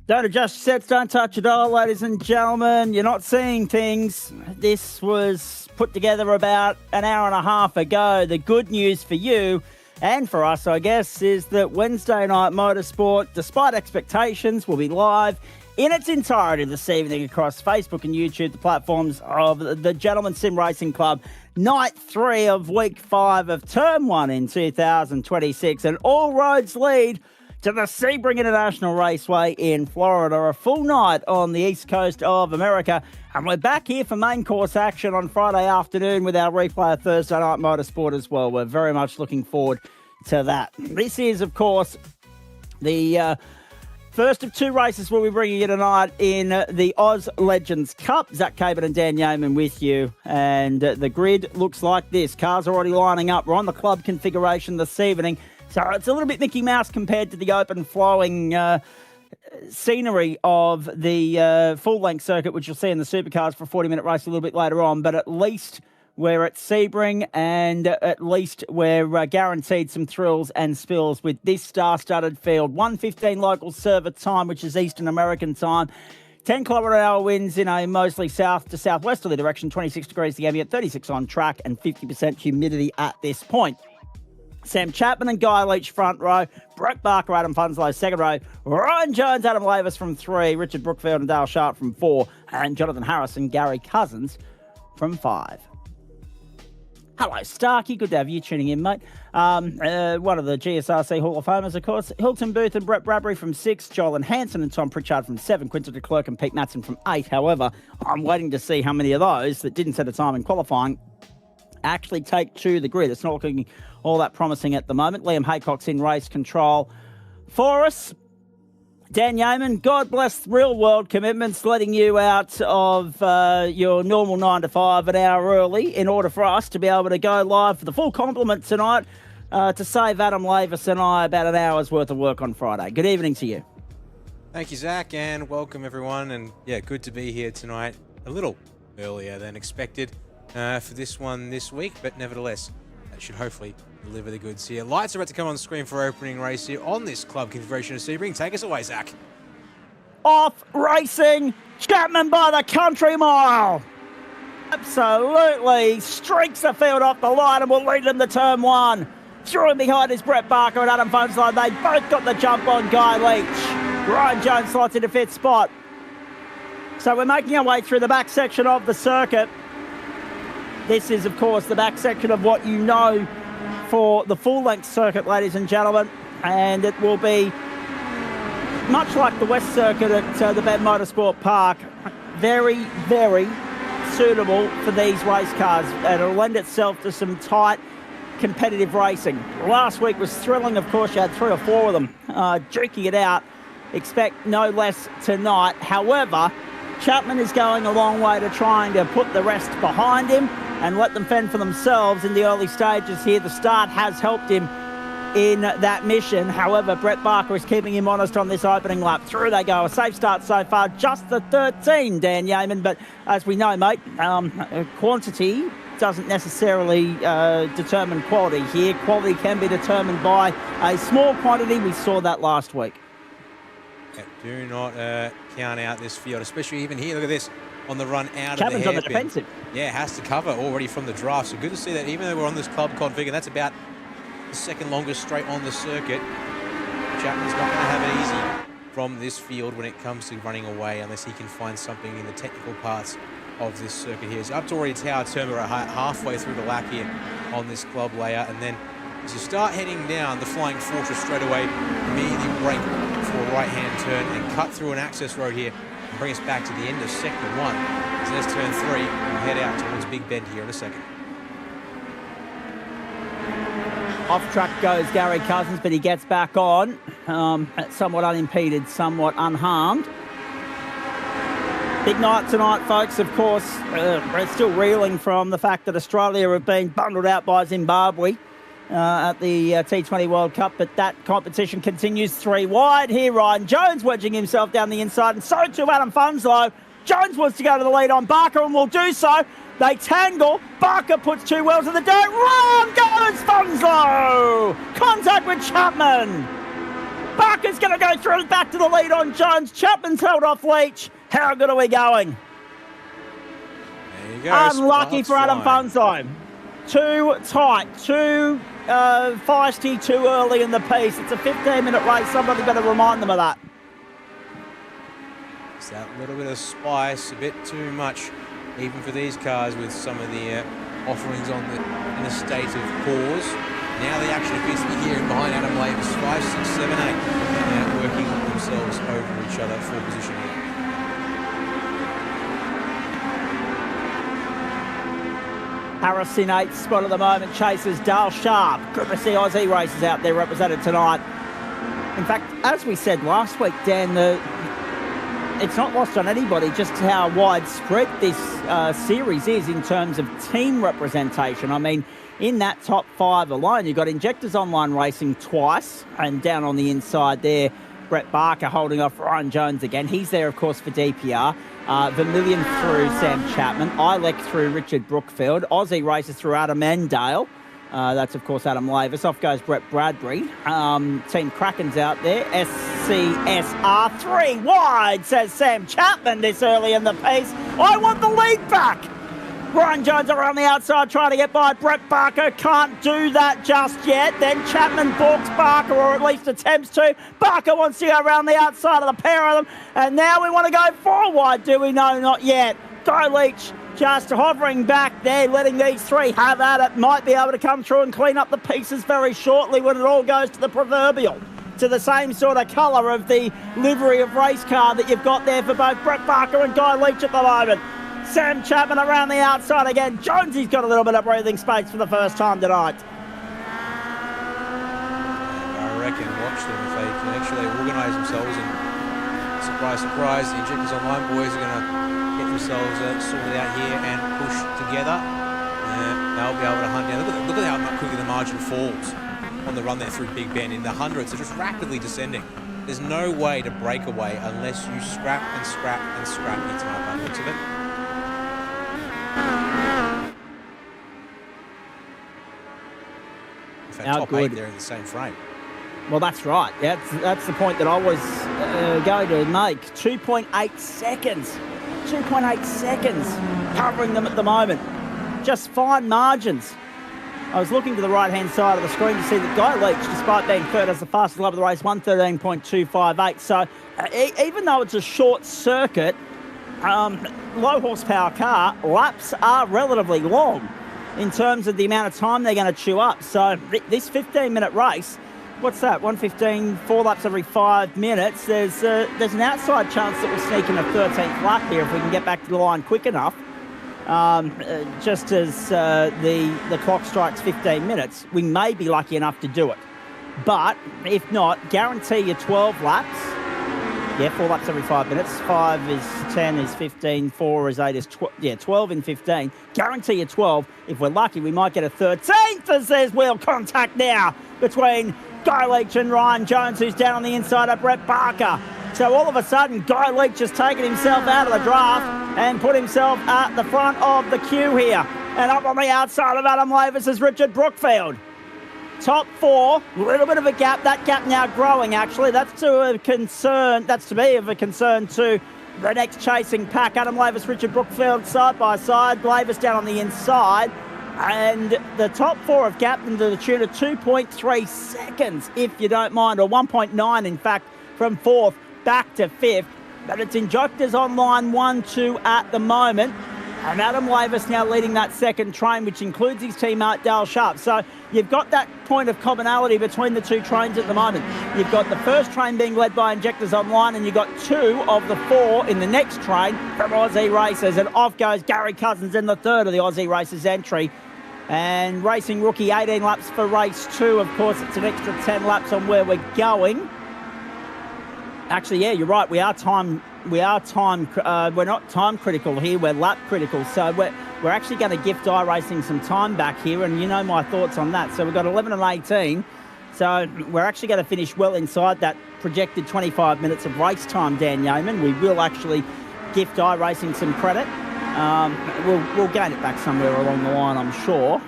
Don't adjust your sets, don't touch it all, ladies and gentlemen. You're not seeing things. This was put together about an hour and a half ago. The good news for you and for us, I guess, is that Wednesday Night Motorsport, despite expectations, will be live in its entirety this evening across Facebook and YouTube, the platforms of the Gentleman Sim Racing Club. Night 3 of Week 5 of Term 1 in 2026, and all roads lead to the Sebring International Raceway in Florida. A full night on the east coast of America. And we're back here for main course action on Friday afternoon with our replay of Thursday Night Motorsport as well. We're very much looking forward to that. This is, of course, the first of two races we'll be bringing you tonight in the Oz Legends Cup. Zach Cabot and Dan Yeaman with you. And the grid looks like this. Cars are already lining up. We're on the club configuration this evening. So it's a little bit Mickey Mouse compared to the open flowing scenery of the full-length circuit, which you'll see in the Supercars for a 40-minute race a little bit later on. But at least we're at Sebring, and at least we're guaranteed some thrills and spills with this star-studded field. 1:15 local server time, which is Eastern American time. 10 km/h winds in a mostly south to southwesterly direction, 26 degrees the ambient, 36 on track, and 50% humidity at this point. Sam Chapman and Guy Leach front row, Brett Barker, Adam Funslow second row, Ryan Jones, Adam Lavis from 3, Richard Brookfield and Dale Sharp from 4, and Jonathan Harris and Gary Cousins from 5. Hello, Starkey. Good to have you tuning in, mate. One of the GSRC Hall of Famers, of course. Hilton Booth and Brett Bradbury from 6, Joel Hanson and Tom Pritchard from 7, Quinton de Klerk and Pete Matson from 8. However, I'm waiting to see how many of those that didn't set a time in qualifying actually take to the grid. It's not looking all that promising at the moment. Liam Haycock's in race control for us. Dan Yeaman, God bless real-world commitments, letting you out of your normal 9 to 5 an hour early in order for us to be able to go live for the full complement tonight to save Adam Lavis and I about an hour's worth of work on Friday. Good evening to you. Thank you, Zach, and welcome everyone. And yeah, good to be here tonight. A little earlier than expected for this one this week, but nevertheless, that should hopefully deliver the goods here. Lights are about to come on the screen for opening race here on this club configuration of Sebring. Take us away, Zach. Off racing, Chapman by the country mile. Absolutely streaks the field off the line and will lead them to turn 1. Through and behind is Brett Barker and Adam Funslow. They both got the jump on Guy Leach. Ryan Jones slots into 5th spot. So we're making our way through the back section of the circuit. This is, of course, the back section of what you know for the full-length circuit, ladies and gentlemen. And it will be much like the West Circuit at the Ben Motorsport Park. Very, very suitable for these race cars. And it'll lend itself to some tight, competitive racing. Last week was thrilling. Of course, you had 3 or 4 of them duking it out. Expect no less tonight. However, Chapman is going a long way to trying to put the rest behind him and let them fend for themselves in the early stages here. The start has helped him in that mission. However, Brett Barker is keeping him honest on this opening lap. Through they go. A safe start so far. Just the 13, Dan Yeaman. But as we know, mate, quantity doesn't necessarily determine quality here. Quality can be determined by a small quantity. We saw that last week. Yeah, do not count out this field, especially even here. Look at this. On the run out Chapman's of the hairpin. on the defensive. Yeah, has to cover already from the draft. So good to see that even though we're on this club config, and that's about the second longest straight on the circuit, Chapman's not going to have it easy from this field when it comes to running away unless he can find something in the technical parts of this circuit here. So up to already Tower Turn, we're halfway through the lap here on this club layout. And then as you start heading down the Flying Fortress straight away, immediately brake for a right-hand turn and cut through an access road here. Bring us back to the end of sector 1. So there's turn 3. We'll head out towards Big Bend here in a second. Off track goes Gary Cousins, but he gets back on, somewhat unimpeded, somewhat unharmed. Big night tonight, folks. Of course, we're still reeling from the fact that Australia have been bundled out by Zimbabwe at the T20 World Cup, but that competition continues. 3 wide here. Ryan Jones wedging himself down the inside, and so too Adam Funslow. Jones wants to go to the lead on Barker and will do so. They tangle. Barker puts 2 wheels in the dirt. Wrong goes Funslow. Contact with Chapman. Barker's going to go through back to the lead on Jones. Chapman's held off Leach. How good are we going? There you go. Unlucky for Adam Funzheim. Too tight, too feisty, too early in the piece. It's a 15-minute race. Somebody better remind them of that. It's that little bit of spice, a bit too much, even for these cars with some of the offerings in a state of pause. Now the action appears to be here behind Adam Lavis. 5, 6, 7, 8. Now working themselves over each other for position here. Harris in 8th spot at the moment, chases Dale Sharp. Good to see Aussie races out there represented tonight. In fact, as we said last week, Dan, it's not lost on anybody just how widespread this series is in terms of team representation. I mean, in that top 5 alone, you've got Injectors Online Racing twice, and down on the inside there, Brett Barker holding off Ryan Jones again. He's there, of course, for DPR. Vermilion through Sam Chapman. ILEC through Richard Brookfield. Aussie races through Adam Endale. That's, of course, Adam Lavis. Off goes Brett Bradbury. Team Kraken's out there. SCSR 3 wide, says Sam Chapman this early in the piece. I want the lead back. Ryan Jones around the outside trying to get by Brett Barker. Can't do that just yet. Then Chapman balks Barker, or at least attempts to. Barker wants to go around the outside of the pair of them. And now we want to go 4 wide, do we? No, not yet. Guy Leach just hovering back there, letting these 3 have at it. Might be able to come through and clean up the pieces very shortly when it all goes to the proverbial, to the same sort of colour of the livery of race car that you've got there for both Brett Barker and Guy Leach at the moment. Sam Chapman around the outside again. Jonesy's got a little bit of breathing space for the first time tonight. I reckon, watch them if they can actually organise themselves, and surprise, surprise, the Injectors Online boys are going to get themselves sorted out here and push together. They'll be able to hunt down. Look at how quickly the margin falls on the run there through Big Ben. In the hundreds, they're just rapidly descending. There's no way to break away unless you scrap and scrap and scrap your time by the looks of it. In fact, top 8 there in the same frame. Well, that's right. That's the point that I was going to make. 2.8 seconds. 2.8 seconds covering them at the moment. Just fine margins. I was looking to the right-hand side of the screen to see that Guy Leach, despite being third, has the fastest lap of the race, 1:13.258. So even though it's a short circuit, low horsepower car, laps are relatively long in terms of the amount of time they're going to chew up. So this 15-minute race, what's that? 1:15, 4 laps every 5 minutes. There's an outside chance that we'll sneak in a 13th lap here if we can get back to the line quick enough. Just as the clock strikes 15 minutes, we may be lucky enough to do it. But if not, guarantee you 12 laps. Yeah, 4 laps every 5 minutes. 5 is 10 is 15, 4 is 8 is 12 in 15. Guarantee you 12. If we're lucky, we might get a 13th as there's wheel contact now between Guy Leach and Ryan Jones, who's down on the inside of Brett Barker. So all of a sudden, Guy Leach has taken himself out of the draft and put himself at the front of the queue here. And up on the outside of Adam Lavis is Richard Brookfield. Top 4, a little bit of a gap. That gap now growing, actually. That's to me of a concern to the next chasing pack. Adam Lavis, Richard Brookfield side by side. Lavis down on the inside. And the top 4 have gapped them to the tune of 2.3 seconds, if you don't mind, or 1.9, in fact, from 4th back to 5th. But it's Injectors Online 1-2 at the moment. And Adam Lavis now leading that second train, which includes his teammate Dale Sharp. So you've got that point of commonality between the 2 trains at the moment. You've got the first train being led by Injectors Online, and you've got 2 of the 4 in the next train from Aussie Racers. And off goes Gary Cousins in the third of the Aussie Racers entry. And Racing Rookie, 18 laps for race 2. Of course, it's an extra 10 laps on where we're going. Actually, yeah, you're right. We're not time critical here. We're lap critical. So we're actually going to gift iRacing some time back here, and you know my thoughts on that. So we've got 11 and 18. So we're actually going to finish well inside that projected 25 minutes of race time, Dan Yeoman. We will actually gift iRacing some credit. We'll gain it back somewhere along the line, I'm sure.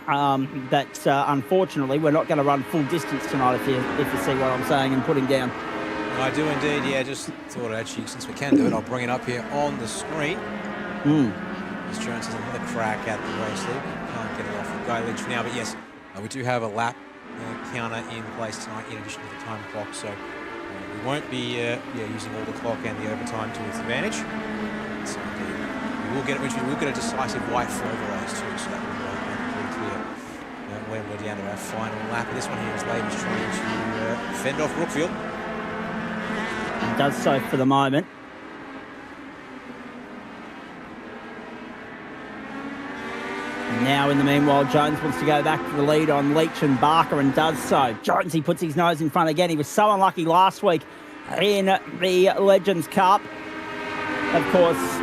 But unfortunately, we're not going to run full distance tonight, if you see what I'm saying and putting down. I do indeed, yeah. Just thought actually, since we can do it, I'll bring it up here on the screen. As Jones has another crack at the race lead. Can't get it off with Guy Lynch now, but yes, we do have a lap counter in place tonight in addition to the time clock, so we won't be using all the clock and the overtime to its advantage. So we will get a decisive white for overlays too, so that will make it pretty clear when we're down to our final lap. And this one here is Labour's trying to fend off Brookfield. And does so for the moment. Now, in the meanwhile, Jones wants to go back to the lead on Leach and Barker and does so. Jones, he puts his nose in front again. He was so unlucky last week in the Legends Cup. Of course,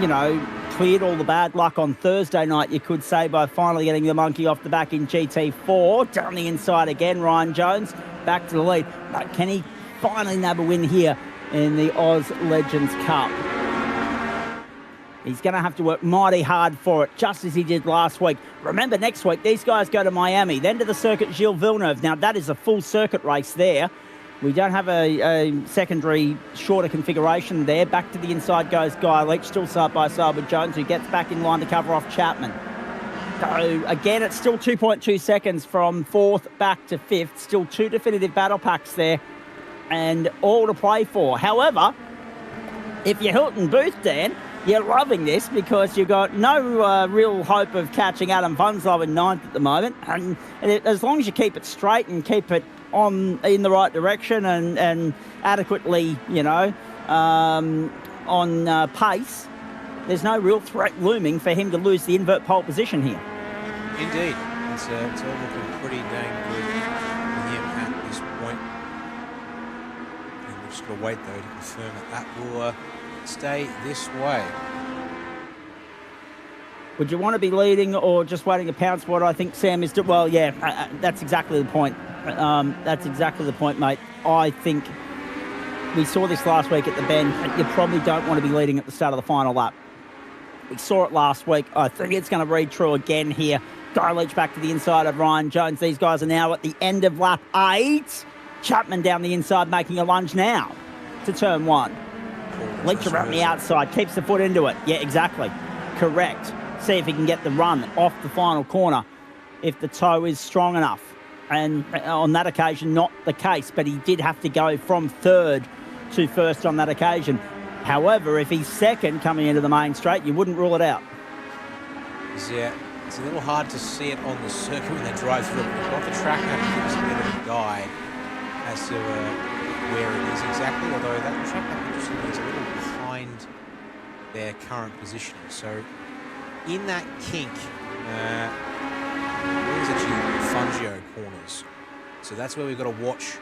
you know, cleared all the bad luck on Thursday night, you could say, by finally getting the monkey off the back in GT4. Down the inside again, Ryan Jones back to the lead. But can he finally nab a win here in the Oz Legends Cup? He's going to have to work mighty hard for it, just as he did last week. Remember, next week, these guys go to Miami, then to the circuit Gilles Villeneuve. Now, that is a full circuit race there. We don't have a secondary, shorter configuration there. Back to the inside goes Guy Leach, still side by side with Jones, who gets back in line to cover off Chapman. So, again, it's still 2.2 seconds from 4th back to 5th. Still 2 definitive battle packs there and all to play for. However, if you're Hilton Booth, Dan, you're loving this because you've got no real hope of catching Adam Funslow in 9th at the moment. And as long as you keep it straight and keep it in the right direction and adequately, you know, on pace, there's no real threat looming for him to lose the invert pole position here. Indeed. It's all looking pretty dang good for him at this point. And we're just going to wait, though, to confirm that will stay this way. Would you want to be leading or just waiting a pound spot? I think Sam is... Well, yeah, that's exactly the point. That's exactly the point, mate. I think we saw this last week at the Bend. You probably don't want to be leading at the start of the final lap. We saw it last week. I think it's going to read true again here. Guy Leach back to the inside of Ryan Jones. These guys are now at the end of lap 8. Chapman down the inside making a lunge now to turn 1. Leach around the outside, keeps the foot into it. Yeah, exactly. Correct. See if he can get the run off the final corner if the toe is strong enough. And on that occasion, not the case, but he did have to go from 3rd to 1st on that occasion. However, if he's 2nd coming into the main straight, you wouldn't rule it out. Yeah, it's a little hard to see it on the circuit when they drive through. We've got the track map to give us a bit of a guide as to where it is exactly, although that track map interestingly is a little behind their current position. So in that kink, there's actually Fungio corners. So that's where we've got to watch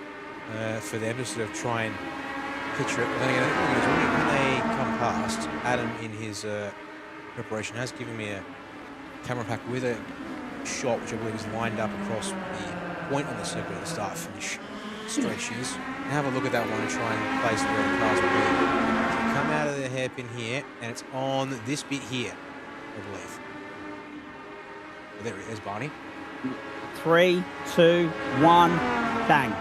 for them to sort of try and picture it. But then again, when they come past, Adam in his preparation has given me a camera pack with a shot, which I believe is lined up across the point on the circuit at the start-finish stretches. And have a look at that one and try and place where the cars will be. So come out of the hairpin here, and it's on this bit here, I believe. Well, there it is, Barney. 3, 2, 1, bang.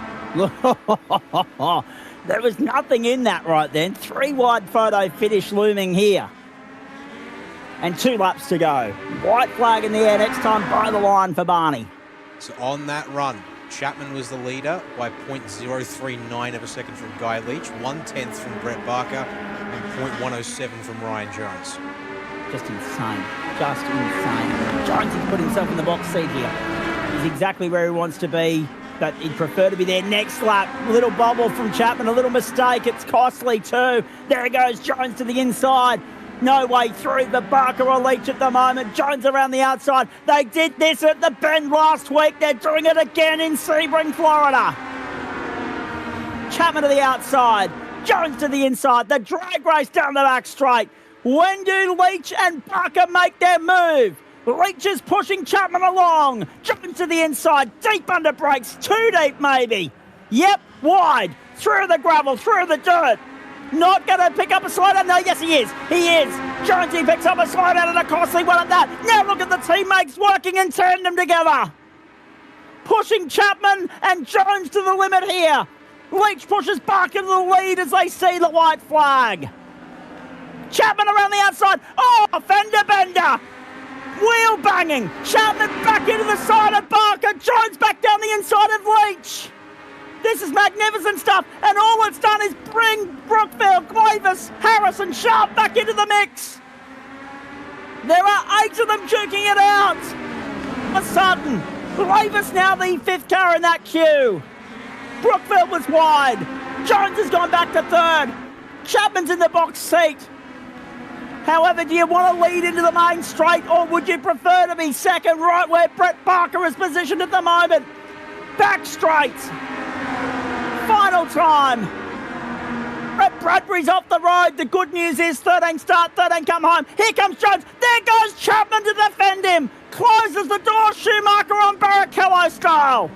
There was nothing in that right then. 3 wide photo finish looming here. And 2 laps to go. White flag in the air next time by the line for Barney. So on that run, Chapman was the leader by 0.039 of a second from Guy Leach, 1/10 from Brett Barker, and 0.107 from Ryan Jones. Just insane. Just insane. Jones has put himself in the box seat here. He's exactly where he wants to be, but he'd prefer to be there next lap. Little bobble from Chapman, a little mistake. It's costly too. There he goes, Jones to the inside. No way through the Barker or Leach at the moment. Jones around the outside. They did this at the Bend last week. They're doing it again in Sebring, Florida. Chapman to the outside. Jones to the inside. The drag race down the back straight. When do Leach and Barker make their move? Leach is pushing Chapman along. Jones to the inside. Deep under brakes. Too deep maybe. Yep, wide. Through the gravel. Through the dirt. Not going to pick up a slider. No, yes, he is. He is. Jonesy picks up a slider and a costly one at that. Now look at the teammates working in tandem together. Pushing Chapman and Jones to the limit here. Leach pushes Barker to the lead as they see the white flag. Chapman around the outside. Oh, fender bender. Wheel banging. Chapman back into the side of Barker. Jones back down the inside of Leach. This is magnificent stuff. And all it's done is bring Brookfield, Glavis, Harris and Sharp back into the mix. There are 8 of them duking it out. A sudden, Glavis now the 5th car in that queue. Brookfield was wide. Jones has gone back to 3rd. Chapman's in the box seat. However, do you want to lead into the main straight, or would you prefer to be 2nd, right where Brett Barker is positioned at the moment? Back straight. Final time. Brett Bradbury's off the road. The good news is 13 start, 13 come home. Here comes Jones. There goes Chapman to defend him. Closes the door, Schumacher on Barrichello style.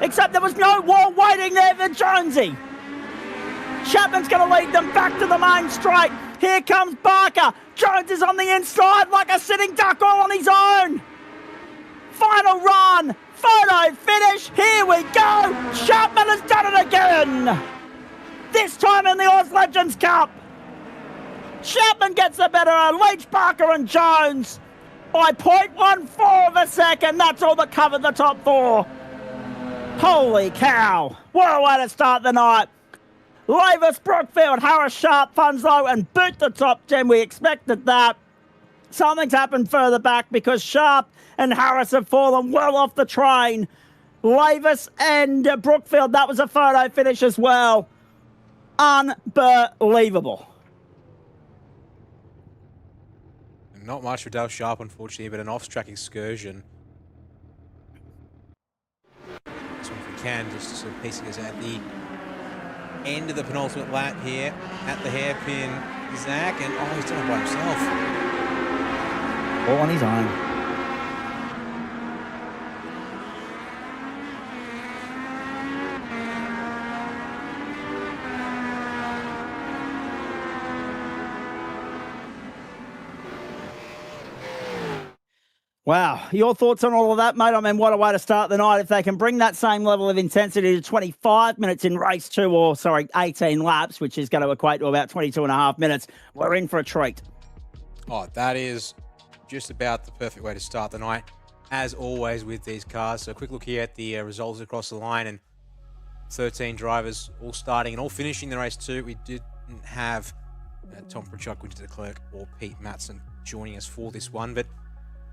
Except there was no wall waiting there for Jonesy. Chapman's going to lead them back to the main straight. Here comes Barker. Jones is on the inside like a sitting duck all on his own. Final run. Photo finish. Here we go. Chapman has done it again. This time in the Oz Legends Cup. Chapman gets the better of Leach, Barker and Jones by 0.14 of a second. That's all that covered the top 4. Holy cow. What a way to start the night. Glavis, Brookfield, Harris, Sharp, Funslow and Boot the top 10. We expected that. Something's happened further back because Sharp and Harris have fallen well off the train. Glavis and Brookfield, that was a photo finish as well. Unbelievable. Not much for Dale Sharp, unfortunately, but an off-track excursion. So if we can, just to sort of piece it at the end of the penultimate lap here at the hairpin, Zach, and oh, he's done it by himself. All on his own. Wow, your thoughts on all of that, mate? I mean, what a way to start the night. If they can bring that same level of intensity to 25 minutes in race 2, or 18 laps, which is going to equate to about 22 and a half minutes, we're in for a treat. Oh, that is just about the perfect way to start the night, as always with these cars. So a quick look here at the results across the line, and 13 drivers all starting and all finishing the race 2. We didn't have Tom Pritchard, Winter de Klerk, or Pete Matson joining us for this one, but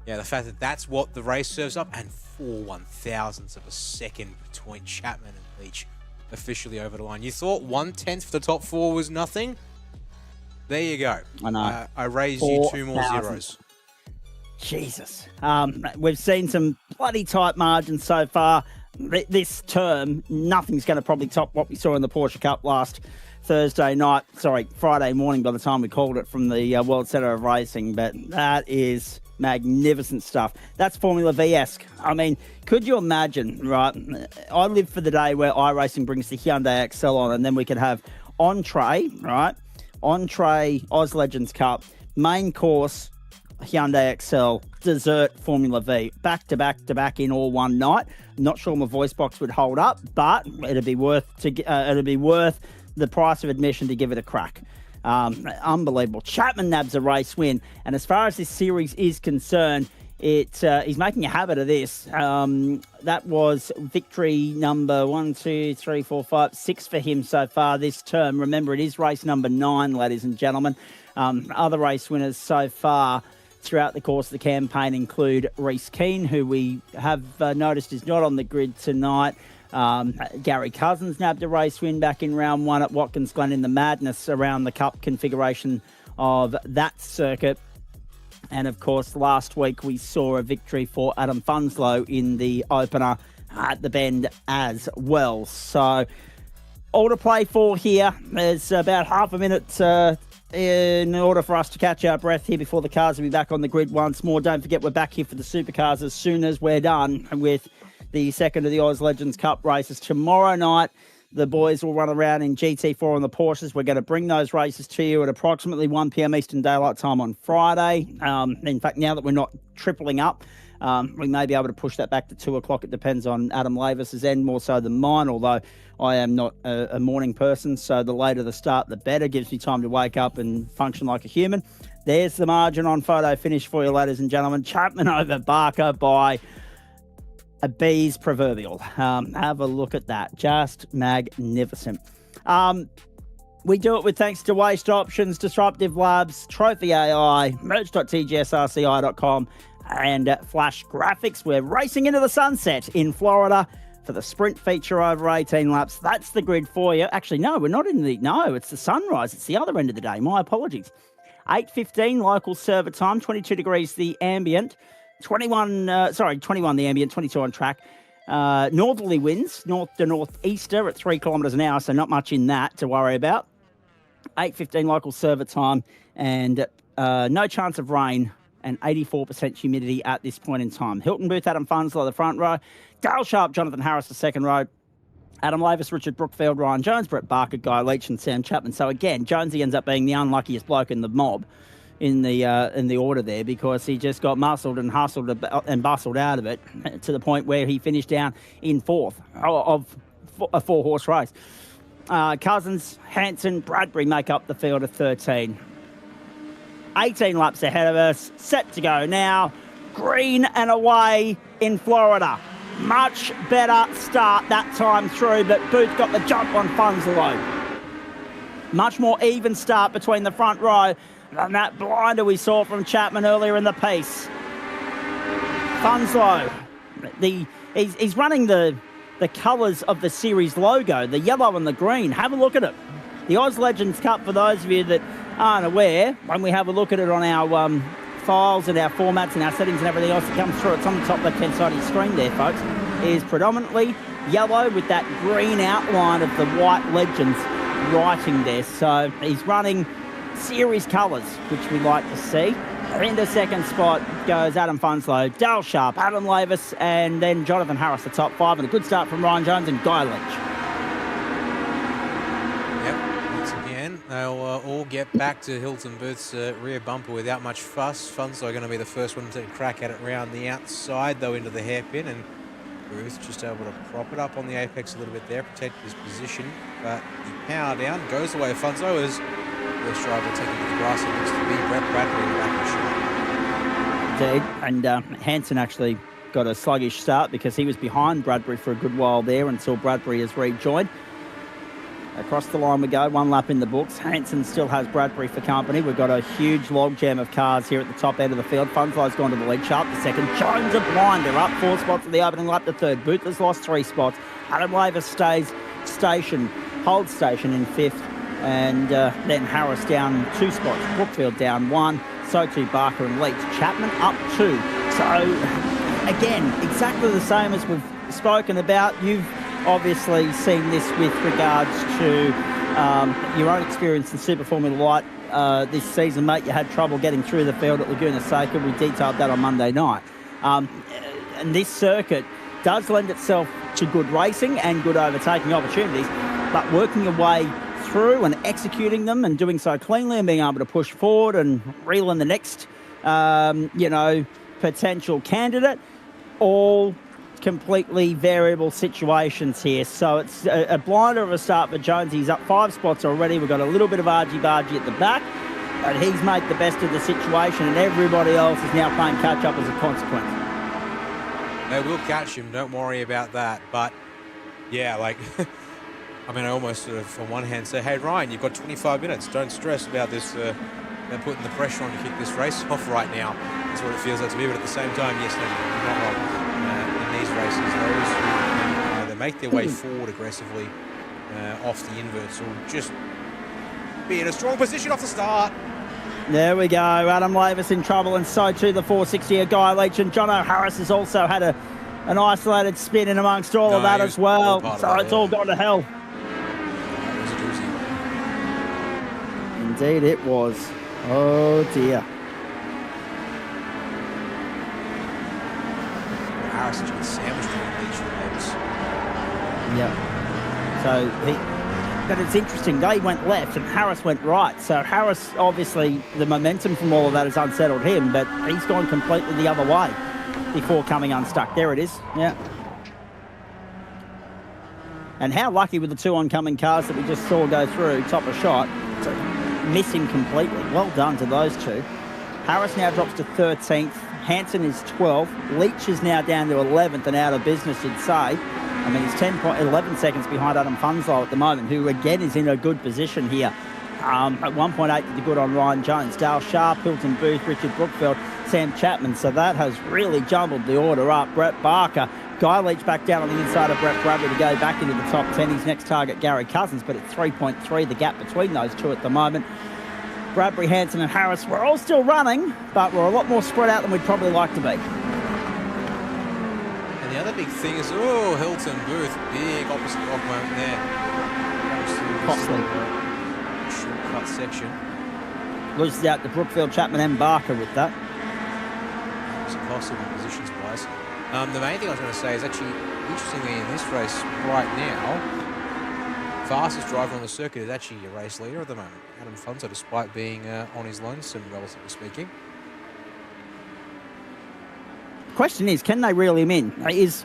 yeah, the fact that that's what the race serves up, and 4 1/1000ths of a second between Chapman and Leach officially over the line. You thought 1/10 for the top 4 was nothing? There you go. I know. I raised you 2 more zeros. Jesus. We've seen some bloody tight margins so far. This term, nothing's going to probably top what we saw in the Porsche Cup last Friday morning by the time we called it from the World Centre of Racing. But that is magnificent stuff. That's Formula V-esque. I mean, could you imagine, right? I live for the day where iRacing brings the Hyundai Excel on, and then we could have entree, right? Entree Oz Legends Cup, main course Hyundai Excel, dessert Formula V, back to back in all one night. Not sure my voice box would hold up, but it'd be worth the price of admission to give it a crack. Unbelievable. Chapman nabs a race win, and as far as this series is concerned, he's making a habit of this. That was victory number 6 for him so far this term. Remember, it is race number 9, ladies and gentlemen. Other race winners so far throughout the course of the campaign include Reece Keane, who we have noticed is not on the grid tonight. Gary Cousins nabbed a race win back in round 1 at Watkins Glen in the madness around the Cup configuration of that circuit. And of course, last week we saw a victory for Adam Funslow in the opener at the Bend as well. So all to play for here. There's about half a minute in order for us to catch our breath here before the cars will be back on the grid once more. Don't forget, we're back here for the Supercars as soon as we're done with the second of the Oz Legends Cup races. Tomorrow night, the boys will run around in GT4 on the Porsches. We're going to bring those races to you at approximately 1 p.m. Eastern Daylight Time on Friday. In fact, now that we're not tripling up We may be able to push that back to 2 o'clock. It depends on Adam Lavis's end more so than mine, although I am not a morning person, so the later the start, the better. Gives me time to wake up and function like a human. There's the margin on photo finish for you, ladies and gentlemen. Chapman over Barker by a bee's proverbial. Have a look at that. Just magnificent. We do it with thanks to Waste Options, Disruptive Labs, Trophi.AI, merch.tgsrci.com, and Flash Graphics. We're racing into the sunset in Florida for the sprint feature over 18 laps. That's the grid for you. Actually, no, we're not in the... No, it's the sunrise. It's the other end of the day. My apologies. 8:15 local server time, 22 degrees the ambient, 21 the ambient, 22 on track. Northerly winds, north to northeaster at 3 kilometres an hour, so not much in that to worry about. 8:15 local server time, and no chance of rain and 84% humidity at this point in time. Hilton Booth, Adam Funslow, the front row. Dale Sharp, Jonathan Harris, the second row. Adam Lavis, Richard Brookfield, Ryan Jones, Brett Barker, Guy Leach, and Sam Chapman. So again, Jonesy ends up being the unluckiest bloke in the mob in the order there, because he just got muscled and hustled and bustled out of it to the point where he finished down in fourth of a 4-horse race. Cousins, Hanson, Bradbury make up the field of 13. 18 laps ahead of us, set to go now. Green and away in Florida. Much better start that time through, but Booth got the jump on Funslow. Much more even start between the front row than that blinder we saw from Chapman earlier in the piece. Funslow, he's running the colours of the series logo, the yellow and the green. Have a look at it. The Oz Legends Cup, for those of you that aren't aware, when we have a look at it on our files and our formats and our settings and everything else that comes through, it's on the top left-hand side of your screen there, folks, is predominantly yellow with that green outline of the white Legends writing there. So he's running series colours, which we like to see. In the second spot goes Adam Funslow, Dale Sharp, Adam Lavis, and then Jonathan Harris, the top 5, and a good start from Ryan Jones and Guy Leach. They'll all get back to Hilton Booth's rear bumper without much fuss. Funslow going to be the first one to take a crack at it round the outside, though, into the hairpin, and Booth just able to prop it up on the apex a little bit there, protect his position, but he power down, goes away. Funslow is first driver taking to the grass. It looks to be Brett Bradbury in the back of the shot. Indeed, and Hanson actually got a sluggish start because he was behind Bradbury for a good while there until Bradbury has rejoined. Across the line we go, 1 lap in the books. Hanson still has Bradbury for company. We've got a huge logjam of cars here at the top end of the field. Funslow's gone to the lead, Sharp the second. Jones a blinder, up 4 spots at the opening lap, the third. Booth has lost 3 spots. Adam Lavis holds station in 5th. And then Harris down 2 spots. Brookfield down 1. So too Barker and Leach. Chapman up 2. So, again, exactly the same as we've spoken about. You've obviously seen this with regards to your own experience in Super Formula Light this season, mate. You had trouble getting through the field at Laguna Seca. We detailed that on Monday night. And this circuit does lend itself to good racing and good overtaking opportunities, but working your way through and executing them and doing so cleanly and being able to push forward and reel in the next, potential candidate, all completely variable situations here. So it's a blinder of a start for Jones. He's up 5 spots already. We've got a little bit of argy-bargy at the back, but he's made the best of the situation, and everybody else is now playing catch-up as a consequence. They will catch him, don't worry about that. But, yeah, I almost sort of, on one hand, say, hey, Ryan, you've got 25 minutes. Don't stress about this, they're putting the pressure on to kick this race off right now. That's what it feels like to me. But at the same time, yes, no, you're not wrong. In these races, those who either make their way forward aggressively off the inverts or just be in a strong position off the start. There we go. Adam Lavis in trouble, and so too the 460 of Guy Leach. And Jono Harris has also had an isolated spin in amongst all of that as well. So it's all gone to hell. It was a doozy. Indeed it was. Oh dear. Harris has been sandwiched with Leach for legs. Yep. But it's interesting. They went left and Harris went right. So Harris, obviously, the momentum from all of that has unsettled him, but he's gone completely the other way. before coming unstuck. There it is. Yeah. And how lucky with the two oncoming cars that we just saw go through, top of shot, to miss him completely. Well done to those two. Harris now drops to 13th. Hansen is 12th. Leach is now down to 11th and out of business, you'd say. I mean, he's 11 seconds behind Adam Funslow at the moment, who again is in a good position here. At 1.8 to the good on Ryan Jones. Dale Sharp, Hilton Booth, Richard Brookfield, Sam Chapman. So that has really jumbled the order up. Brett Barker, Guy Leach back down on the inside of Brett Bradley to go back into the top 10. His next target, Gary Cousins, but at 3.3, the gap between those two at the moment. Bradbury, Hansen and Harris, we're all still running, but we're a lot more spread out than we'd probably like to be. And the other big thing is, Hilton Booth, big opposite log moment there. Costly. Shortcut section. Loses out to Brookfield, Chapman and Barker with that. It's costly positions-wise. The main thing I was going to say is actually, interestingly, in this race right now, fastest driver on the circuit is actually a race leader at the moment, Adam Funslow, despite being on his lonesome, relatively speaking. Question is, can they reel him in? It's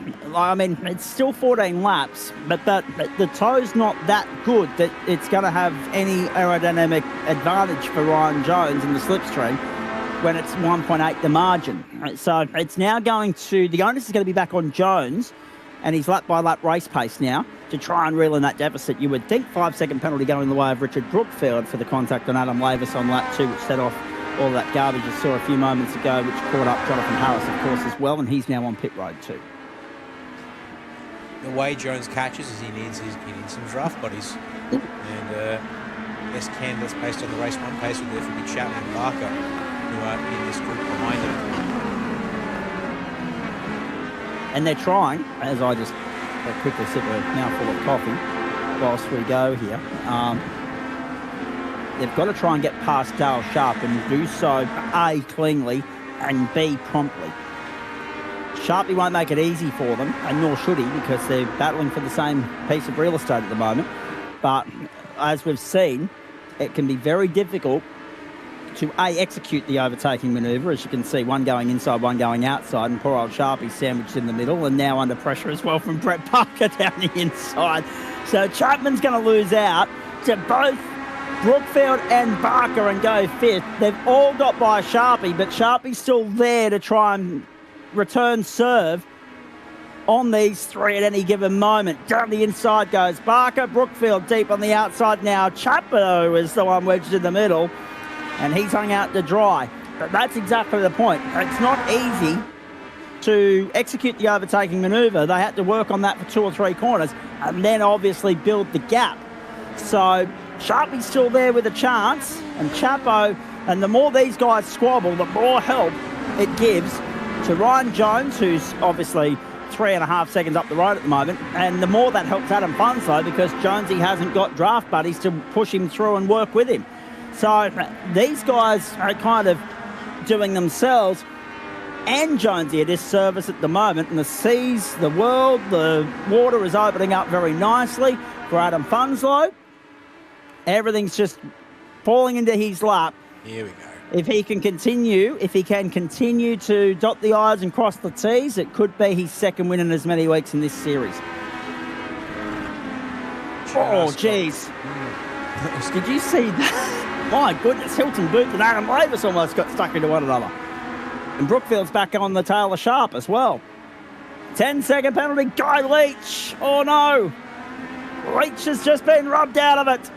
still 14 laps, but the tow's not that good that it's going to have any aerodynamic advantage for Ryan Jones in the slipstream when it's 1.8 the margin. So it's now going to, the onus is going to be back on Jones and his lap-by-lap race pace now to try and reel in that deficit. You would think 5-second penalty going the way of Richard Brookfield for the contact on Adam Lavis on lap 2, which set off all that garbage you saw a few moments ago, which caught up Jonathan Harris, of course, as well, and he's now on pit road too. The way Jones catches is he needs some draft buddies. And best candidates based on the race 1 pace would therefore be Chapman and Barker, who are in this group behind him. And they're trying, as I just quickly sip a mouthful of coffee whilst we go here. They've got to try and get past Dale Sharp and do so A, cleanly, and B, promptly. Sharpie won't make it easy for them, and nor should he, because they're battling for the same piece of real estate at the moment. But as we've seen, it can be very difficult to A, execute the overtaking manoeuvre. As you can see, one going inside, one going outside, and poor old Sharpie sandwiched in the middle, and now under pressure as well from Brett Parker down the inside. So Chapman's going to lose out to both Brookfield and Barker and go 5th. They've all got by Sharpie, but Sharpie's still there to try and return serve on these three at any given moment. Down the inside goes Barker, Brookfield deep on the outside now. Chapo is the one wedged in the middle, and he's hung out to dry. But that's exactly the point. It's not easy to execute the overtaking manoeuvre. They had to work on that for 2 or 3 corners and then obviously build the gap. So Sharpie's still there with a chance, and Chapo, and the more these guys squabble, the more help it gives to Ryan Jones, who's obviously 3.5 seconds up the road at the moment, and the more that helps Adam Funslow because Jonesy hasn't got draft buddies to push him through and work with him. So these guys are kind of doing themselves and Jonesy a disservice at the moment, and the seas, the world, the water is opening up very nicely for Adam Funslow. Everything's just falling into his lap. Here we go. If he can continue to dot the I's and cross the T's, it could be his second win in as many weeks in this series. Oh, jeez. Did you see that? My goodness, Hilton Booth and Adam Lavis almost got stuck into one another. And Brookfield's back on the tail of Sharp as well. 10-second penalty, Guy Leach. Oh, no. Leach has just been rubbed out of it.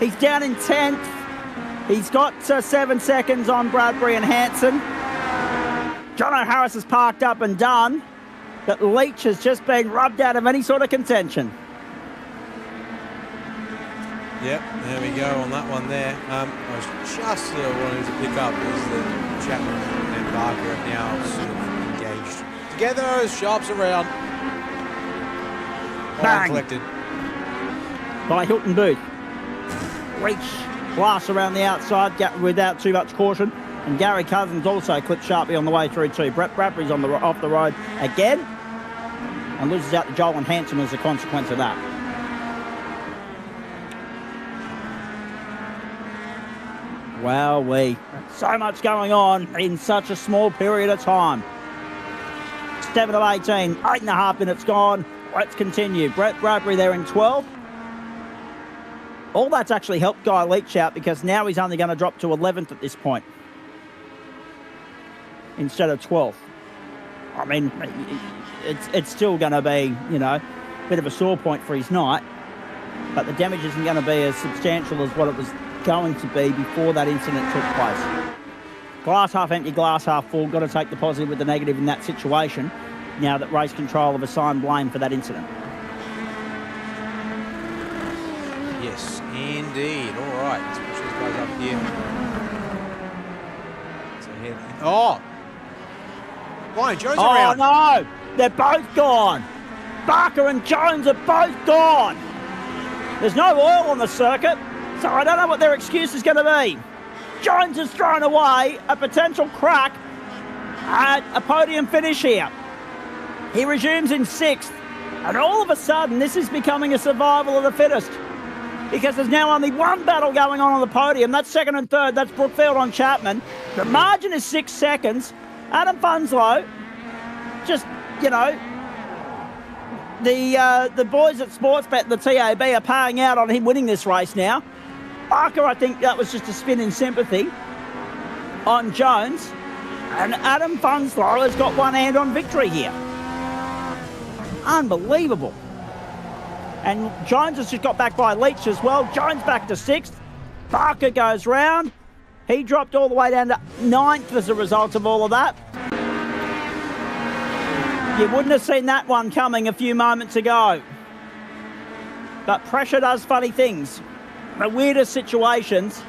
He's down in 10th. He's got 7 seconds on Bradbury and Hansen. Jono Harris is parked up and done, but Leach has just been rubbed out of any sort of contention. Yep, there we go on that one there. I was just wanting to pick up is that Chapman and Barker are now sort of engaged together as Sharp's around. Bang! Collected. By Hilton Booth. Leach blasts around the outside without too much caution. And Gary Cousins also clipped Sharpie on the way through too. Brett Bradbury's off the road again and loses out to Joel and Hanson as a consequence of that. Wowee. So much going on in such a small period of time. 7 of 18. 8.5 minutes gone. Let's continue. Brett Bradbury there in 12. All that's actually helped Guy Leach out because now he's only going to drop to 11th at this point instead of 12th. I mean, it's still going to be, you know, a bit of a sore point for his night, but the damage isn't going to be as substantial as what it was going to be before that incident took place. Glass half empty, glass half full. Got to take the positive with the negative in that situation now that Race Control have assigned blame for that incident. Yes, indeed. All right, let's push these guys up here. So oh! Ryan Jones around. Oh, no! They're both gone. Barker and Jones are both gone. There's no oil on the circuit, so I don't know what their excuse is going to be. Jones has thrown away a potential crack at a podium finish here. He resumes in 6th, and all of a sudden, this is becoming a survival of the fittest because there's now only one battle going on the podium. That's 2nd and 3rd. That's Brookfield on Chapman. The margin is 6 seconds. Adam Funslow, just, you know, the boys at Sportsbet, the TAB, are paying out on him winning this race now. Barker, I think that was just a spin in sympathy on Jones. And Adam Funslow has got one hand on victory here. Unbelievable. And Jones has just got back by Leach as well. Jones back to 6th. Barker goes round. He dropped all the way down to 9th as a result of all of that. You wouldn't have seen that one coming a few moments ago. But pressure does funny things. The weirdest situations.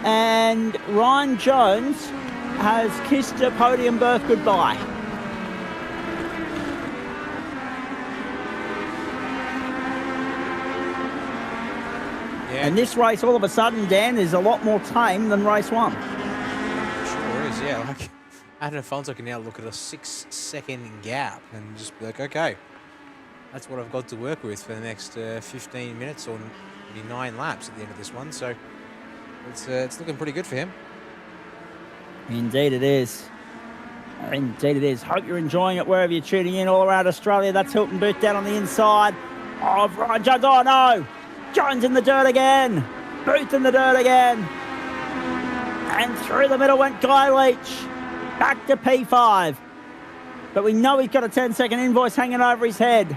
And Ryan Jones has kissed a podium berth goodbye. Yeah. And this race, all of a sudden, Dan, is a lot more tame than race 1. Sure is, yeah. Like, Adam Alfonso can now look at a 6-second gap and just be like, okay, that's what I've got to work with for the next 15 minutes or maybe 9 laps at the end of this one. So it's looking pretty good for him. Indeed it is. Indeed it is. Hope you're enjoying it wherever you're tuning in all around Australia. That's Hilton Booth down on the inside of Ryan Jones. Oh, no. Jones in the dirt again. Booth in the dirt again. And through the middle went Guy Leach. Back to P5. But we know he's got a 10-second invoice hanging over his head.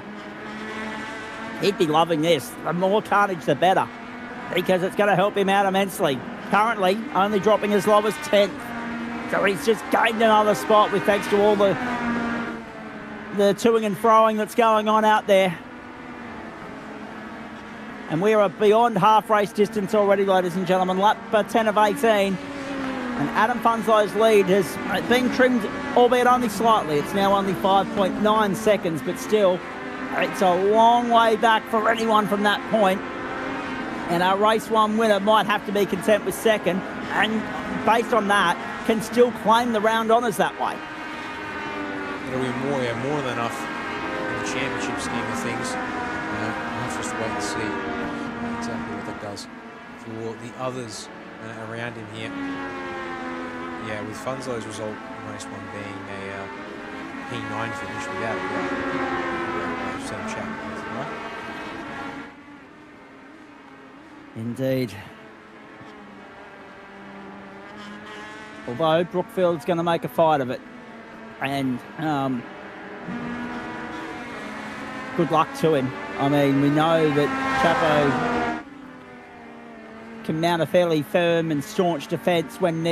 He'd be loving this. The more carnage, the better. Because it's going to help him out immensely. Currently, only dropping as low as 10th. So he's just gained another spot with thanks to all the toing and froing that's going on out there. And we are beyond half race distance already, ladies and gentlemen. Lap 10 of 18. And Adam Funslow's lead has been trimmed, albeit only slightly. It's now only 5.9 seconds, but still, it's a long way back for anyone from that point. And our race 1 winner might have to be content with 2nd, and based on that, can still claim the round honours that way. It'll be more than enough in the championship scheme of things. We'll have to wait and see exactly what that does for the others around him here. Yeah, with Funslow's result in race 1 being a P9 finish without some chat, right? Indeed. Although Brookfield's going to make a fight of it. And good luck to him. I mean, we know that Chapo can mount a fairly firm and staunch defence when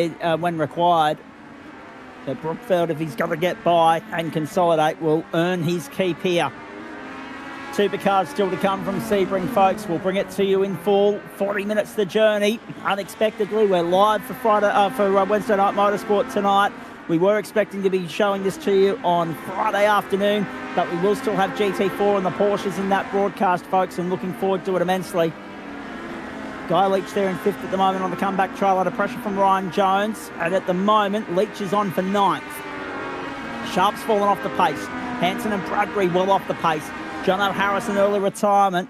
required. But Brookfield, if he's got to get by and consolidate, will earn his keep here. Supercars still to come from Sebring, folks. We'll bring it to you in full. 40 minutes the journey. Unexpectedly, we're live for Wednesday Night Motorsport tonight. We were expecting to be showing this to you on Friday afternoon, but we will still have GT4 and the Porsches in that broadcast, folks, and looking forward to it immensely. Guy Leach there in 5th at the moment on the comeback trail under pressure from Ryan Jones. And at the moment, Leach is on for 9th. Sharp's fallen off the pace. Hanson and Bradbury well off the pace. John O'Harris in early retirement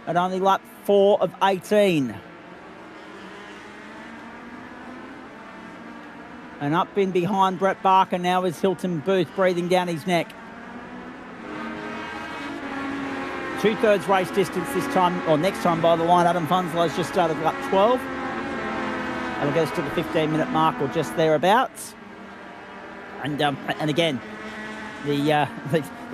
at only lap 4 of 18. And up in behind Brett Barker now is Hilton Booth breathing down his neck. 2/3 race distance this time, or next time by the line. Adam Funslow's just started lap 12. That'll get us to the 15-minute mark or just thereabouts. And again, the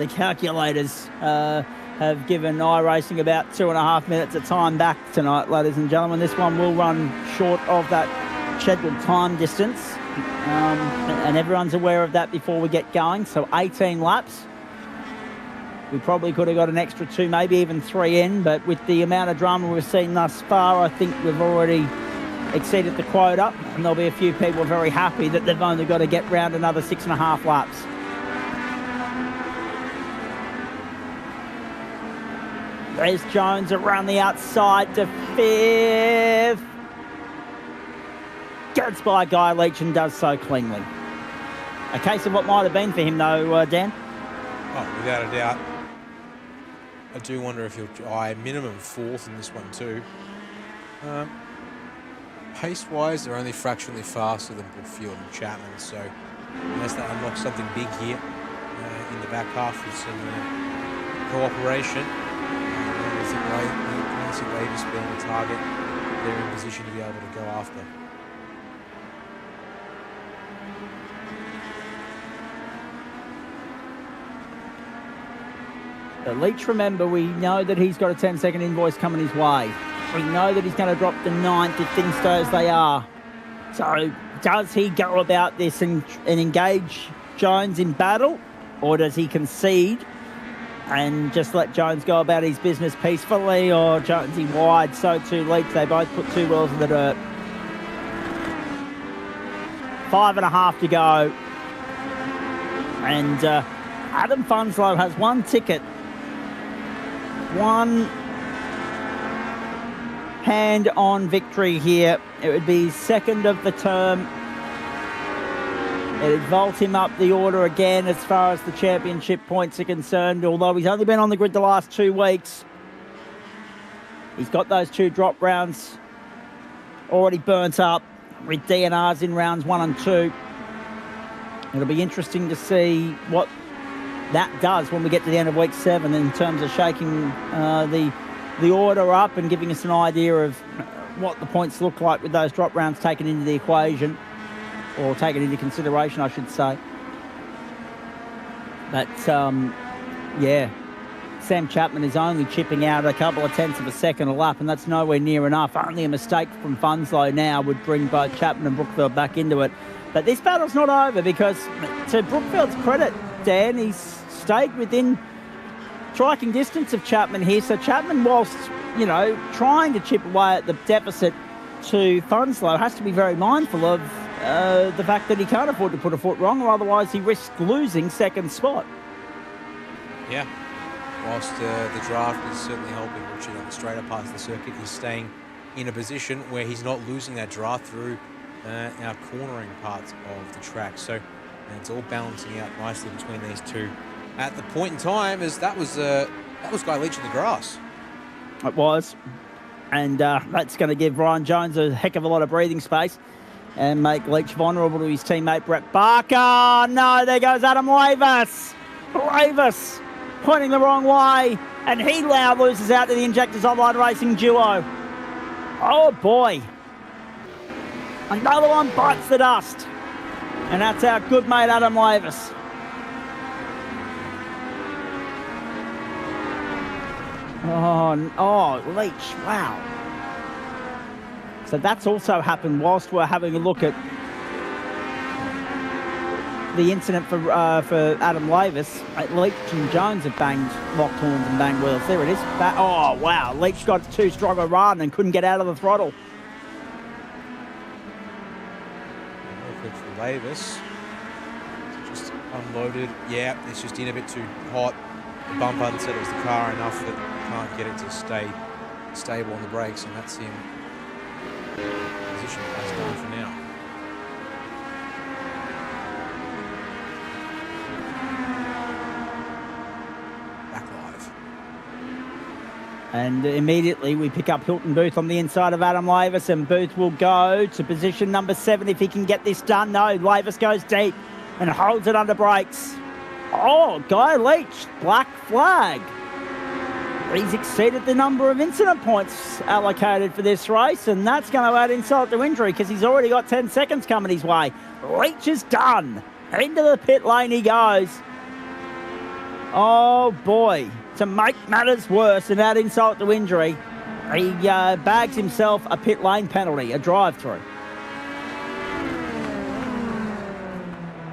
calculators have given iRacing about 2.5 minutes of time back tonight, ladies and gentlemen. This one will run short of that scheduled time distance. And everyone's aware of that before we get going. So 18 laps. We probably could have got an extra 2, maybe even 3 in, but with the amount of drama we've seen thus far, I think we've already exceeded the quota, and there'll be a few people very happy that they've only got to get round another 6.5 laps. There's Jones around the outside to 5th. Gets by Guy Leach and does so cleanly. A case of what might have been for him, though, Dan. Oh, without a doubt. I do wonder if he'll eye minimum 4th in this one too. Pace-wise, they're only fractionally faster than Brookfield and Chapman, so unless they unlock something big here in the back half with some cooperation, I don't think Davis being a target, they're in position to be able to go after. Leach, remember, we know that he's got a 10-second invoice coming his way. We know that he's going to drop the 9th if things stay as they are. So does he go about this and engage Jones in battle, or does he concede and just let Jones go about his business peacefully, or Jonesy wide, so too Leach? They both put 2 wheels in the dirt. 5.5 to go. And Adam Funslow has 1 ticket. 1 hand-on victory here. It would be 2nd of the term. It'd vault him up the order again as far as the championship points are concerned, although he's only been on the grid the last 2 weeks. He's got those 2 drop rounds already burnt up with DNRs in rounds 1 and 2. It'll be interesting to see what that does when we get to the end of week 7 in terms of shaking the order up and giving us an idea of what the points look like with those drop rounds taken into the equation, or taken into consideration, I should say. But, yeah, Sam Chapman is only chipping out a couple of tenths of a second a lap, and that's nowhere near enough. Only a mistake from Funslow now would bring both Chapman and Brookfield back into it. But this battle's not over, because to Brookfield's credit, Dan, he's stayed within striking distance of Chapman here. So Chapman, whilst, you know, trying to chip away at the deficit to Funslow, has to be very mindful of the fact that he can't afford to put a foot wrong, or otherwise he risks losing 2nd spot. Yeah. Whilst the draft is certainly helping Richard on the straighter parts of the circuit, he's staying in a position where he's not losing that draft through our cornering parts of the track. So it's all balancing out nicely between these two at the point in time, as that was Guy Leach in the grass. It was. And that's going to give Ryan Jones a heck of a lot of breathing space and make Leach vulnerable to his teammate Brett Barker. No, there goes Adam Lavis. Lavis pointing the wrong way, and he now loses out to the Injectors Online Racing duo. Oh boy. Another one bites the dust. And that's our good mate Adam Lavis. Oh, Leach, wow. So that's also happened whilst we're having a look at the incident for Adam Lavis. Leach and Jones have banged locked horns and banged wheels. There it is. Oh, wow. Leach got too strong a run and couldn't get out of the throttle. Good for Lavis. Just unloaded. Yeah, it's just in a bit too hot. The bump unsettles the car enough that can't get it to stay stable on the brakes, and that's him position that's done for now. Back live. And immediately we pick up Hilton Booth on the inside of Adam Lavis, and Booth will go to position number 7 if he can get this done. No, Lavis goes deep and holds it under brakes. Oh, Guy Leach, black flag. He's exceeded the number of incident points allocated for this race, and that's going to add insult to injury because he's already got 10 seconds coming his way. Leach is done. Into the pit lane he goes. Oh, boy. To make matters worse and add insult to injury, he bags himself a pit lane penalty, a drive-through.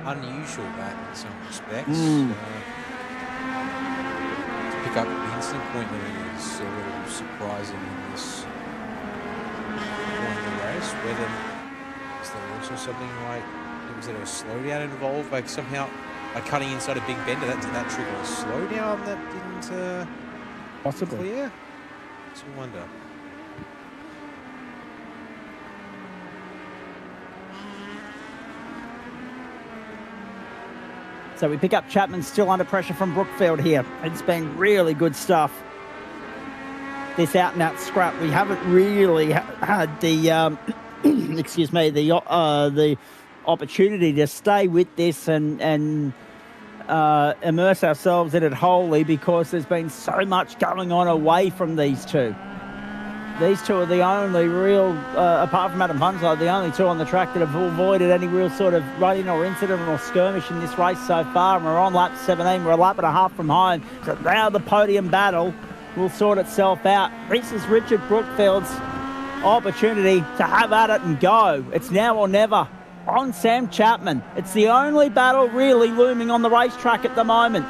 Unusual that in some respects. To pick up the instant point is a little surprising in this point in the race. Whether is there also something like, was there a slowdown involved? Like somehow by cutting inside a big bender, that trigger a slowdown that didn't possibly clear? So I wonder. So we pick up Chapman still under pressure from Brookfield here. It's been really good stuff. This out-and-out scrap. We haven't really had the excuse me, the opportunity to stay with this and immerse ourselves in it wholly because there's been so much going on away from these two. These two are the only real, apart from Adam Funslow, the only two on the track that have avoided any real sort of run-in or incident or skirmish in this race so far. And we're on lap 17. We're a lap and a half from home. So now the podium battle will sort itself out. This is Richard Brookfield's opportunity to have at it and go. It's now or never on Sam Chapman. It's the only battle really looming on the racetrack at the moment.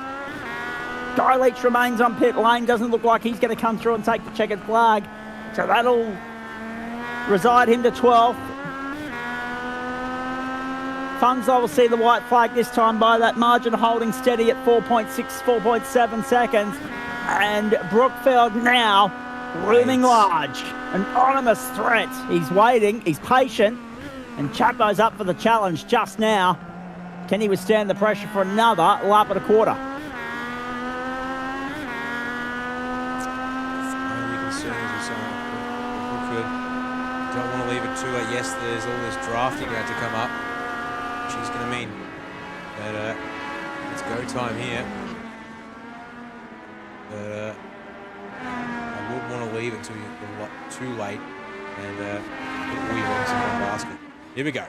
Guy Leach remains on pit lane. Doesn't look like he's going to come through and take the checkered flag. So that'll reside him to 12th. Funzo will see the white flag this time by that margin, holding steady at 4.6, 4.7 seconds. And Brookfield now looming large. An anonymous threat. He's waiting. He's patient. And Chapo's up for the challenge just now. Can he withstand the pressure for another lap and a quarter? Don't want to leave it too late. Yes, there's all this drafting about to come up, which is going to mean that it's go time here. But I wouldn't want to leave it too late and put all your eggs in one basket. Here we go.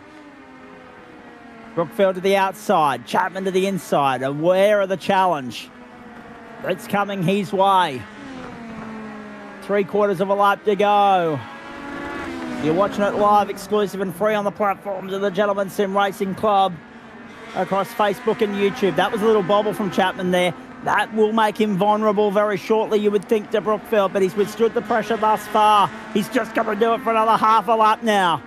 Brookfield to the outside, Chapman to the inside, aware of the challenge. It's coming his way. 3/4 of a lap to go. You're watching it live, exclusive and free on the platforms of the Gentleman Sim Racing Club across Facebook and YouTube. That was a little bobble from Chapman there. That will make him vulnerable very shortly, you would think, to Brookfield, but he's withstood the pressure thus far. He's just got to do it for another half a lap now.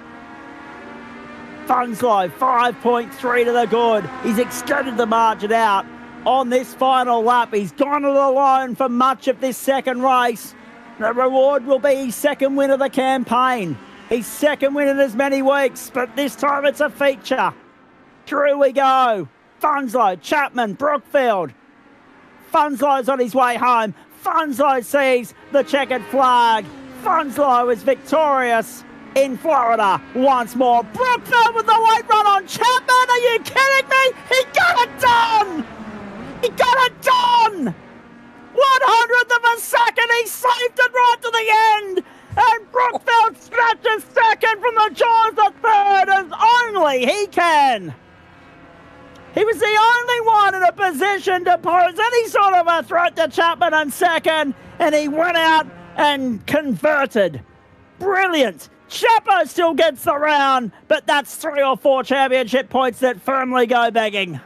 Funslow, 5.3 to the good. He's extended the margin out on this final lap. He's gone it alone for much of this second race. The reward will be his second win of the campaign. His second win in as many weeks, but this time it's a feature. Through we go. Funslow, Chapman, Brookfield. Funslow's on his way home. Funslow sees the checkered flag. Funslow is victorious in Florida once more. Brookfield with the late run on Chapman. Are you kidding me? He got it done! He got it done! 100th of a second, he saved it right to the end. And Brookfield snatches second from the jaws of third as only he can. He was the only one in a position to pose any sort of a threat to Chapman in second, and he went out and converted. Brilliant. Chapo still gets the round, but that's 3 or 4 championship points that firmly go begging.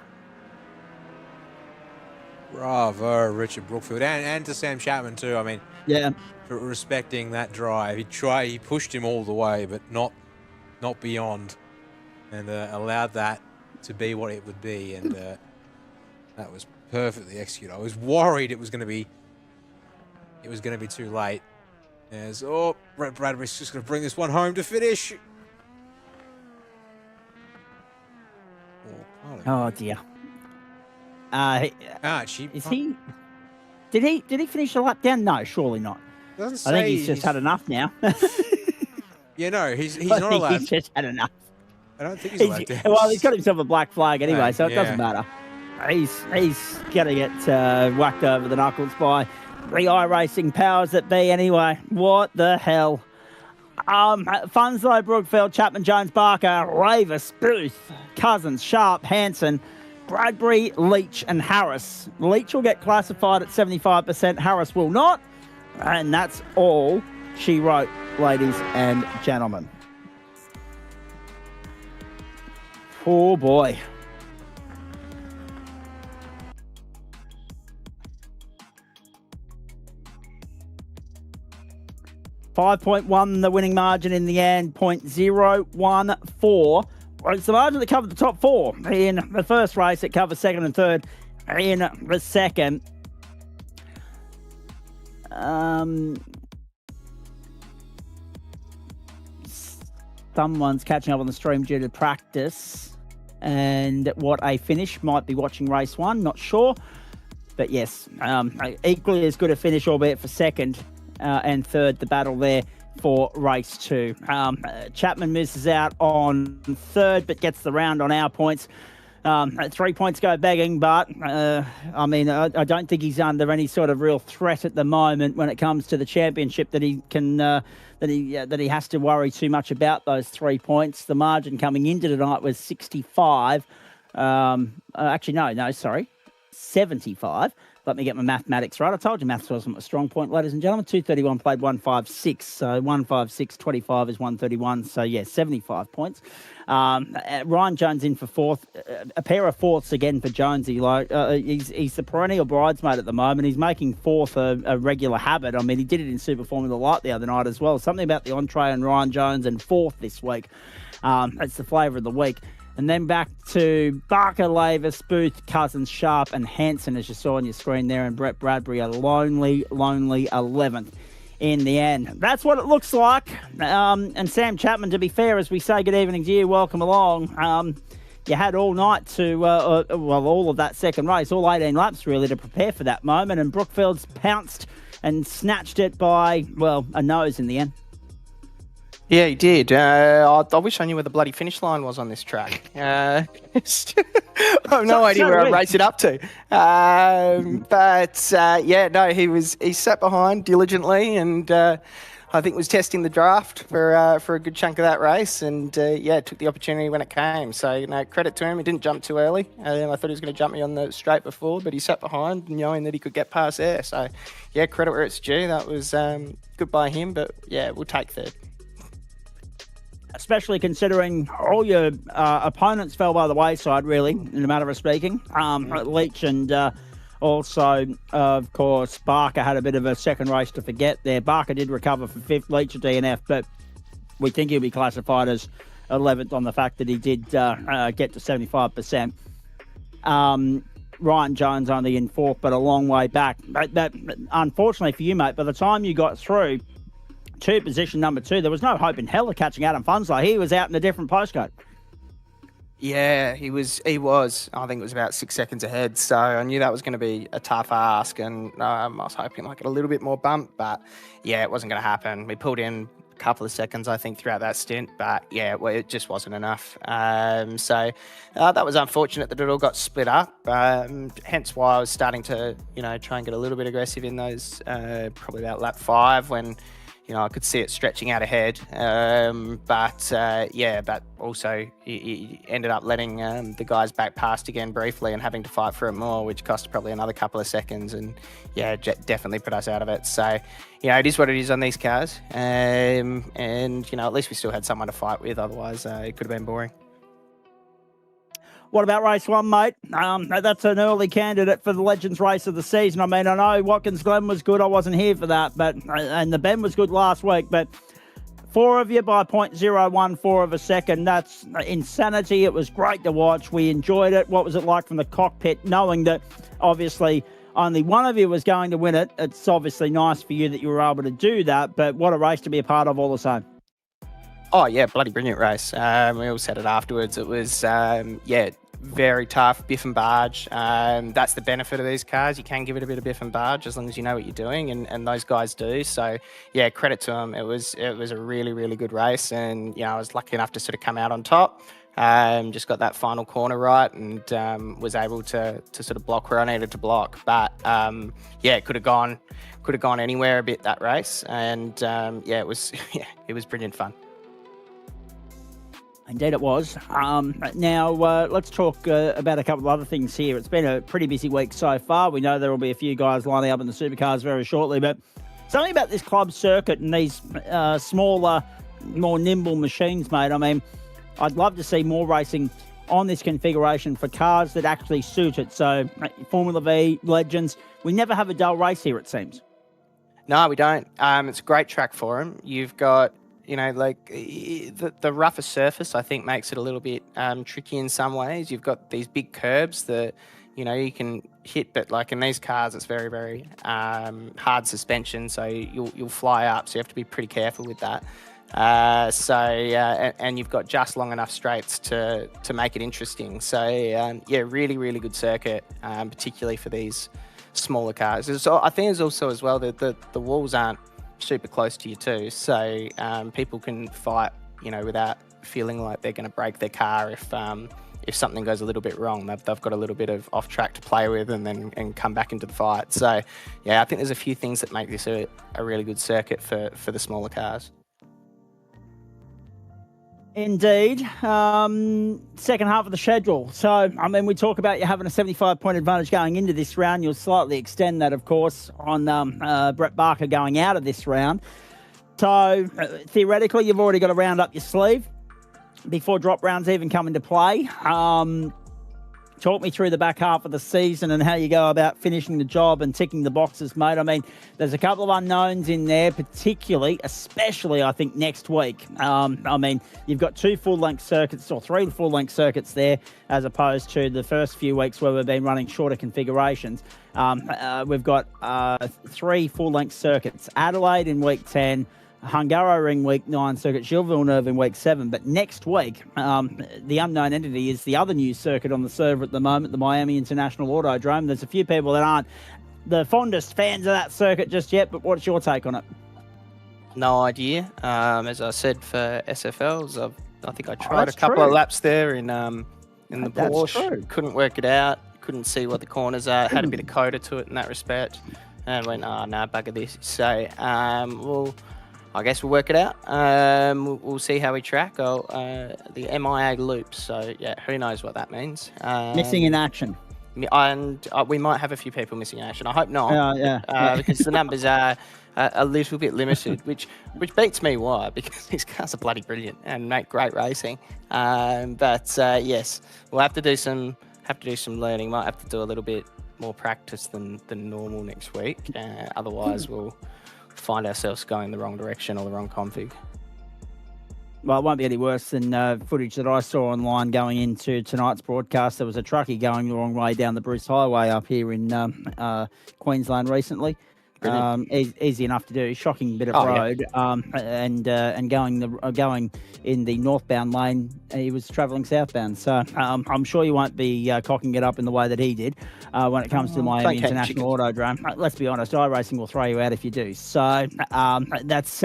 Bravo, Richard Brookfield, and to Sam Chapman too. I mean, yeah, for respecting that drive, he pushed him all the way, but not beyond, and allowed that to be what it would be, and that was perfectly executed. I was worried it was going to be too late. As Brett Bradbury's just going to bring this one home to finish. Oh dear. Is he? Did he finish the lap down? No, surely not. Doesn't I think say he's just had enough now. Yeah, no, he's I not think allowed. He's just had enough. I don't think he's allowed to. Well, he's got himself a black flag anyway, so it Yeah. doesn't matter. He's going to get whacked over the knuckles by the iRacing powers that be anyway. What the hell? Funslow, Brookfield, Chapman, Jones, Barker, Ravis, Booth, Cousins, Sharp, Hanson, Bradbury, Leach and Harris. Leach will get classified at 75%. Harris will not. And that's all she wrote, ladies and gentlemen. Oh, boy. $5.1 the winning margin in the end, 0.014. It's the margin that covered the top four in the first race. It covers second and third in the second. Someone's catching up on the stream due to practice and what a finish. Might be watching race one, not sure. But yes, equally as good a finish, albeit for second and third, the battle there for race two. Chapman misses out on third, but gets the round on our points. 3 points go begging, but I don't think he's under any sort of real threat at the moment when it comes to the championship that he can that he has to worry too much about those 3 points. The margin coming into tonight was 65. Sorry, 75. Let me get my mathematics right. I told you maths wasn't a strong point, ladies and gentlemen. 231 played 156. So 156, 25 is 131. So, yeah, 75 points. Ryan Jones in for fourth. A pair of fourths again for Jonesy. He's the perennial bridesmaid at the moment. He's making fourth a regular habit. I mean, he did it in Super Formula Light the other night as well. Something about the entree and Ryan Jones and fourth this week. It's the flavour of the week. And then back to Barker, Lavis, Booth, Cousins, Sharp and Hanson, as you saw on your screen there, and Brett Bradbury, a lonely 11th in the end. That's what it looks like. And Sam Chapman, to be fair, as we say good evening to you, welcome along. You had all night to, all of that second race, all 18 laps really, to prepare for that moment. And Brookfield's pounced and snatched it by, a nose in the end. Yeah, he did. I wish I knew where the bloody finish line was on this track. I have no idea where I'd race it up to. He sat behind diligently and I think was testing the draft for a good chunk of that race and, took the opportunity when it came. So, credit to him. He didn't jump too early. I thought he was going to jump me on the straight before, but he sat behind knowing that he could get past there. So, yeah, credit where it's due. That was good by him, but, yeah, we'll take third. Especially considering all your opponents fell by the wayside, really, in a matter of speaking. Leach and also, of course, Barker had a bit of a second race to forget there. Barker did recover for fifth, Leach a DNF, but we think he'll be classified as 11th on the fact that he did get to 75%. Ryan Jones only in fourth, but a long way back. But unfortunately for you, mate, by the time you got through to position number 2, there was no hope in hell of catching Adam Funslow. He was out in a different postcode. Yeah, he was. I think it was about 6 seconds ahead. So I knew that was going to be a tough ask, and I was hoping like a little bit more bump, but yeah, it wasn't going to happen. We pulled in a couple of seconds, I think, throughout that stint, but yeah, it just wasn't enough. So that was unfortunate that it all got split up. Hence why I was starting to, try and get a little bit aggressive in those, probably about lap 5 when. I could see it stretching out ahead, but also he ended up letting the guys back past again briefly and having to fight for it more, which cost probably another couple of seconds, and definitely put us out of it. So, it is what it is on these cars, and at least we still had someone to fight with. Otherwise, it could have been boring. What about race 1, mate? That's an early candidate for the Legends race of the season. I mean, I know Watkins Glen was good. I wasn't here for that, and the Ben was good last week. But 4 of you by 0.014 of a second. That's insanity. It was great to watch. We enjoyed it. What was it like from the cockpit, knowing that obviously only one of you was going to win it? It's obviously nice for you that you were able to do that. But what a race to be a part of all the same. Oh yeah, bloody brilliant race. We all said it afterwards. It was very tough, biff and barge. That's the benefit of these cars. You can give it a bit of biff and barge as long as you know what you're doing, and those guys do. So yeah, credit to them. It was a really, really good race, and I was lucky enough to sort of come out on top. Just got that final corner right, and was able to sort of block where I needed to block. But it could have gone anywhere a bit, that race, and it was brilliant fun. Indeed it was. Now, let's talk about a couple of other things here. It's been a pretty busy week so far. We know there will be a few guys lining up in the supercars very shortly, but something about this club circuit and these smaller, more nimble machines, mate. I mean, I'd love to see more racing on this configuration for cars that actually suit it. So, Formula V, Legends, we never have a dull race here, it seems. No, we don't. It's a great track for them. You've got the rougher surface, I think, makes it a little bit tricky in some ways. You've got these big curbs that, you can hit, but like in these cars, it's very, very hard suspension, so you'll fly up, so you have to be pretty careful with that. And you've got just long enough straights to make it interesting. So, really, really good circuit, particularly for these smaller cars. I think there's also as well that the walls aren't super close to you too, so people can fight without feeling like they're going to break their car if something goes a little bit wrong. They've got a little bit of off track to play with and come back into the fight. So I think there's a few things that make this a really good circuit for the smaller cars. Indeed. Second half of the schedule. So, I mean, we talk about you having a 75-point advantage going into this round. You'll slightly extend that, of course, on Brett Barker going out of this round. So, theoretically, you've already got a round up your sleeve before drop rounds even come into play. Talk me through the back half of the season and how you go about finishing the job and ticking the boxes, mate. I mean, there's a couple of unknowns in there, especially, I think, next week. I mean, you've got 2 full-length circuits or 3 full-length circuits there as opposed to the first few weeks where we've been running shorter configurations. We've got 3 full-length circuits. Adelaide in week 10, Hungaroring week 9, Circuit Gilles Villeneuve in week 7. But next week, the unknown entity is the other new circuit on the server at the moment, the Miami International Autodrome. There's a few people that aren't the fondest fans of that circuit just yet, but what's your take on it? No idea. As I said, for SFLs, I think I tried a couple of laps there in the Porsche. Couldn't work it out. Couldn't see what the corners are. Had a bit of coda to it in that respect. And went, bugger this. So, I guess we'll work it out. We'll see how we track the MIA loop. So, who knows what that means. Missing in action. And we might have a few people missing in action. I hope not. Because the numbers are a little bit limited, which beats me. Why? Because these cars are bloody brilliant and make great racing. Yes, we'll have to do some learning. Might have to do a little bit more practice than normal next week. Otherwise, we'll find ourselves going the wrong direction or the wrong config. Well, it won't be any worse than footage that I saw online going into tonight's broadcast. There was a truckie going the wrong way down the Bruce Highway up here in Queensland recently. Easy enough to do, shocking bit of road. And going in the northbound lane, he was travelling southbound. So I'm sure you won't be cocking it up in the way that he did when it comes to the Miami International Autodrome. Let's be honest, iRacing will throw you out if you do. So that's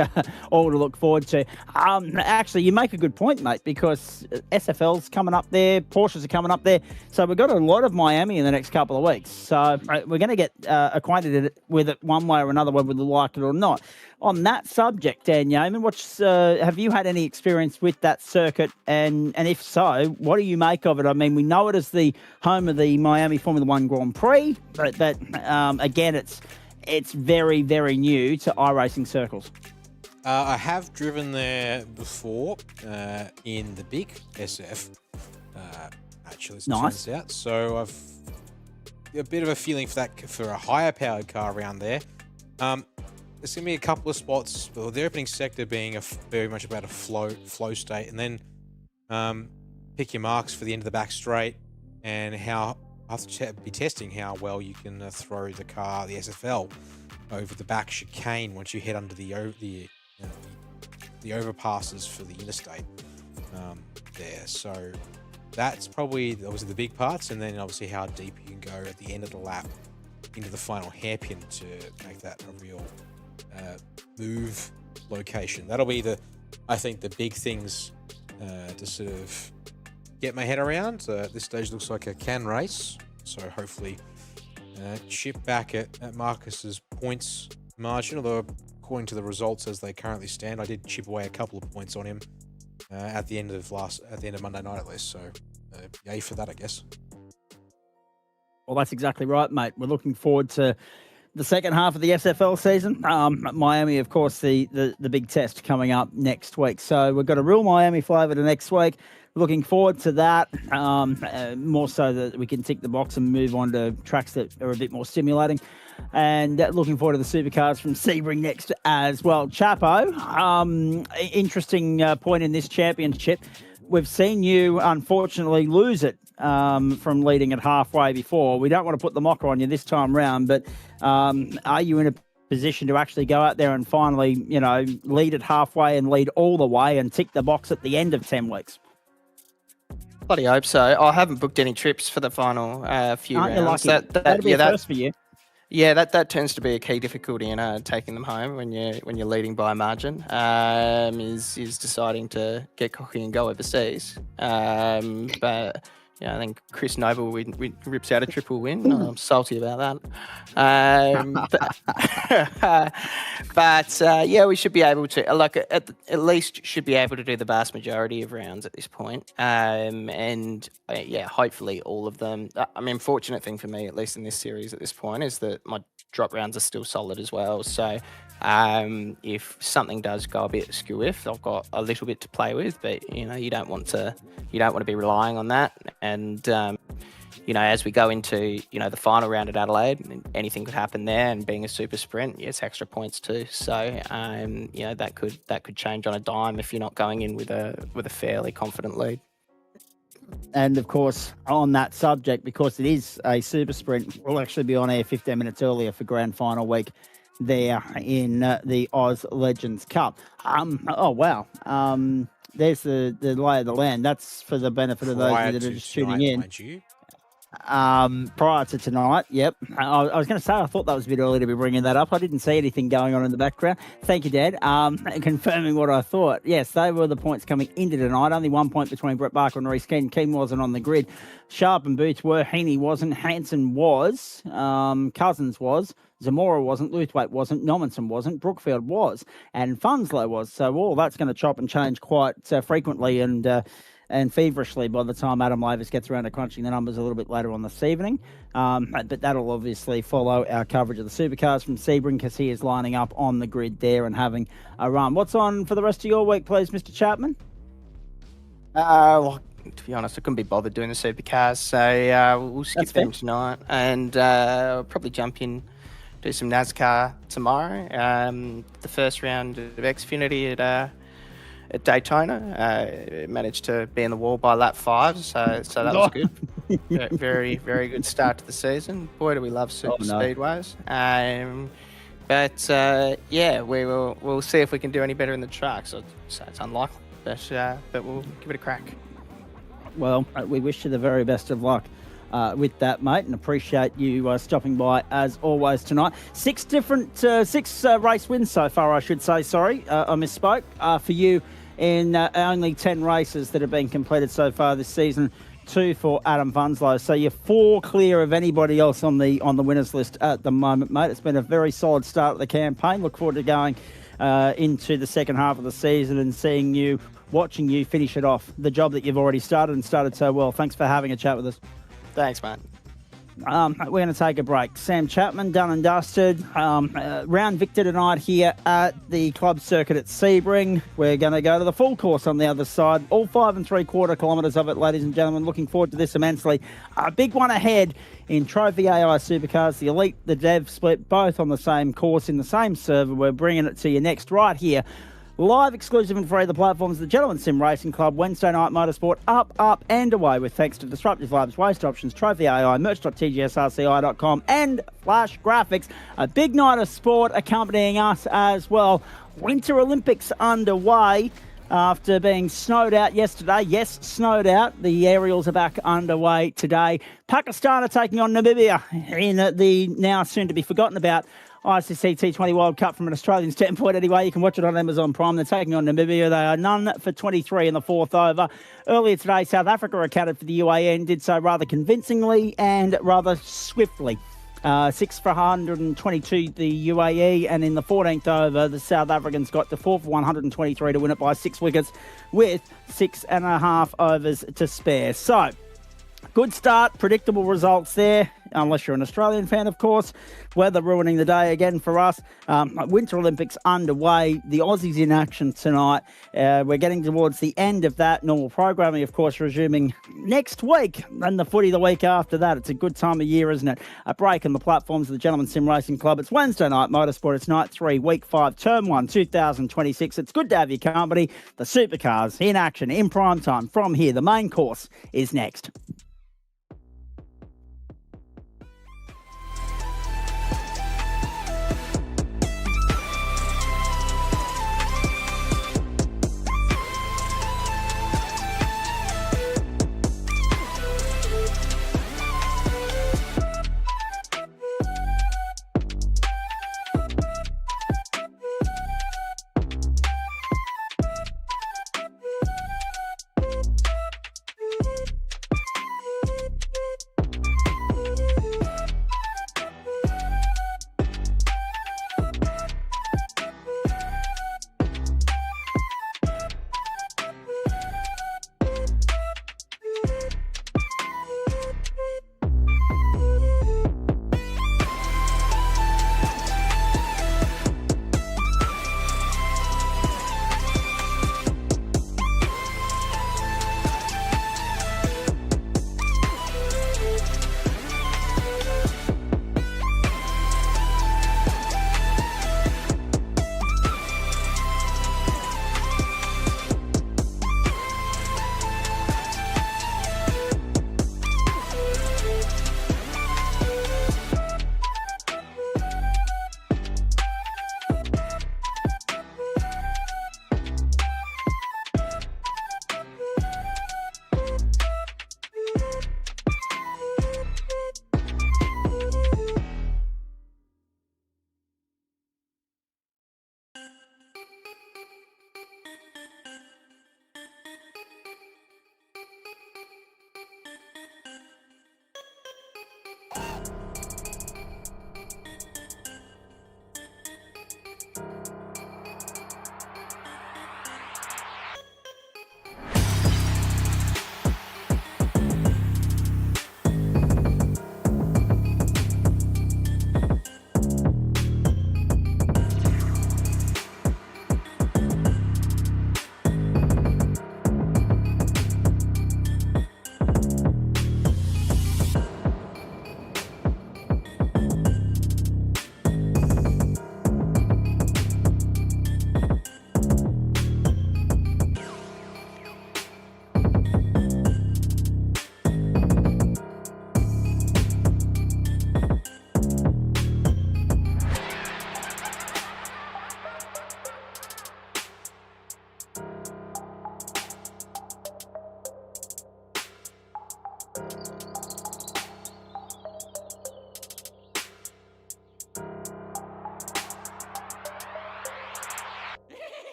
all to look forward to. Actually, you make a good point, mate, because SFL's coming up there, Porsches are coming up there. So we've got a lot of Miami in the next couple of weeks. So we're going to get acquainted with it one way or another, whether we like it or not. On that subject, Dan Yeoman, have you had any experience with that circuit? And if so, what do you make of it? I mean, we know it as the home of the Miami Formula One Grand Prix, but again, it's very, very new to iRacing circles. I have driven there before in the big SF. Actually, as it turns out. So I've a bit of a feeling for that for a higher powered car around there. There's going to be a couple of spots, well, the opening sector being very much about a flow state, and then pick your marks for the end of the back straight, and how I'll have to be testing how well you can throw the car, the SFL, over the back chicane once you head under the the overpasses for the interstate there. So that's probably obviously the big parts, and then obviously how deep you can go at the end of the lap into the final hairpin to make that a real move location. That'll be I think the big things to sort of get my head around. At this stage looks like a can race, so hopefully chip back at Marcus's points margin, although according to the results as they currently stand, I did chip away a couple of points on him at the end of Monday night at least, so yay for that, I guess. Well, that's exactly right, mate. We're looking forward to the second half of the SFL season. Miami, of course, the big test coming up next week. So we've got a real Miami flavour to next week. Looking forward to that, more so that we can tick the box and move on to tracks that are a bit more stimulating. And looking forward to the supercars from Sebring next as well. Chapo, interesting point in this championship. We've seen you, unfortunately, lose it from leading at halfway before. We don't want to put the mocker on you this time round, but are you in a position to actually go out there and finally, lead it halfway and lead all the way and tick the box at the end of 10 weeks? Bloody hope so. I haven't booked any trips for the final few rounds. That'd be a first for you. Yeah, that tends to be a key difficulty in taking them home when you're leading by a margin. Is deciding to get cocky and go overseas. But I think Chris Noble rips out a triple win. I'm salty about that. But we should be able to, at least should be able to do the vast majority of rounds at this point. Hopefully all of them. Fortunate thing for me, at least in this series at this point, is that my drop rounds are still solid as well. So if something does go a bit skew-if, I've got a little bit to play with, but you don't want to be relying on that. And as we go into the final round at Adelaide, anything could happen there. And being a super sprint, it's extra points too. So that could change on a dime if you're not going in with a fairly confident lead. And of course, on that subject, because it is a super sprint, we'll actually be on air 15 minutes earlier for grand final week there in the Oz Legends Cup. Oh wow. There's the lay of the land. That's for the benefit of those that are just tuning in. Prior to tonight, yep. I was going to say, I thought that was a bit early to be bringing that up. I didn't see anything going on in the background. Thank you, Dad. Confirming what I thought. Yes, they were the points coming into tonight. Only 1 point between Brett Barker and Reece Keane. Keane wasn't on the grid. Sharp and Boots were. Heaney wasn't. Hansen was. Cousins was. Zamora wasn't. Luthwaite wasn't. Nominson wasn't. Brookfield was. And Funslow was. So all that's going to chop and change quite frequently and feverishly by the time Adam Lavis gets around to crunching the numbers a little bit later on this evening. But that'll obviously follow our coverage of the supercars from Sebring, because he is lining up on the grid there and having a run. What's on for the rest of your week, please, Mr. Chapman? Well, to be honest, I couldn't be bothered doing the supercars, so we'll skip them tonight, and I'll probably jump in, do some NASCAR tomorrow. The first round of Xfinity at Daytona, managed to be in the wall by lap 5, so that was good. Very, very good start to the season. Boy, do we love super speedways. We'll see if we can do any better in the truck. So it's unlikely, but we'll give it a crack. Well, we wish you the very best of luck with that, mate, and appreciate you stopping by as always tonight. Six race wins so far, I should say. Sorry, I misspoke. For you in only 10 races that have been completed so far this season. 2 for Adam Funslow. So you're 4 clear of anybody else on the winners list at the moment, mate. It's been a very solid start of the campaign. Look forward to going into the second half of the season and watching you finish it off. The job that you've already started so well. Thanks for having a chat with us. Thanks, mate. We're going to take a break. Sam Chapman, done and dusted. Round victor tonight here at the club circuit at Sebring. We're going to go to the full course on the other side. All 5 3/4 kilometres of it, ladies and gentlemen. Looking forward to this immensely. A big one ahead in Trophi.AI Supercars. The Elite, the Dev split, both on the same course in the same server. We're bringing it to you next right here. Live, exclusive and free, the platforms of the Gentleman Sim Racing Club, Wednesday night motorsport, up and away with thanks to Disruptive Labs, Waste Options, Trophi.AI, merch.GSRC.inc and Flash Graphics. A big night of sport accompanying us as well Winter Olympics underway after being snowed out yesterday. Yes, snowed out. The aerials are back underway today. Pakistan are taking on Namibia in the now soon to be forgotten about ICC T20 World Cup from an Australian standpoint anyway. You can watch it on Amazon Prime. They're taking on Namibia. They are none for 23 in the fourth over. Earlier today, South Africa accounted for the UAE, did so rather convincingly and rather swiftly. 6 for 122 the UAE, and in the 14th over, the South Africans got to 4 for 123 to win it by 6 wickets with 6.5 overs to spare. So, good start, predictable results there, unless you're an Australian fan, of course. Weather ruining the day again for us. Winter Olympics underway. The Aussies in action tonight. We're getting towards the end of that. Normal programming, of course, resuming next week, and the footy the week after that. It's a good time of year, isn't it? A break on the platforms of the Gentleman Sim Racing Club. It's Wednesday night Motorsport. It's night 3, week 5, term 1, 2026. It's good to have your company. The Supercars in action in prime time from here. The main course is next.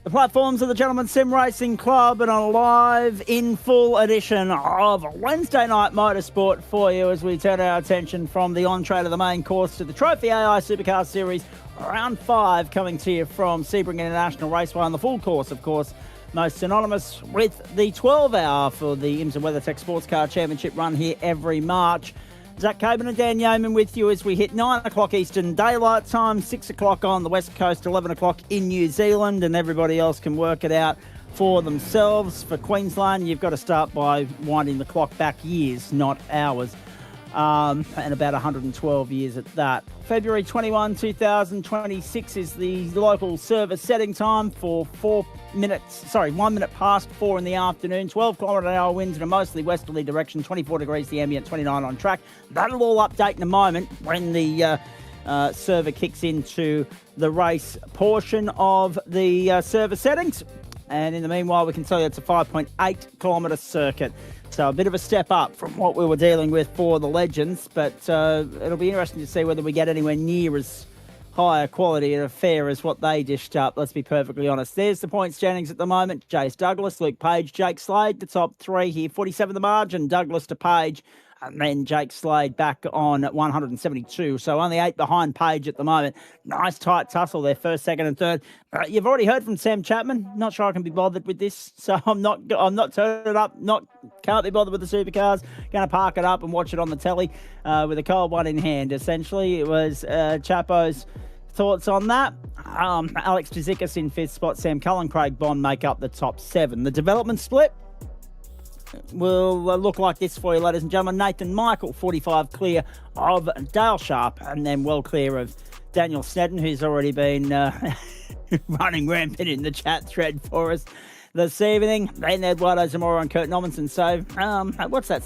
The platforms of the Gentleman Sim Racing Club and a live in full edition of Wednesday Night Motorsport for you as we turn our attention from the entree to the main course to the Trophi.AI Supercar Series Round 5 coming to you from Sebring International Raceway on the full course, of course, most synonymous with the 12-hour for the IMSA WeatherTech Sports Car Championship run here every March. Zach Coburn and Dan Yeoman with you as we hit 9 o'clock Eastern Daylight Time, 6 o'clock on the West Coast, 11 o'clock in New Zealand, and everybody else can work it out for themselves. For Queensland, you've got to start by winding the clock back years, not hours, and about 112 years at that. February 21, 2026 is the local service setting time for 1 minute past 4 in the afternoon, 12 km/h winds in a mostly westerly direction, 24 degrees the ambient, 29 on track. That'll all update in a moment when the server kicks into the race portion of the server settings. And in the meanwhile, we can tell you it's a 5.8 kilometre circuit. So a bit of a step up from what we were dealing with for the Legends, but it'll be interesting to see whether we get anywhere near as higher quality and affair as what they dished up, let's be perfectly honest. There's the point standings at the moment. Jace Douglas, Luke Page, Jake Slade, the top three here. 47 the margin, Douglas to Page, and then Jake Slade back on at 172. So only 8 behind Page at the moment. Nice tight tussle there, first, second and third. You've already heard from Sam Chapman. Not sure I can be bothered with this, so I'm not turning it up. Can't be bothered with the supercars. Going to park it up and watch it on the telly with a cold one in hand. Essentially, it was Chapo's thoughts on that. Alex Tzikis in 5th spot. Sam Cullen, Craig Bond make up the top 7. The development split will look like this for you, ladies and gentlemen. Nathan Michael, 45 clear of Dale Sharp, and then well clear of Daniel Snedden, who's already been running rampant in the chat thread for us this evening. Then Eduardo Zamora and Kurt Nommensen. So, what's that?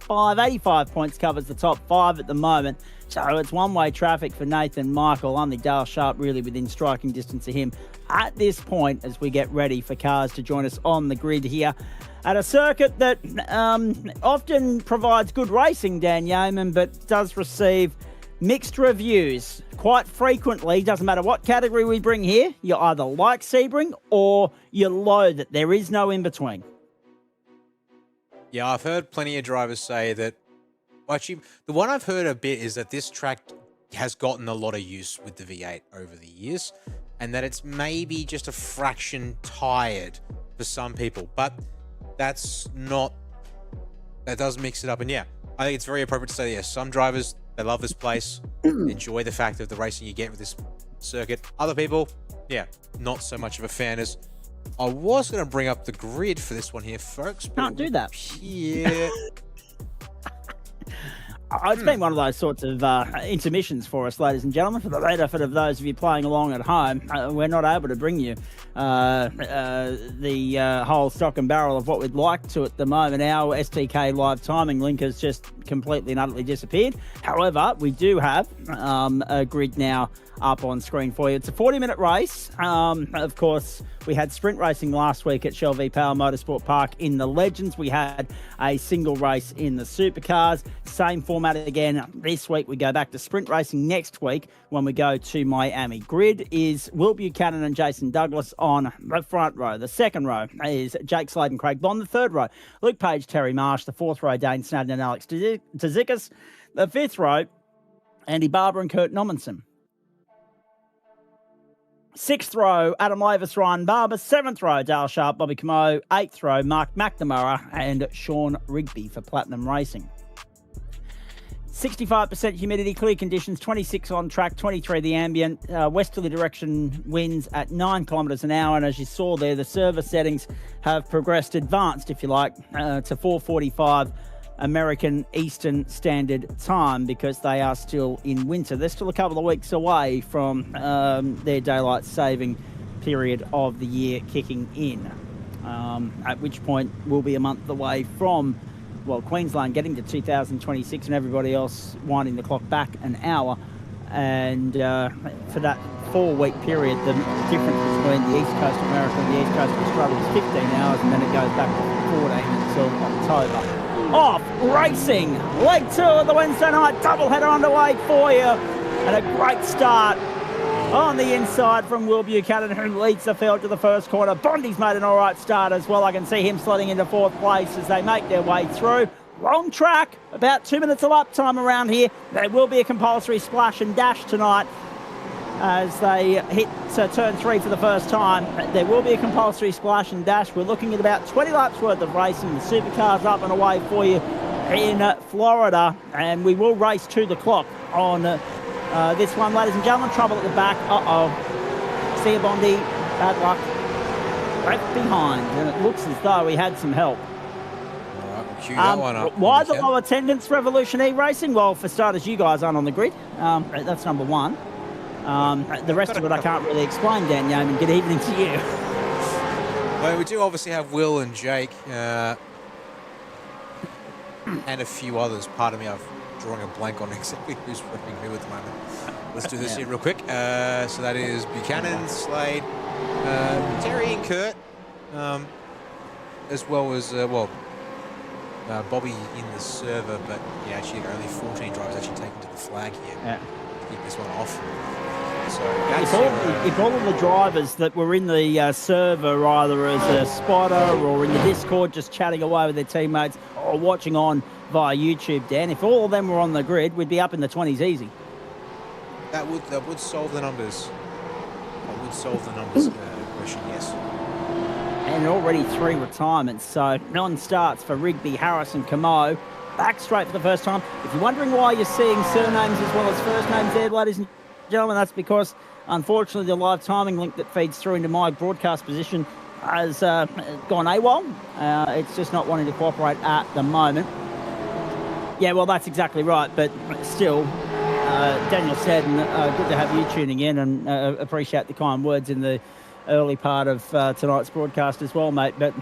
85 points covers the top 5 at the moment. So it's one-way traffic for Nathan Michael. Only Dale Sharp really within striking distance of him at this point as we get ready for cars to join us on the grid here at a circuit that often provides good racing, Dan Yeoman, but does receive mixed reviews quite frequently. Doesn't matter what category we bring here, you either like Sebring or you loathe it. There is no in-between. Yeah, I've heard plenty of drivers say that. Actually, the one I've heard a bit is that this track has gotten a lot of use with the V8 over the years, and that it's maybe just a fraction tired for some people. But that's not. That does mix it up, and yeah, I think it's very appropriate to say that, yes, some drivers, they love this place, enjoy the fact of the racing you get with this circuit. Other people, yeah, not so much of a fan. As I was going to bring up the grid for this one here, folks. Can't do that. Yeah. It's been one of those sorts of intermissions for us, ladies and gentlemen. For the benefit of those of you playing along at home, we're not able to bring you the whole stock and barrel of what we'd like to at the moment. Our STK live timing link has just completely and utterly disappeared. However, we do have a grid now up on screen for you. It's a 40-minute race. Of course, we had sprint racing last week at Shell V Power Motorsport Park in the Legends. We had a single race in the Supercars. Same format again this week. We go back to sprint racing next week when we go to Miami. Grid is Will Buchanan and Jason Douglas on the front row. The second row is Jake Slade and Craig Bond. The third row, Luke Page, Terry Marsh. The fourth row, Dane Snadden and Alex Tzikis. The fifth row, Andy Barber and Kurt Nommensen. Sixth row, Adam Lavis, Ryan Barber. Seventh row, Dale Sharp, Bobby Camo. Eighth row, Mark McNamara and Sean Rigby for Platinum Racing. 65% humidity, clear conditions, 26 on track, 23 the ambient, westerly direction winds at 9 kilometres an hour. And as you saw there, the server settings have progressed, advanced, if you like, to 4:45 American Eastern Standard Time because they are still in winter. They're still a couple of weeks away from their daylight saving period of the year kicking in, at which point we'll be a month away from, well, Queensland getting to 2026 and everybody else winding the clock back an hour. And for that 4-week period, the difference between the East Coast of America and the East Coast of Australia is 15 hours, and then it goes back to 14 until October. Off racing, leg 2 of the Wednesday night doubleheader underway for you, and a great start on the inside from Will Buchanan, who leads the field to the first corner. Bondi's made an all right start as well. I can see him sliding into fourth place as they make their way through. Long track, about 2 minutes of lap time around here. There will be a compulsory splash and dash tonight as they hit turn 3 for the first time. There will be a compulsory splash and dash. We're looking at about 20 laps worth of racing. The Supercar's up and away for you in Florida, and we will race to the clock on this one, ladies and gentlemen. Trouble at the back. See you, Bondi. Bad luck. Left behind, and it looks as though he had some help. All right, we'll cue that one up. Why the low attendance, Revolution E-Racing? Well, for starters, you guys aren't on the grid. That's number one. The rest of it I can't really explain, Dan Yeoman. Good evening to you. Well, we do obviously have Will and Jake and a few others. Pardon me, I'm drawing a blank on exactly who's repping who at the moment. Let's do this here real quick. So that is Buchanan, Slade, Terry and Kurt, as well as, Bobby in the server, but yeah, actually only 14 drivers actually taken to the flag here. Yeah. Keep this one off. So if all of the drivers that were in the server, either as a spotter or in the Discord just chatting away with their teammates or watching on via YouTube, Dan, if all of them were on the grid, we'd be up in the 20s easy. That would solve the numbers. That would solve the numbers question, yes. And already 3 retirements, so non-starts for Rigby, Harris and Camo. Back straight for the first time. If you're wondering why you're seeing surnames as well as first names there, ladies and gentlemen, that's because, unfortunately, the live timing link that feeds through into my broadcast position has gone AWOL. It's just not wanting to cooperate at the moment. Yeah, well, that's exactly right, but still, Daniel said, good to have you tuning in, and appreciate the kind words in the early part of tonight's broadcast as well, mate. But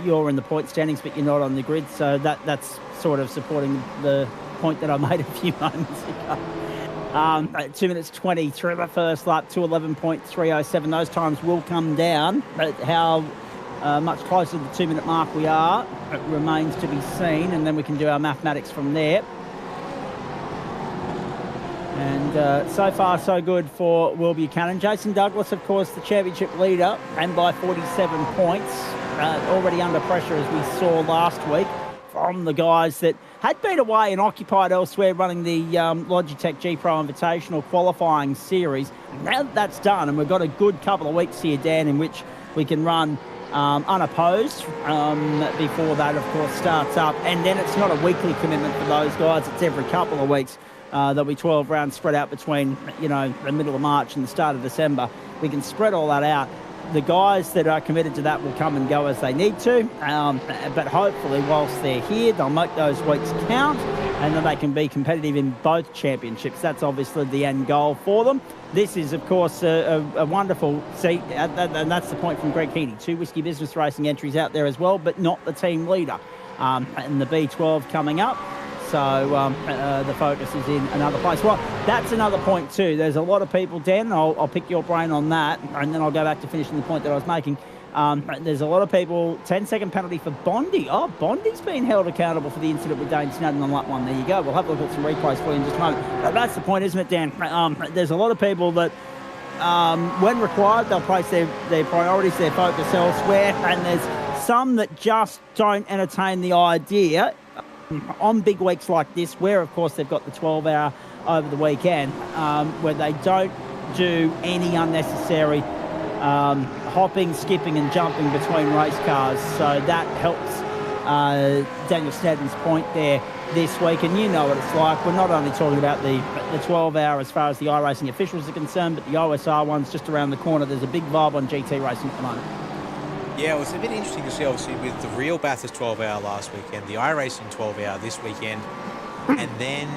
you're in the point standings, but you're not on the grid, so that's sort of supporting the point that I made a few moments ago. 2 minutes 20 through the first lap, 2:11.307. Those times will come down, but how much closer to the 2 minute mark we are, it remains to be seen, and then we can do our mathematics from there. And so far, so good for Will Buchanan. Jason Douglas, of course, the championship leader, and by 47 points. Already under pressure, as we saw last week, from the guys that had been away and occupied elsewhere running the Logitech G Pro Invitational qualifying series. Now that that's done, and we've got a good couple of weeks here, Dan, in which we can run unopposed before that, of course, starts up. And then it's not a weekly commitment for those guys. It's every couple of weeks. There'll be 12 rounds spread out between, the middle of March and the start of December. We can spread all that out. The guys that are committed to that will come and go as they need to. But hopefully, whilst they're here, they'll make those weeks count, and then they can be competitive in both championships. That's obviously the end goal for them. This is, of course, a wonderful seat, and that's the point from Greg Heaney. 2 Whiskey Business Racing entries out there as well, but not the team leader. And the B12 coming up. So the focus is in another place. Well, that's another point too. There's a lot of people, Dan, I'll pick your brain on that, and then I'll go back to finishing the point that I was making. There's a lot of people, 10-second penalty for Bondi. Oh, Bondi's been held accountable for the incident with Dane Snowden on lap 1. There you go. We'll have a look at some replays for you in just a moment. But that's the point, isn't it, Dan? There's a lot of people that, when required, they'll place their priorities, their focus elsewhere, and there's some that just don't entertain the idea on big weeks like this, where of course they've got the 12-hour over the weekend, where they don't do any unnecessary hopping, skipping and jumping between race cars. So that helps Daniel Snedden's point there this week. And you know what it's like. We're not only talking about the 12-hour as far as the iRacing officials are concerned, but the OSR one's just around the corner. There's a big vibe on GT racing at the moment. Yeah, well, it's a bit interesting to see, obviously, with the real Bathurst 12-hour last weekend, the iRacing 12-hour this weekend, and then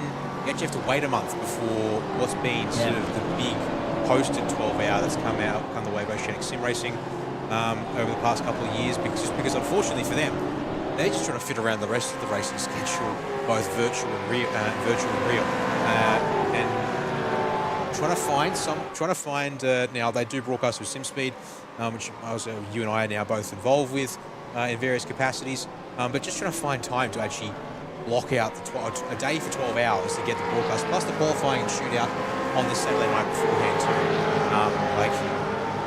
you actually have to wait a month before what's been sort of the big posted 12-hour that's come the way of Oceanic Sim Racing over the past couple of years, because unfortunately for them, they're just trying to fit around the rest of the racing schedule, both virtual and real, and trying to find now they do broadcast with SimSpeed, which you and I are now both involved with in various capacities, but just trying to find time to actually block out a day for 12 hours to get the broadcast, plus the qualifying and shootout on the Saturday night beforehand too.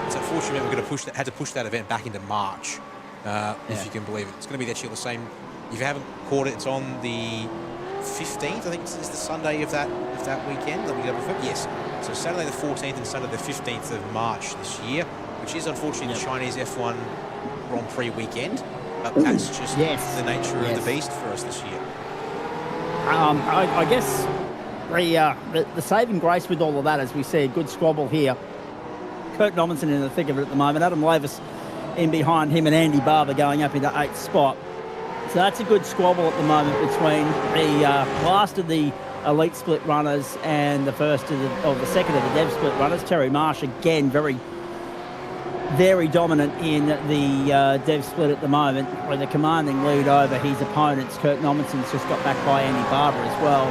It's unfortunate we're going to had to push that event back into March, if you can believe it. It's going to be actually the same. If you haven't caught it, it's on the 15th. I think it's the Sunday of that weekend. Let me double check. Yes. So Saturday the 14th and Sunday the 15th of March this year, which is unfortunately the Chinese F1 Grand Prix weekend. But that's just the nature of the beast for us this year. I guess the saving grace with all of that is we see a good squabble here. Kurt Nommensen in the thick of it at the moment. Adam Lavis in behind him and Andy Barber going up into 8th spot. So that's a good squabble at the moment between the last of the elite split runners and the second of the dev split runners. Terry Marsh again very dominant in the dev split at the moment, with a commanding lead over his opponents. Kurt Nommensen's just got back by Andy Barber as well.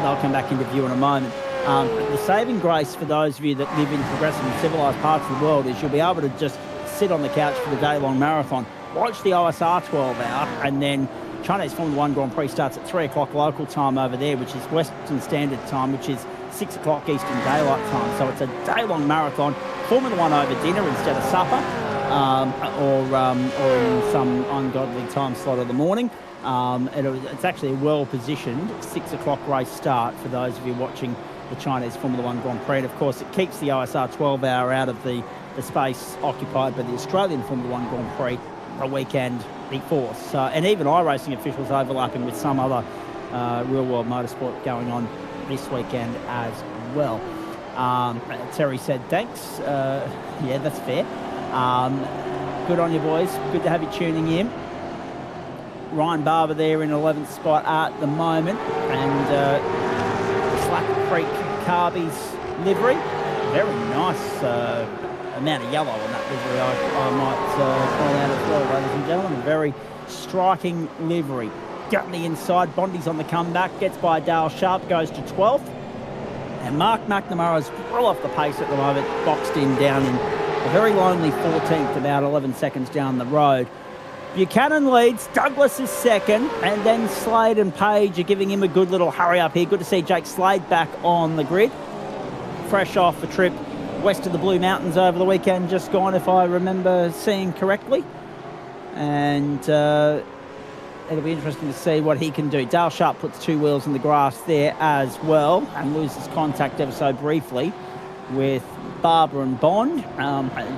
They'll come back into view in a moment. The saving grace for those of you that live in progressive and civilised parts of the world is you'll be able to just sit on the couch for the day-long marathon, watch the OSR 12 hour, and then Chinese Formula 1 Grand Prix starts at 3 o'clock local time over there, which is Western Standard Time, which is 6 o'clock Eastern Daylight Time. So it's a day-long marathon, Formula 1 over dinner instead of supper, or in some ungodly time slot of the morning. It's actually a well-positioned 6 o'clock race start for those of you watching the Chinese Formula 1 Grand Prix. And of course, it keeps the OSR 12 hour out of the space occupied by the Australian Formula 1 Grand Prix a weekend before. So, and even iRacing officials overlapping with some other real-world motorsport going on this weekend as well. Terry said thanks. Yeah, that's fair. Good on you, boys. Good to have you tuning in. Ryan Barber there in 11th spot at the moment, and Slack Creek Carby's livery. Very nice amount of yellow on that livery, I might point out as well, ladies and gentlemen. A very striking livery. Got the inside, Bondi's on the comeback, gets by Dale Sharp, goes to 12th. And Mark McNamara's well off the pace at the moment, boxed in down in a very lonely 14th, about 11 seconds down the road. Buchanan leads, Douglas is second, and then Slade and Page are giving him a good little hurry up here. Good to see Jake Slade back on the grid. Fresh off a trip west of the Blue Mountains over the weekend, just gone, if I remember seeing correctly. And it'll be interesting to see what he can do. Dale Sharp puts 2 wheels in the grass there as well, and loses contact ever so briefly with Barber and Bond.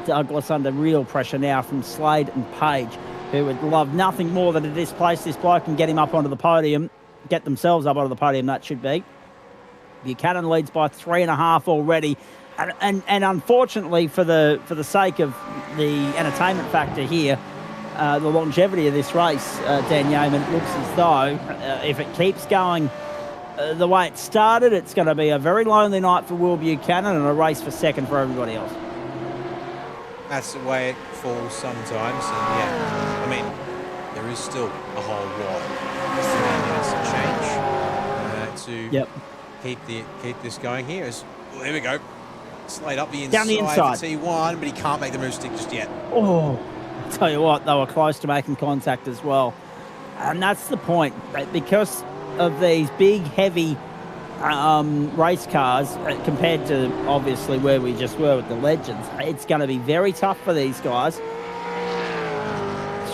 Douglas under real pressure now from Slade and Page, who would love nothing more than to displace this bloke and get him up onto the podium, get themselves up onto the podium, that should be. Buchanan leads by 3.5 already. And unfortunately, for the sake of the entertainment factor here, the longevity of this race, Dan Yeaman, it looks as though if it keeps going the way it started, it's going to be a very lonely night for Will Buchanan and a race for second for everybody else. That's the way it falls sometimes, and yeah, I mean, there is still a whole lot of change to keep this going here. Well, here we go. Slade up the inside, down the inside for T1, but he can't make the move stick just yet. Oh, I'll tell you what, they were close to making contact as well. And that's the point, because of these big, heavy race cars compared to obviously where we just were with the Legends. It's going to be very tough for these guys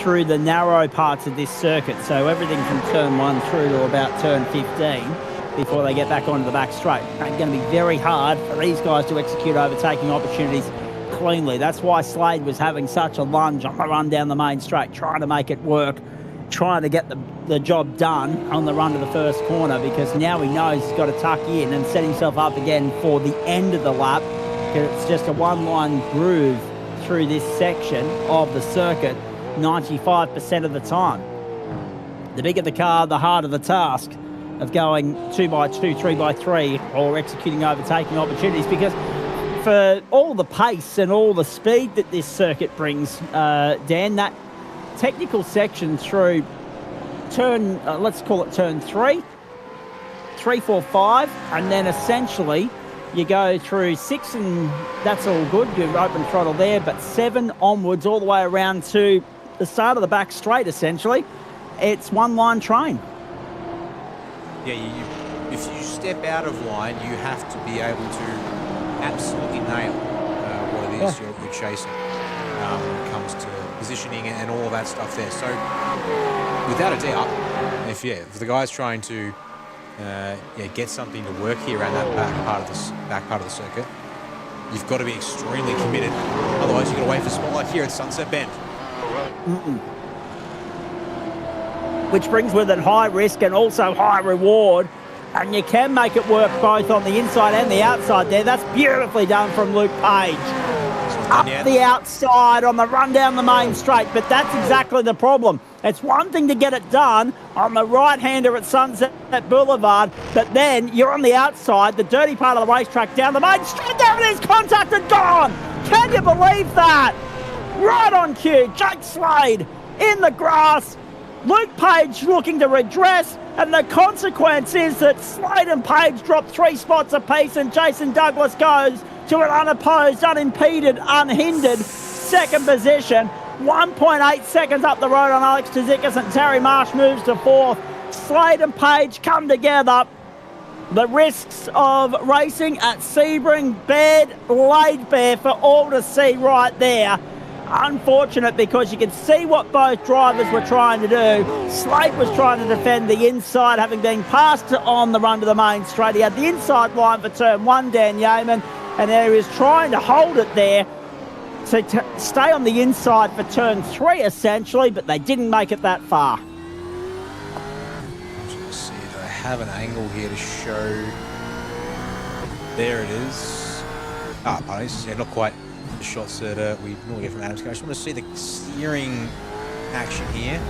through the narrow parts of this circuit. So everything from turn 1 through to about turn 15 before they get back onto the back straight. It's going to be very hard for these guys to execute overtaking opportunities cleanly. That's why Slade was having such a lunge on the run down the main straight, trying to make it work, trying to get the job done on the run to the first corner, because now he knows he's got to tuck in and set himself up again for the end of the lap, because it's just a one-line groove through this section of the circuit 95% of the time. The bigger the car, the harder the task of going 2x2, 3x3, or executing overtaking opportunities, because for all the pace and all the speed that this circuit brings, Dan, that technical section through turn, let's call it turn 3, 4, 5, and then essentially you go through 6 and that's all good, you're open throttle there, but 7 onwards all the way around to the start of the back straight, essentially, it's one line train. Yeah, if you step out of line, you have to be able to absolutely nail what it is you're chasing when it comes to positioning and all of that stuff there. So, without a doubt, if the guy's trying to get something to work here around that back part of the circuit, you've got to be extremely committed. Otherwise, you've got to wait for spotlight here at Sunset Bend. Which brings with it high risk and also high reward. And you can make it work both on the inside and the outside there. That's beautifully done from Luke Page. Up the outside on the run down the main straight, but that's exactly the problem. It's one thing to get it done on the right-hander at Sunset Boulevard, but then you're on the outside, the dirty part of the racetrack, down the main straight, there it is, contacted, gone! Can you believe that? Right on cue, Jake Slade in the grass, Luke Page looking to redress, and the consequence is that Slade and Page drop 3 spots apiece, and Jason Douglas goes to an unopposed, unimpeded, unhindered second position. 1.8 seconds up the road on Alex Tzidakis, and Terry Marsh moves to 4th. Slade and Page come together. The risks of racing at Sebring, laid bare for all to see right there. Unfortunate, because you can see what both drivers were trying to do. Slade was trying to defend the inside, having been passed on the run to the main straight. He had the inside line for turn 1, Dan Yeaman, and there he was trying to hold it there to stay on the inside for turn 3, essentially, but they didn't make it that far. I'm just going to see if I have an angle here to show. There it is. Pardon, not quite the shots that we normally get from Adam's car. I just want to see the steering action here.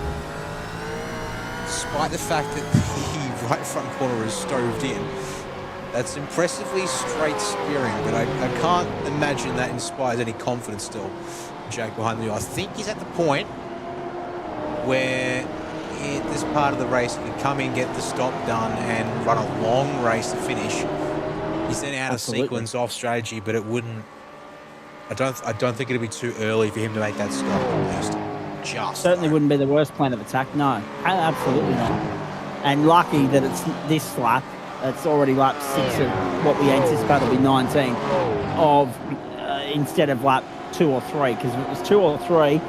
Despite the fact that the right front corner is stoved in, that's impressively straight steering, but I can't imagine that inspires any confidence still. Jake behind the wheel. I think he's at the point where in this part of the race he can come in, get the stop done, and run a long race to finish. He's then out of sequence, off strategy, but it wouldn't. I don't think it'd be too early for him to make that stop. At least, certainly wouldn't be the worst plan of attack. No, absolutely not. And lucky that it's this lap. It's already lap 6 of what we anticipate will be 19 of instead of lap 2 or 3, because if it was 2 or 3,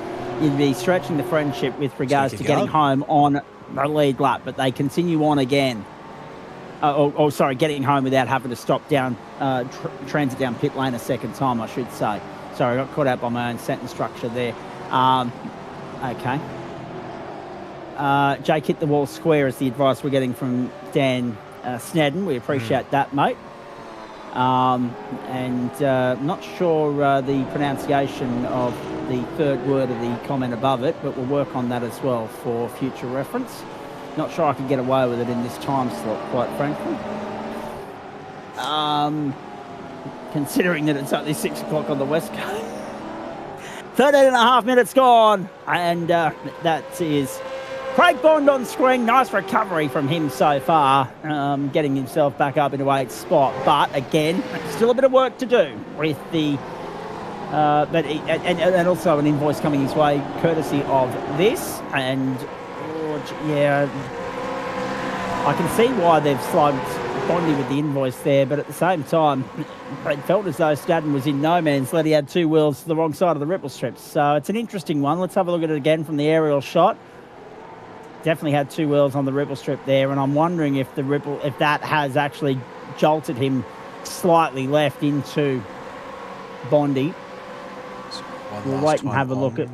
you'd be stretching the friendship with regards to getting home on the lead lap, but they continue on again. Getting home without having to stop down, transit down pit lane a second time, I should say. Sorry, I got caught out by my own sentence structure there. Okay. Jake hit the wall square is the advice we're getting from Dan Snedden. We appreciate that, mate. Not sure the pronunciation of the third word of the comment above it, but we'll work on that as well for future reference. Not sure I could get away with it in this time slot, quite frankly. Considering that it's only 6 o'clock on the West Coast. 13 and a half minutes gone, and that is Craig Bond on screen. Nice recovery from him so far, getting himself back up into 8th spot. But again, still a bit of work to do with the, and also an invoice coming his way courtesy of this. And yeah, I can see why they've slugged Bondi with the invoice there, but at the same time, it felt as though Stadden was in no man's land. He had 2 wheels to the wrong side of the ripple strips. So it's an interesting one. Let's have a look at it again from the aerial shot. Definitely had 2 wheels on the ripple strip there, and I'm wondering if if that has actually jolted him slightly left into Bondi. We'll wait and have a look at.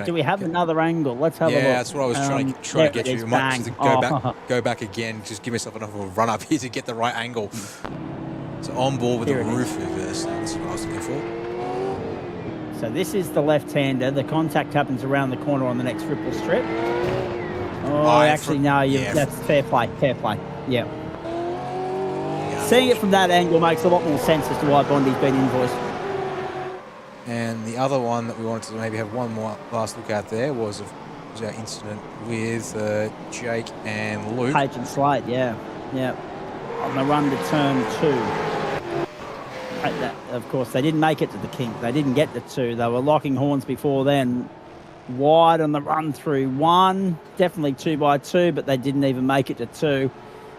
Do we have another angle? Let's have a look. Yeah, that's what I was trying to get you. I might just go back again. Just give myself enough of a run up here to get the right angle. So on board with the roof of this. That's what I was looking for. So this is the left-hander. The contact happens around the corner on the next ripple strip. Actually, no. That's fair play. Fair play. Yeah. Seeing it from that angle makes a lot more sense as to why Bondi's been invoiced. And the other one that we wanted to maybe have one more last look at there was our incident with Jake and Luke. Page and Slade, yeah. On the run to turn 2. Of course, they didn't make it to the kink. They didn't get to 2. They were locking horns before then. Wide on the run through 1. Definitely 2x2, but they didn't even make it to 2.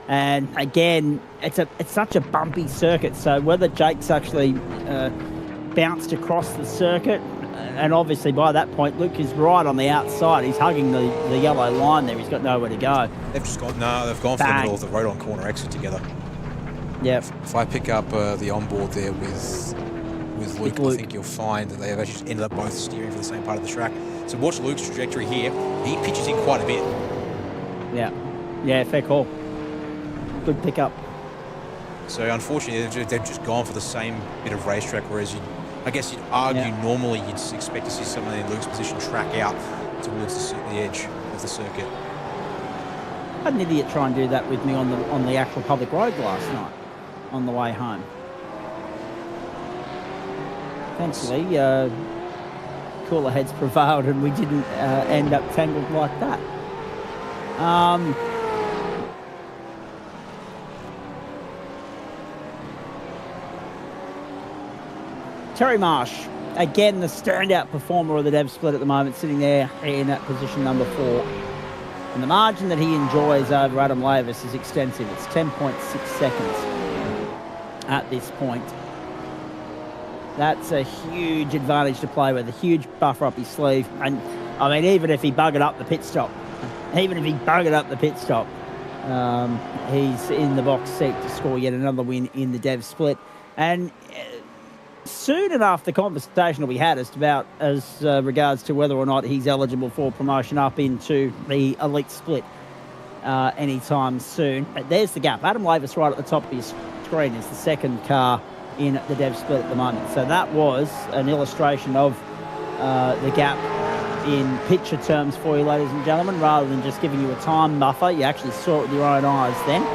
And again, it's such a bumpy circuit. So whether Jake's actually bounced across the circuit, and obviously by that point, Luke is right on the outside. He's hugging the yellow line there. He's got nowhere to go. They've just gone, no, they've gone for the middle of the road on corner exit together. Yeah. If I pick up the onboard there with Luke, I think you'll find that they have actually just ended up both steering for the same part of the track. So watch Luke's trajectory here. He pitches in quite a bit. Yeah, fair call. Good pickup. So unfortunately, they've just gone for the same bit of racetrack, whereas I guess you'd argue normally you'd expect to see someone in Luke's position track out towards the edge of the circuit. I had an idiot try and do that with me on the actual public road last night on the way home. Thankfully, cooler heads prevailed and we didn't end up tangled like that. Terry Marsh, again, the standout performer of the Dev split at the moment, sitting there in that position number 4. And the margin that he enjoys over Adam Lavis is extensive. It's 10.6 seconds at this point. That's a huge advantage to play with, a huge buffer up his sleeve. And, I mean, even if he buggered up the pit stop, he's in the box seat to score yet another win in the Dev split. And soon enough, the conversation will be had as regards to whether or not he's eligible for promotion up into the elite split anytime soon. But there's the gap. Adam Lavis right at the top of his screen is the second car in the Dev split at the moment. So that was an illustration of the gap in picture terms for you, ladies and gentlemen, rather than just giving you a time buffer. You actually saw it with your own eyes then.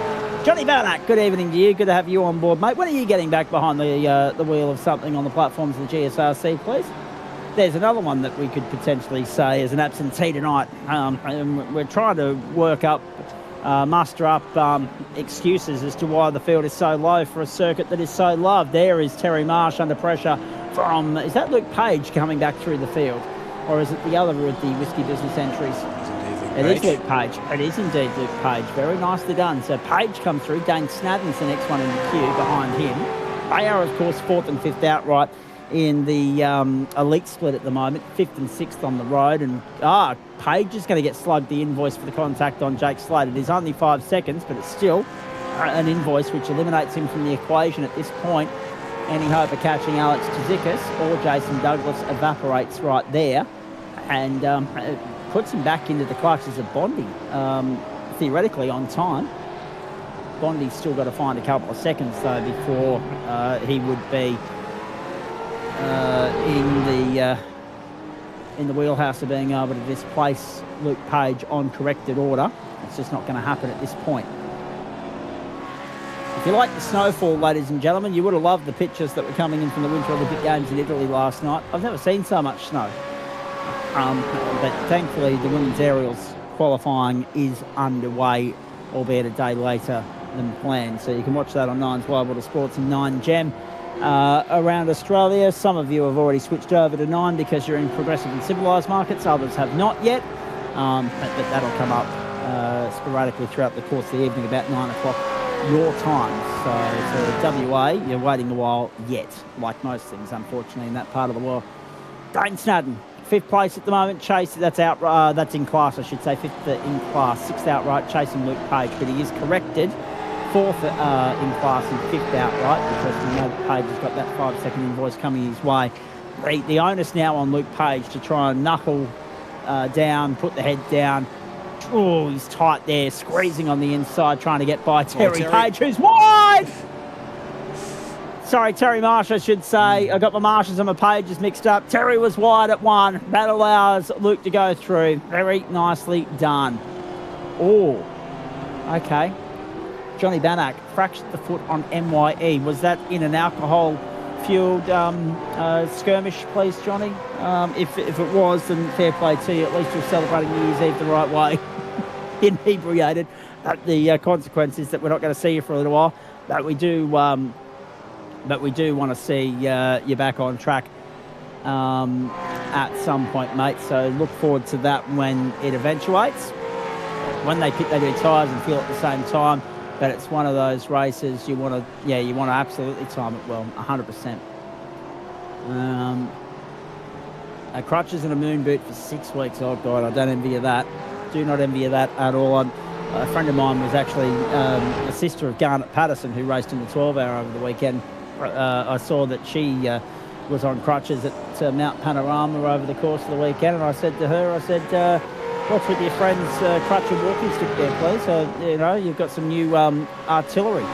Johnny Barnack, good evening to you. Good to have you on board, mate. When are you getting back behind the wheel of something on the platforms of the GSRC, please? There's another one that we could potentially say is an absentee tonight. We're trying to muster up excuses as to why the field is so low for a circuit that is so loved. There is Terry Marsh under pressure from, is that Luke Page coming back through the field? Or is it the other of the Whiskey Business entries? It is Luke Page. It is indeed Luke Page. Very nicely done. So Page comes through. Dane Snadden's the next one in the queue behind him. They are, of course, 4th and 5th outright in the elite split at the moment. 5th and 6th on the road. And Page is going to get slugged the invoice for the contact on Jake Slade. It is only 5 seconds, but it's still an invoice which eliminates him from the equation at this point. Any hope of catching Alex Tzikis or Jason Douglas evaporates right there. And puts him back into the clutches of Bondi, theoretically on time. Bondi's still got to find a couple of seconds, though, before he would be in the wheelhouse of being able to displace Luke Page on corrected order. It's just not going to happen at this point. If you like the snowfall, ladies and gentlemen, you would have loved the pictures that were coming in from the Winter Olympic Games in Italy last night. I've never seen so much snow. But thankfully the women's aerials qualifying is underway, albeit a day later than planned. So you can watch that on 9's Wild Water Sports and 9 Gem around Australia. Some of you have already switched over to 9 because you're in progressive and civilised markets. Others have not yet, but that'll come up sporadically throughout the course of the evening about 9 o'clock your time. So for WA, you're waiting a while yet, like most things, unfortunately, in that part of the world. Dane Snadden, 5th place at the moment. Chase, that's in class, I should say. 5th in class, 6th outright, chasing Luke Page, but he is corrected. 4th in class and 5th outright, because we know that Page has got that 5-second invoice coming his way. The onus now on Luke Page to try and knuckle down, put the head down. Oh, he's tight there, squeezing on the inside, trying to get by Terry Page, who's wide! Sorry, Terry Marsh, I should say. I got my Marshes and my Pages mixed up. Terry was wide at 1. That allows Luke to go through. Very nicely done. Oh, okay. Johnny Bannack fractured the foot on MYE. Was that in an alcohol-fueled skirmish, please, Johnny? If it was, then fair play to you. At least you're celebrating New Year's Eve the right way. Inebriated. The consequence is that we're not going to see you for a little while. But we do want to see you back on track at some point, mate. So look forward to that when it eventuates. When they pit, they do tyres and fuel at the same time. but it's one of those races you want to absolutely time it well, 100%. Crutches and a moon boot for 6 weeks. Oh, God, I don't envy you that. Do not envy you that at all. A friend of mine was actually a sister of Garnet Patterson, who raced in the 12-hour over the weekend. I saw that she was on crutches at Mount Panorama over the course of the weekend, and I said to her, what's with your friend's crutch and walking stick there, please? So, you've got some new artillery.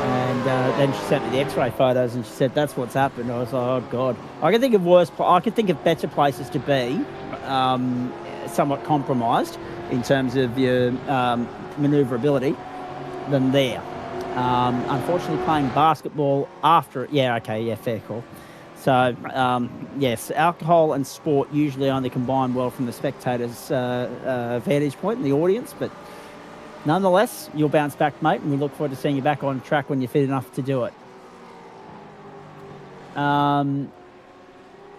And then she sent me the X-ray photos, and she said that's what's happened. I was like, oh God! I could think of better places to be, somewhat compromised in terms of your manoeuvrability than there. Unfortunately, playing basketball after it. Yeah, okay, yeah, fair call. So yes, alcohol and sport usually only combine well from the spectators' vantage point in the audience, but. Nonetheless, you'll bounce back, mate, and we look forward to seeing you back on track when you're fit enough to do it. I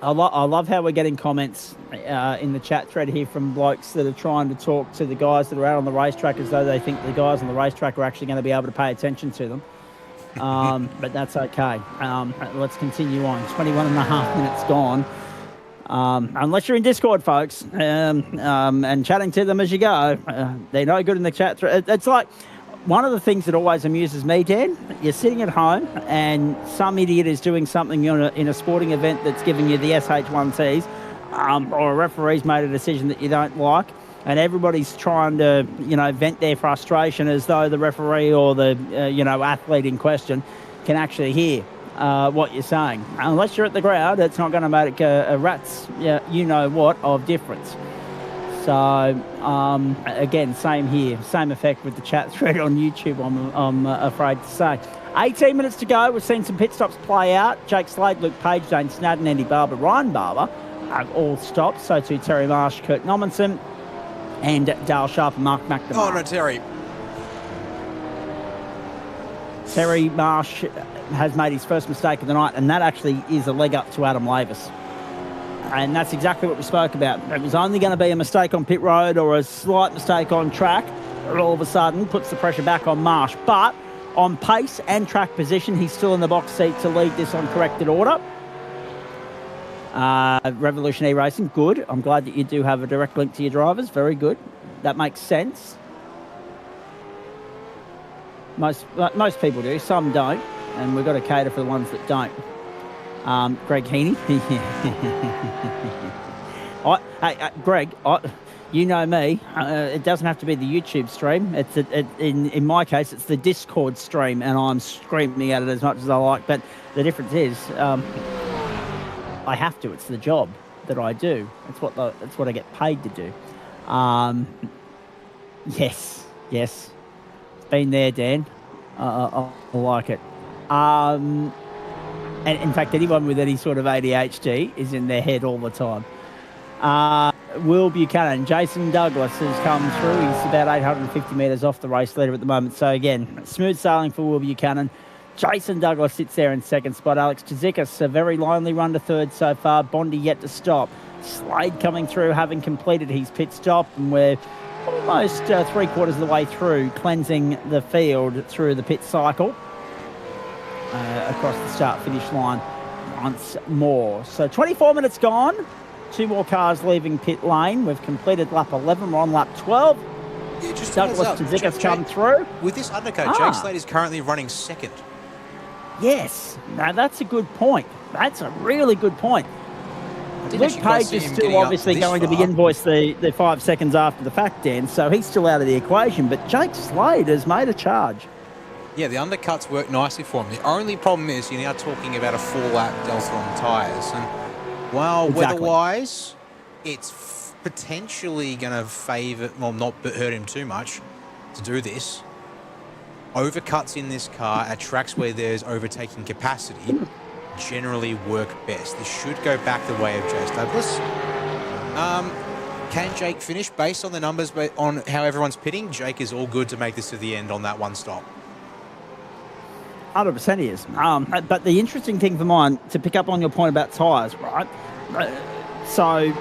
love how we're getting comments in the chat thread here from blokes that are trying to talk to the guys that are out on the racetrack as though they think the guys on the racetrack are actually going to be able to pay attention to them. But that's okay. Let's continue on. 21 and a half minutes gone. Unless you're in Discord, folks, and chatting to them as you go, they're no good in the chat thread. It's like one of the things that always amuses me, Dan. You're sitting at home and some idiot is doing something in a sporting event that's giving you the SH1Ts, or a referee's made a decision that you don't like, and everybody's trying to, vent their frustration as though the referee or the, athlete in question can actually hear what you're saying. Unless you're at the ground, it's not going to make a rat's, you-know-what of difference. So, again, same here. Same effect with the chat thread on YouTube, I'm afraid to say. 18 minutes to go. We've seen some pit stops play out. Jake Slade, Luke Page, Dane Snadden, Andy Barber, Ryan Barber have all stopped. So too Terry Marsh, Kurt Nommensen, and Dale Sharp and Mark McNamara. Oh, no, Terry Marsh has made his first mistake of the night, and that actually is a leg up to Adam Lavis. And that's exactly what we spoke about. It was only going to be a mistake on pit road or a slight mistake on track, or all of a sudden puts the pressure back on Marsh. But on pace and track position, he's still in the box seat to lead this on corrected order. Revolutionary Racing, good. I'm glad that you do have a direct link to your drivers. Very good. That makes sense. Most people do. Some don't. And we've got to cater for the ones that don't. Greg Heaney. Greg, you know me. It doesn't have to be the YouTube stream. In my case, it's the Discord stream, and I'm screaming at it as much as I like. But the difference is, I have to. It's the job that I do. It's what I get paid to do. Yes. It's been there, Dan. I like it. And in fact, anyone with any sort of ADHD is in their head all the time. Will Buchanan, Jason Douglas has come through. He's about 850 metres off the race leader at the moment. So again, smooth sailing for Will Buchanan. Jason Douglas sits there in second spot. Alex Tzikis, a very lonely run to third so far. Bondi yet to stop. Slade coming through, having completed his pit stop, and we're almost 3/4 of the way through, cleansing the field through the pit cycle. Across the start-finish line once more. So 24 minutes gone. 2 more cars leaving pit lane. We've completed lap 11. We're on lap 12. Yeah, just Douglas Tzikis come through. With this undercut, Jake Slade is currently running second. Yes. Now, that's a good point. That's a really good point. Luke Page is still obviously going to be invoiced the 5 seconds after the fact, Dan, so he's still out of the equation. But Jake Slade has made a charge. Yeah, the undercuts work nicely for him. The only problem is you're now talking about a 4-lap delta on tyres. And while weather-wise, it's potentially going to favour, well, not hurt him too much to do this. Overcuts in this car at tracks where there's overtaking capacity generally work best. This should go back the way of Jace Douglas. Can Jake finish based on the numbers, but on how everyone's pitting? Jake is all good to make this to the end on that one stop. 100% he is. But the interesting thing for mine, to pick up on your point about tyres, right? So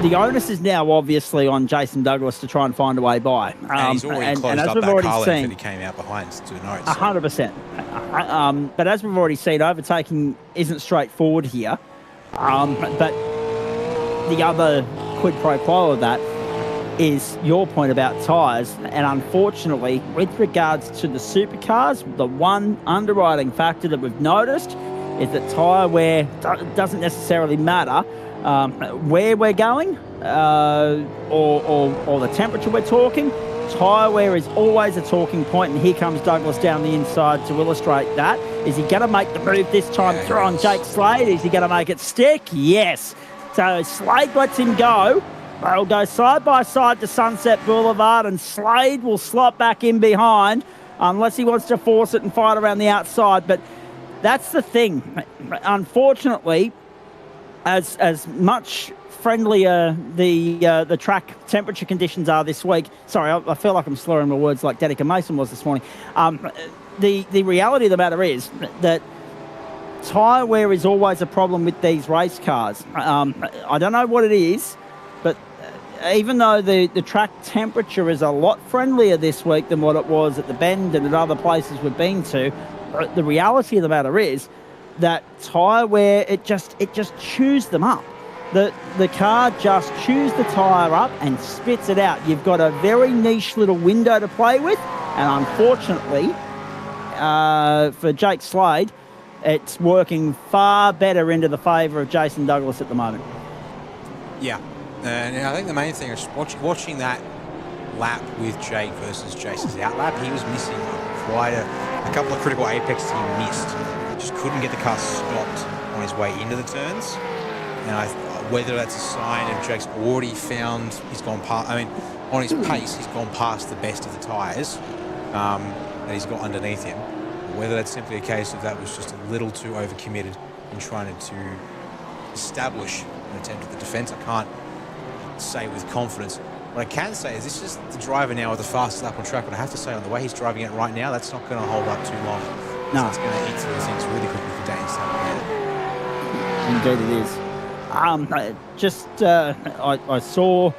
the onus is now obviously on Jason Douglas to try and find a way by. And he's already closed as up we've that already car length seen, that he came out behind to the notes. 100%. But as we've already seen, overtaking isn't straightforward here. But the other quid pro quo of that is your point about tyres. And unfortunately, with regards to the supercars, the one underwriting factor that we've noticed is that tyre wear doesn't necessarily matter where we're going or the temperature we're talking. Tyre wear is always a talking point, and here comes Douglas down the inside to illustrate that. Is he going to make the move this time through on Jake Slade? Is he going to make it stick? Yes. So Slade lets him go. They'll go side by side to Sunset Boulevard, and Slade will slot back in behind unless he wants to force it and fight around the outside. But that's the thing. Unfortunately, as much friendlier the track temperature conditions are this week. Sorry, I feel like I'm slurring my words like Danica Mason was this morning. The reality of the matter is that tyre wear is always a problem with these race cars. I don't know what it is, but even though the track temperature is a lot friendlier this week than what it was at the Bend and at other places we've been to, the reality of the matter is that tyre wear, it just chews them up. The car just chews the tyre up and spits it out. You've got a very niche little window to play with, and unfortunately for Jake Slade, it's working far better into the favour of Jason Douglas at the moment. Yeah, and I think the main thing is watching that lap with Jake versus Jason's out lap. He was missing quite a couple of critical apexes he missed. Just couldn't get the car stopped on his way into the turns. And whether that's a sign of Jake's already found, he's gone past, on his pace, he's gone past the best of the tyres that he's got underneath him. Whether that's simply a case of that was just a little too overcommitted in trying to establish an attempt at the defence, I can't say with confidence. What I can say is this is the driver now with the fastest lap on track, but I have to say on the way he's driving it right now, that's not going to hold up too long. No. It's going to eat through things really quickly for Dane Stappen. Indeed it is. I saw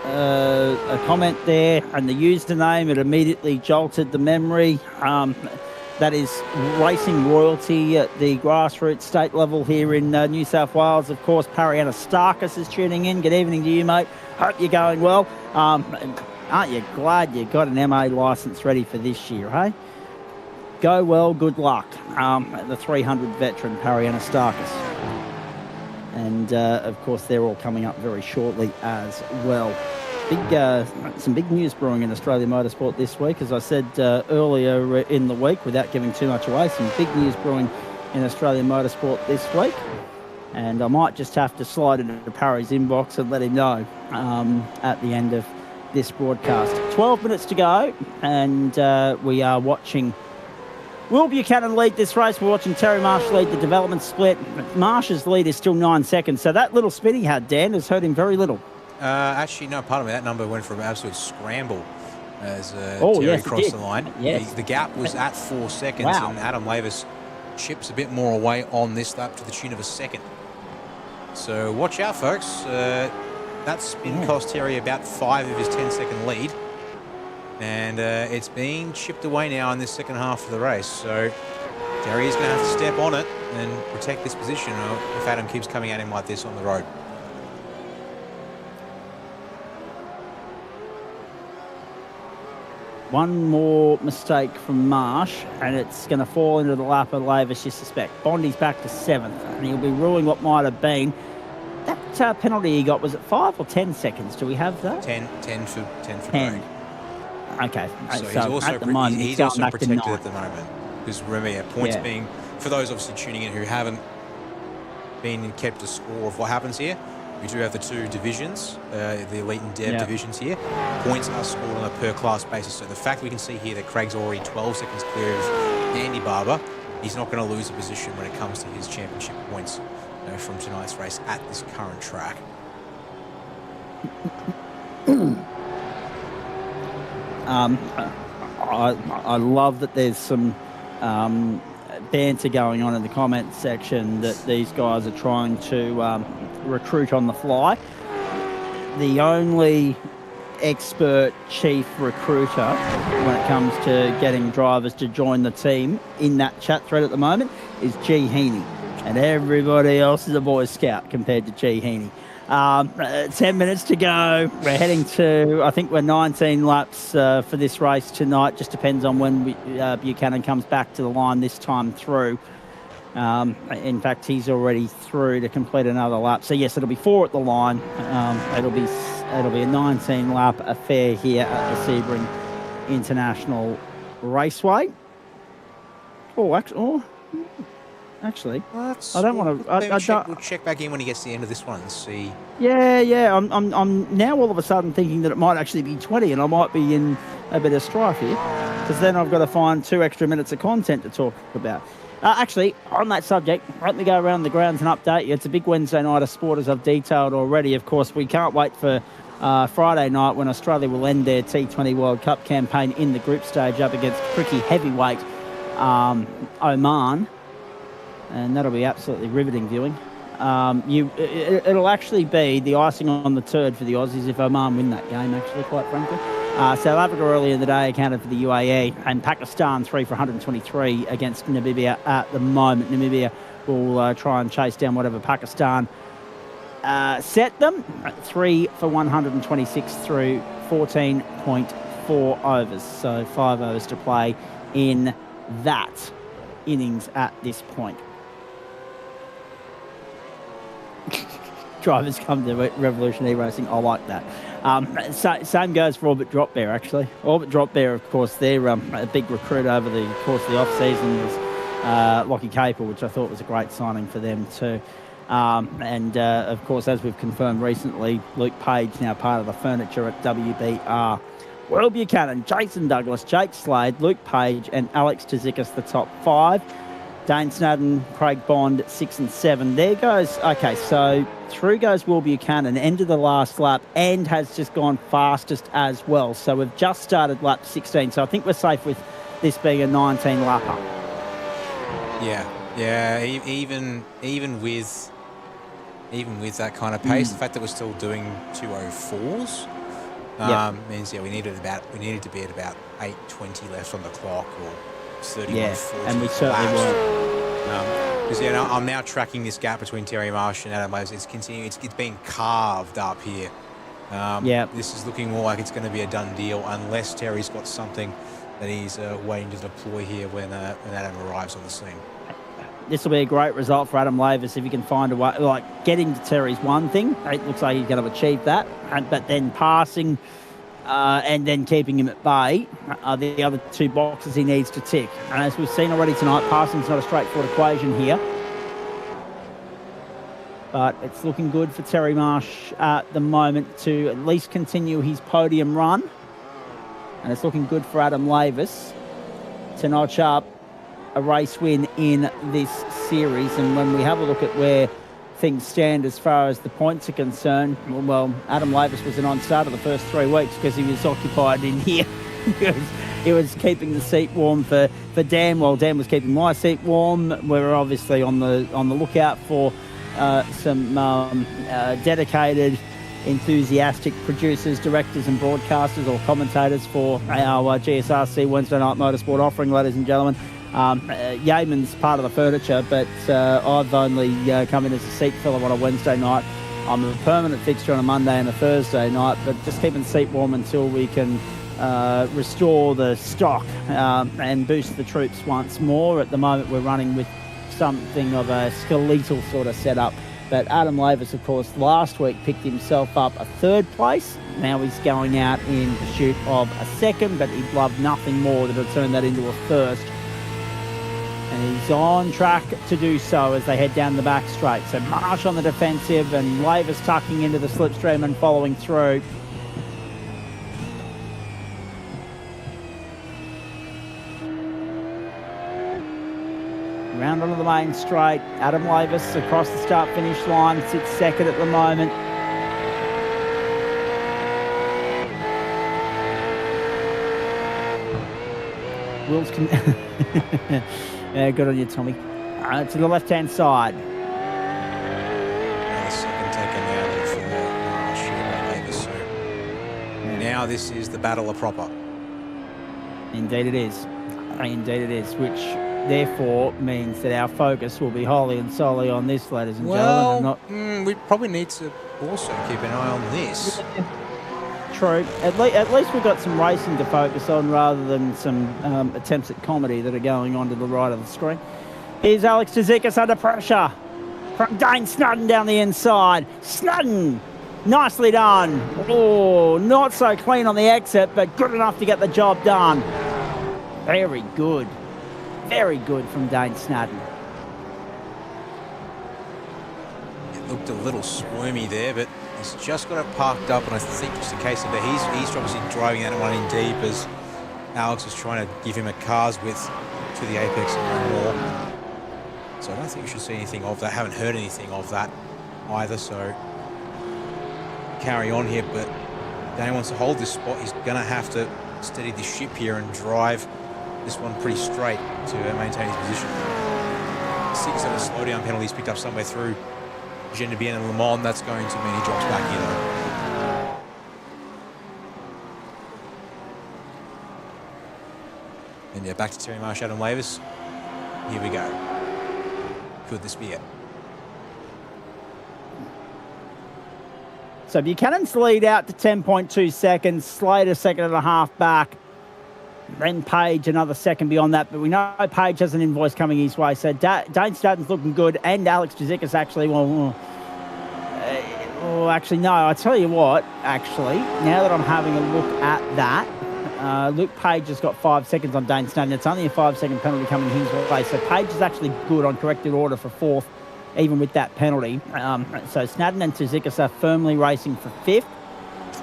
a comment there, and the username, it immediately jolted the memory. That is racing royalty at the grassroots state level here in New South Wales. Of course, Pariana Starkus is tuning in. Good evening to you, mate. Hope you're going well. Aren't you glad you got an MA licence ready for this year, hey? Go well, good luck. The 300 veteran, Pariana Starkus. And, of course, they're all coming up very shortly as well. Some big news brewing in Australian Motorsport this week. As I said earlier in the week, without giving too much away, some big news brewing in Australian Motorsport this week. And I might just have to slide into Parry's inbox and let him know at the end of this broadcast. 12 minutes to go, and we are watching Will Buchanan lead this race. We're watching Terry Marsh lead the development split. Marsh's lead is still 9 seconds, so that little spin he had, Dan, has hurt him very little. Actually, no, pardon me. That number went from an absolute scramble as Terry crossed the line. Yes. The gap was at 4 seconds, and Adam Lavis chips a bit more away on this lap to the tune of a second. So watch out, folks. That spin cost Terry about 5 of his 10-second lead. And it's being chipped away now in this second half of the race. So Terry is going to have to step on it and protect this position if Adam keeps coming at him like this on the road. One more mistake from Marsh, and it's going to fall into the lap of Lavis, you suspect. Bondi's back to 7th, and he'll be ruling what might have been. That penalty he got, was it 5 or 10 seconds? Do we have that? 10 for 10. break. Okay. So he's also protected at the moment. Because remember, points being, for those obviously tuning in who haven't been kept a score of what happens here, we do have the two divisions, the Elite and Dev divisions here. Points are scored on a per class basis. So the fact we can see here that Craig's already 12 seconds clear of Andy Barber, he's not going to lose a position when it comes to his championship points from tonight's race at this current track. I love that there's some banter going on in the comments section that these guys are trying to recruit on the fly. The only expert chief recruiter when it comes to getting drivers to join the team in that chat thread at the moment is G Heaney. And everybody else is a Boy Scout compared to G Heaney. 10 minutes to go. We're heading to, I think we're 19 laps for this race tonight. Just depends on when Buchanan comes back to the line this time through. In fact, he's already through to complete another lap. So yes, it'll be 4 at the line. It'll be a 19-lap affair here at the Sebring International Raceway. Actually, I don't want to. We'll check back in when he gets to the end of this one and see. Yeah. I'm now all of a sudden thinking that it might actually be 20, and I might be in a bit of strife here, because then I've got to find 2 extra minutes of content to talk about. Actually, on that subject, let me go around the grounds and update you. It's a big Wednesday night of sport, as I've detailed already. Of course, we can't wait for Friday night when Australia will end their T20 World Cup campaign in the group stage up against cricket heavyweight Oman. And that'll be absolutely riveting viewing. It'll actually be the icing on the turd for the Aussies if Oman win that game, actually, quite frankly. South Africa earlier in the day accounted for the UAE, and Pakistan 3 for 123 against Namibia at the moment. Namibia will try and chase down whatever Pakistan set them. 3 for 126 through 14.4 overs. So 5 overs to play in that innings at this point. Drivers come to Revolution E-Racing. I like that. Same goes for Orbit Drop Bear, actually. Orbit Drop Bear, of course, they're a big recruit over the course of the off-season was Lockie Capel, which I thought was a great signing for them too. Of course, as we've confirmed recently, Luke Page now part of the furniture at WBR. Will Buchanan, Jason Douglas, Jake Slade, Luke Page and Alex Tzikis, the top 5. Dane Snadden, Craig Bond, 6 and 7. There goes, okay, so through goes Will Buchanan, end of the last lap, and has just gone fastest as well. So we've just started lap 16, so I think we're safe with this being a 19-lapper. Yeah, even with that kind of pace, the fact that we're still doing 2:04s means we needed to be at about 8:20 left on the clock, or 31:40. And we certainly were. Because I'm now tracking this gap between Terry Marsh and Adam Laves. It's continuing. It's being carved up here. This is looking more like it's going to be a done deal, unless Terry's got something that he's waiting to deploy here when Adam arrives on the scene. This will be a great result for Adam Lavis if he can find a way. Like, getting to Terry's one thing. It looks like he's going to achieve that. But then passing and then keeping him at bay are the other 2 boxes he needs to tick. And as we've seen already tonight, passing's not a straightforward equation here. But it's looking good for Terry Marsh at the moment to at least continue his podium run. And it's looking good for Adam Lavis to notch up a race win in this series. And when we have a look at where things stand as far as the points are concerned, well, Adam Lavis was a non-starter the first 3 weeks because he was occupied in here. He was keeping the seat warm for Dan, while Dan was keeping my seat warm. We're obviously on the lookout for some dedicated, enthusiastic producers, directors and broadcasters or commentators for our GSRC Wednesday Night Motorsport offering, ladies and gentlemen. Yeaman's part of the furniture, but I've only come in as a seat filler on a Wednesday night. I'm a permanent fixture on a Monday and a Thursday night, but just keeping the seat warm until we can restore the stock and boost the troops once more. At the moment, we're running with something of a skeletal sort of setup. But Adam Lavis, of course, last week picked himself up a 3rd place. Now he's going out in pursuit of a 2nd, but he'd love nothing more than to turn that into a 1st. And he's on track to do so as they head down the back straight. So Marsh on the defensive and Lavis tucking into the slipstream and following through. Round onto the main straight. Adam Lavis across the start-finish line, sits 2nd at the moment. Will's yeah, good on you, Tommy. To the left-hand side. Second now this is the battle of proper. Indeed it is. Indeed it is, which therefore means that our focus will be wholly and solely on this, ladies and gentlemen. Well, we probably need to also keep an eye on this. True. At least we've got some racing to focus on rather than some attempts at comedy that are going on to the right of the screen. Here's Alex Tzikis under pressure from Dane Snudden down the inside. Snudden, nicely done. Oh, not so clean on the exit, but good enough to get the job done. Very good. Very good from Dane Snudden. It looked a little squirmy there, but he's just got it parked up, and I think just a case of that he's obviously driving that one in deep as Alex is trying to give him a car's width to the apex and no more. So I don't think you should see anything of that. Haven't heard anything of that either, so carry on here, but Dane wants to hold this spot. He's going to have to steady the ship here and drive this one pretty straight to maintain his position. 6 of the slowdown penalties picked up somewhere through Gen3 and Le Mans. That's going to mean he drops back here though. And yeah, back to Terry Marsh, Adam Lavis. Here we go. Could this be it? So Buchanan's lead out to 10.2 seconds, Slater 2.5 back, then Page another second beyond that, but we know Page has an invoice coming his way, so Dane Snudden's looking good, and Alex Tzikis actually, actually no, I tell you what, actually, now that I'm having a look at that, Luke Page has got 5 seconds on Dane Snudden. It's only a 5-second penalty coming his way, so Page is actually good on corrected order for 4th, even with that penalty. So Snudden and Tzikis are firmly racing for 5th.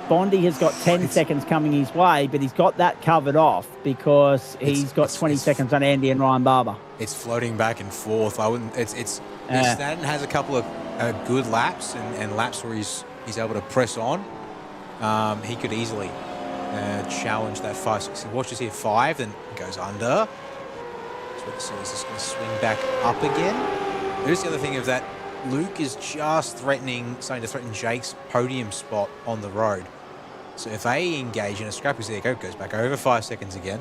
Bondi has got 10 seconds coming his way, but he's got that covered off because he's got 20 seconds on Andy and Ryan Barber. It's floating back and forth. I wouldn't. Snudden has a couple of good laps and laps where he's able to press on. He could easily challenge that 5, 6. Watch this here, 5, then goes under. So what this is going to swing back up again. There's the other thing of that. Luke is just starting to threaten Jake's podium spot on the road. So if they engage in a scrap, there you go, goes back over 5 seconds again.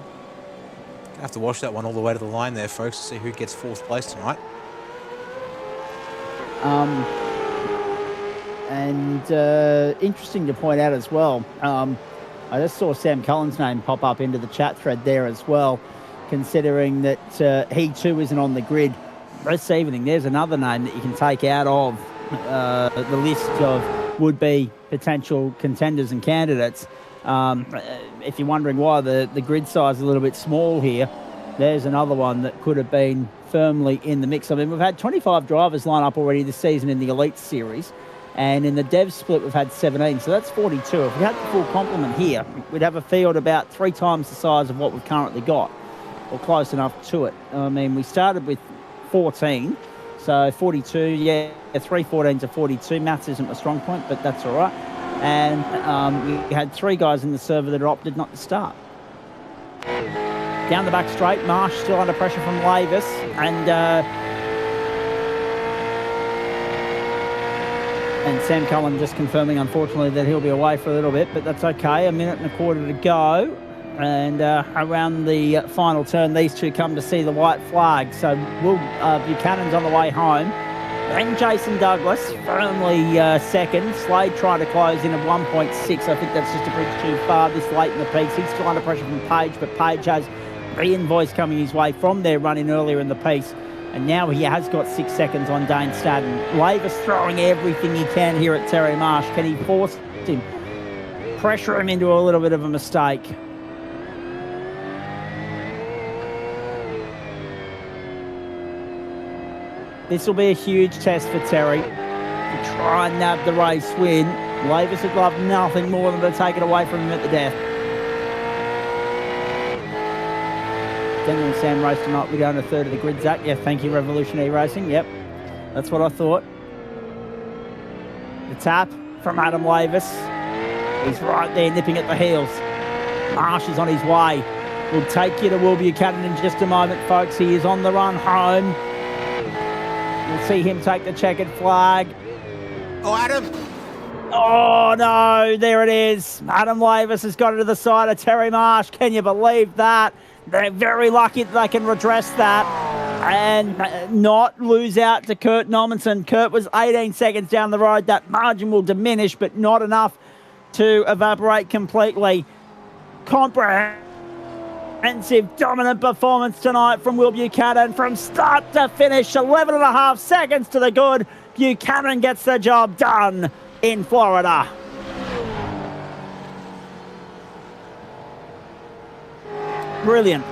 Gonna have to watch that one all the way to the line there, folks, to see who gets 4th place tonight. Interesting to point out as well, I just saw Sam Cullen's name pop up into the chat thread there as well, considering that he too isn't on the grid this evening. There's another name that you can take out of the list of would-be potential contenders and candidates. If you're wondering why the grid size is a little bit small here, there's another one that could have been firmly in the mix. I mean, we've had 25 drivers line up already this season in the Elite Series, and in the Dev split we've had 17, so that's 42. If we had the full complement here, we'd have a field about 3 times the size of what we've currently got, or close enough to it. I mean, we started with 14, so 42, yeah, 3 14 to 42. Maths isn't a strong point, but that's all right. And we had 3 guys in the server that opted not to start. Down the back straight, Marsh still under pressure from Lavis, and Sam Cullen just confirming, unfortunately, that he'll be away for a little bit, but that's okay. 1.25 minutes to go. And around the final turn, these two come to see the white flag. So Buchanan's on the way home. Then Jason Douglas, firmly second. Slade trying to close in at 1.6. I think that's just a bridge too far this late in the piece. He's still under pressure from Page, but Page has the invoice coming his way from their run-in earlier in the piece. And now he has got 6 seconds on Dane Snudden. Lavis throwing everything he can here at Terry Marsh. Can he force him? Pressure him into a little bit of a mistake. This will be a huge test for Terry to try and nab the race win. Lavis would love nothing more than to take it away from him at the death. Daniel and Sam race tonight. We go on a third of the grid, Zach. Yeah, thank you, Revolutionary Racing. Yep, that's what I thought. The tap from Adam Lavis. He's right there nipping at the heels. Marsh is on his way. We'll take you to Will Buchanan in just a moment, folks. He is on the run home. We'll see him take the checkered flag. Oh, Adam. Oh, no, there it is. Adam Lavis has got it to the side of Terry Marsh. Can you believe that? They're very lucky that they can redress that and not lose out to Kurt Nommensen. Kurt was 18 seconds down the road. That margin will diminish, but not enough to evaporate completely. Comprehensive, dominant performance tonight from Will Buchanan from start to finish. 11.5 seconds to the good. Buchanan gets the job done in Florida. Brilliant.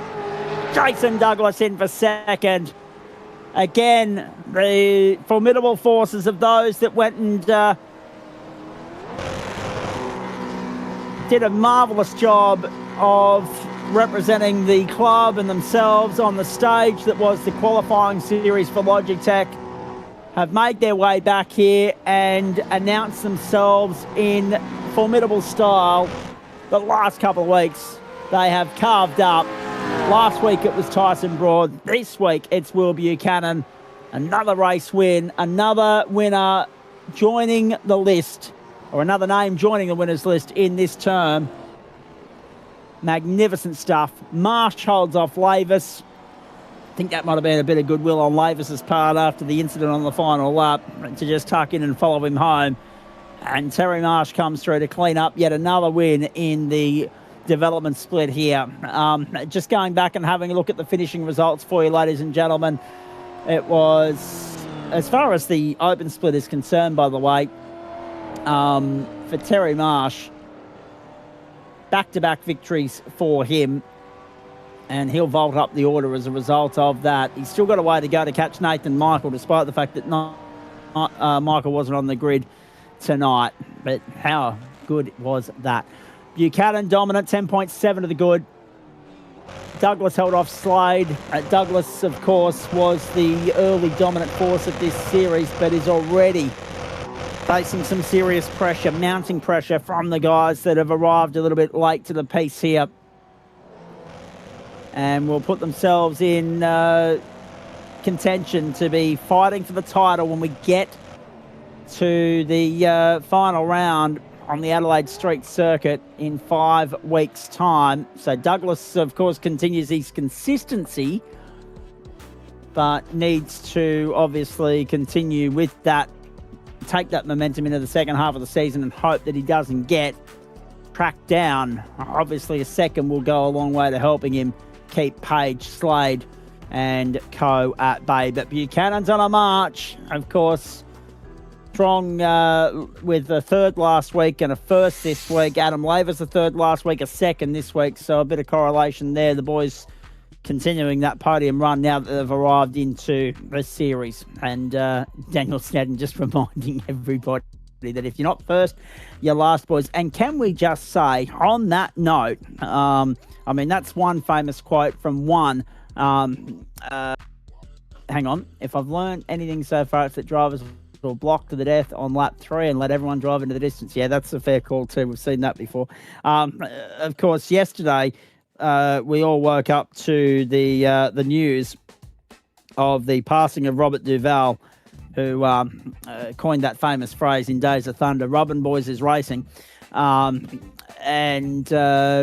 Jason Douglas in for second. Again, the formidable forces of those that went and did a marvellous job of representing the club and themselves on the stage that was the qualifying series for Logitech, have made their way back here and announced themselves in formidable style. The last couple of weeks, they have carved up. Last week it was Tyson Broad. This week it's Will Buchanan. Another race win, another winner joining the list, or another name joining the winners list in this term. Magnificent stuff. Marsh holds off Lavis. I think that might have been a bit of goodwill on Lavis's part after the incident on the final lap to just tuck in and follow him home. And Terry Marsh comes through to clean up yet another win in the development split here. Just going back and having a look at the finishing results for you, ladies and gentlemen. It was, as far as the open split is concerned, by the way, for Terry Marsh, back-to-back victories for him, and he'll vault up the order as a result of that. He's still got a way to go to catch Nathan Michael, despite the fact that Michael wasn't on the grid tonight. But how good was that? Buchanan dominant, 10.7 to the good. Douglas held off Slade. Douglas, of course, was the early dominant force of this series, but is already facing some serious pressure, mounting pressure from the guys that have arrived a little bit late to the piece here, and will put themselves in contention to be fighting for the title when we get to the final round on the Adelaide Street Circuit in 5 weeks' time. So Douglas, of course, continues his consistency, but needs to obviously continue with that, take that momentum into the second half of the season and hope that he doesn't get tracked down. Obviously, a second will go a long way to helping him keep Page, Slade and co at bay. But Buchanan's on a march, of course. Strong with a third last week and a first this week. Adam Lavis a third last week, a second this week. So a bit of correlation there. The boys continuing that podium run now that they've arrived into the series. And Daniel Snedden just reminding everybody that if you're not first, you're last, boys. And can we just say, on that note, I mean, that's one famous quote from one. Hang on. If I've learned anything so far, it's that drivers will block to the death on lap 3 and let everyone drive into the distance. Yeah, that's a fair call too. We've seen that before. Of course, yesterday we all woke up to the news of the passing of Robert Duval, who coined that famous phrase in Days of Thunder, "Rubbin' Boys is racing." And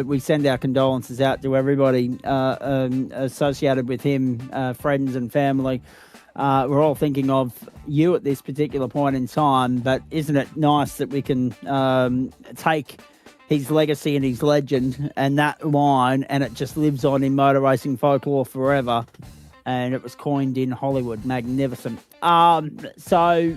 we send our condolences out to everybody associated with him, friends and family. We're all thinking of you at this particular point in time, but isn't it nice that we can take his legacy and his legend and that line, and it just lives on in motor racing folklore forever, and it was coined in Hollywood. Magnificent. So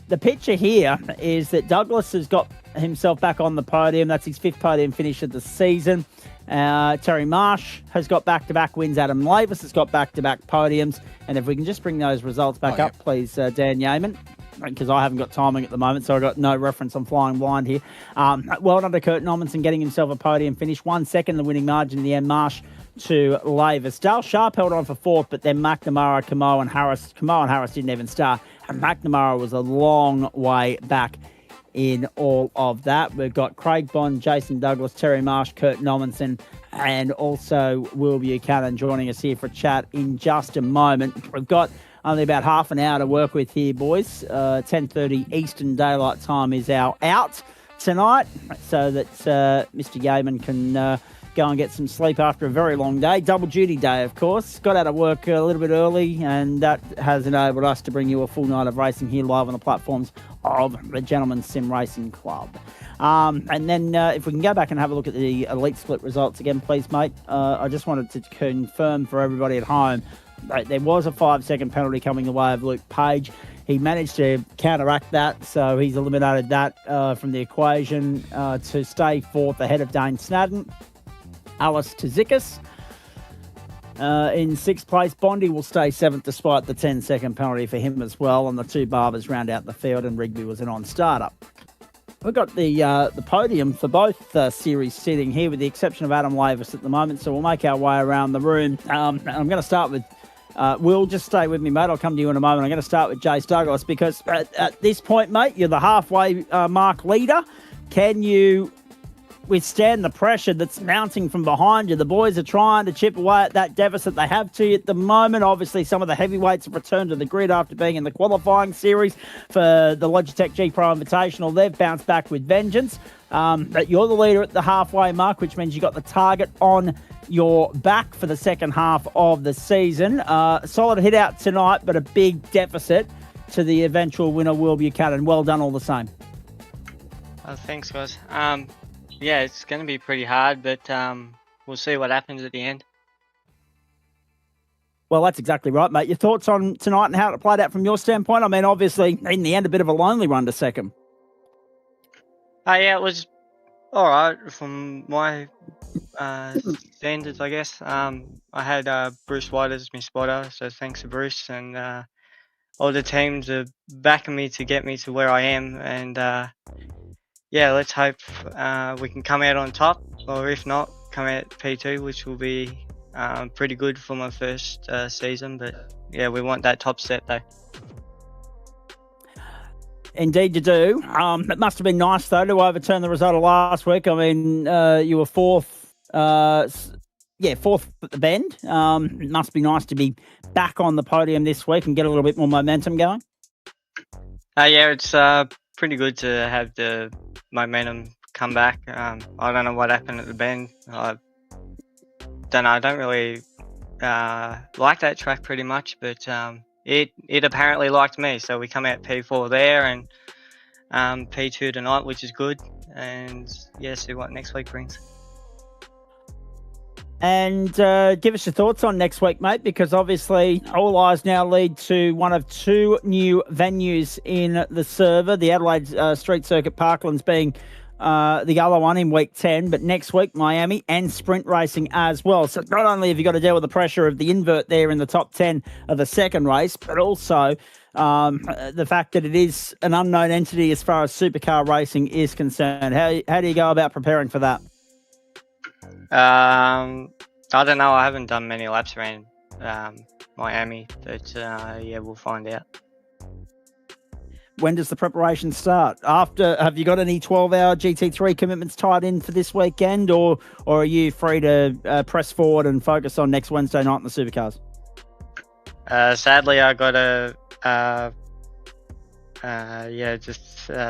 the picture here is that Douglas has got himself back on the podium. That's his 5th podium finish of the season. Terry Marsh has got back-to-back wins. Adam Lavis has got back-to-back podiums. And if we can just bring those results back up, please, Dan Yeaman, because I haven't got timing at the moment, so I've got no reference. I'm flying blind here. Well done to Kurt Nommensen getting himself a podium finish. 1 second, the winning margin in the end. Marsh to Lavis. Dale Sharp held on for 4th, but then McNamara, Camo and Harris didn't even start. And McNamara was a long way back in all of that. We've got Craig Bond, Jason Douglas, Terry Marsh, Kurt Nommensen, and also Will Buchanan joining us here for a chat in just a moment. We've got only about half an hour to work with here, boys. 10:30 Eastern Daylight Time is our out tonight, so that Mr. Gaiman can go and get some sleep after a very long day. Double duty day, of course. Got out of work a little bit early, and that has enabled us to bring you a full night of racing here live on the platforms of the Gentlemen's Sim Racing Club. And then if we can go back and have a look at the Elite Split results again, please, mate. I just wanted to confirm for everybody at home that there was a 5-second penalty coming the way of Luke Page. He managed to counteract that, so he's eliminated that from the equation to stay fourth ahead of Dane Snadden. Alice Tzikis in sixth place. Bondi will stay seventh despite the 10-second penalty for him as well, and the two Barbers round out the field, and Rigby was a non-starter. We've got the podium for both series sitting here, with the exception of Adam Lavis at the moment, so we'll make our way around the room. I'm going to start with Will. Just stay with me, mate. I'll come to you in a moment. I'm going to start with Jace Douglas, because at this point, mate, you're the halfway mark leader. Can you withstand the pressure that's mounting from behind you? The boys are trying to chip away at that deficit they have to you at the moment. Obviously, some of the heavyweights have returned to the grid after being in the qualifying series for the Logitech G Pro Invitational. They've bounced back with vengeance. But you're the leader at the halfway mark, which means you got the target on your back for the second half of the season. Solid hit out tonight, but a big deficit to the eventual winner, Will Buchanan. Well done all the same. Thanks, guys. Yeah, it's going to be pretty hard, but we'll see what happens at the end. Well, that's exactly right, mate. Your thoughts on tonight and how it played out from your standpoint? I mean, obviously, in the end, a bit of a lonely run to second. Yeah, it was all right from my standards, I guess. I had Bruce White as my spotter, so thanks to Bruce, and all the teams are backing me to get me to where I am, and yeah, let's hope we can come out on top, or if not, come out P2, which will be pretty good for my first season. But yeah, we want that top set though. Indeed you do. It must have been nice, though, to overturn the result of last week. I mean, you were fourth, fourth at the bend. It must be nice to be back on the podium this week and get a little bit more momentum going. Yeah, it's pretty good to have the momentum come back. I don't know what happened at the bend. I don't know. I don't really like that track pretty much, but it apparently liked me. So we come out P4 there and P2 tonight, which is good. And yeah, see what next week brings. And give us your thoughts on next week, mate, because obviously all eyes now lead to one of two new venues in the server, the Adelaide Street Circuit Parklands being the other one in week 10, but next week Miami and sprint racing as well. So not only have you got to deal with the pressure of the invert there in the top 10 of the second race, but also the fact that it is an unknown entity as far as supercar racing is concerned. How do you go about preparing for that? I don't know. I haven't done many laps around Miami, but yeah, we'll find out. When does the preparation start? Have you got any 12-hour GT3 commitments tied in for this weekend, or are you free to press forward and focus on next Wednesday night in the supercars? Sadly, I got to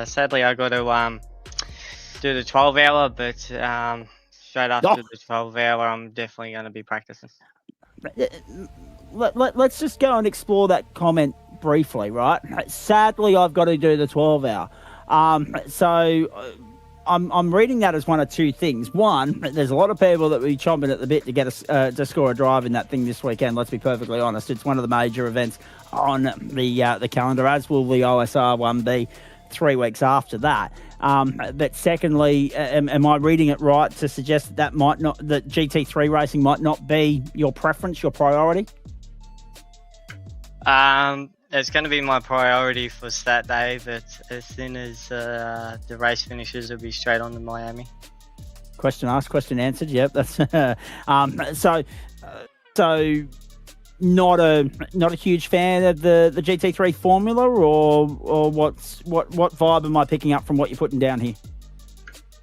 sadly I got to do the 12-hour, but straight after the 12-hour, I'm definitely going to be practicing. Let's just go and explore that comment briefly, right? Sadly, I've got to do the 12-hour. So I'm reading that as one of two things. One, there's a lot of people that will be chomping at the bit to get to score a drive in that thing this weekend. Let's be perfectly honest. It's one of the major events on the calendar, as will the OSR one be 3 weeks after that. But secondly, am I reading it right to suggest that GT3 racing might not be your preference, your priority? It's going to be my priority for stat day, but as soon as the race finishes, it'll be straight on to Miami. Question asked, question answered. Yep, that's so not a huge fan of the GT3 formula, or what vibe am I picking up from what you're putting down here?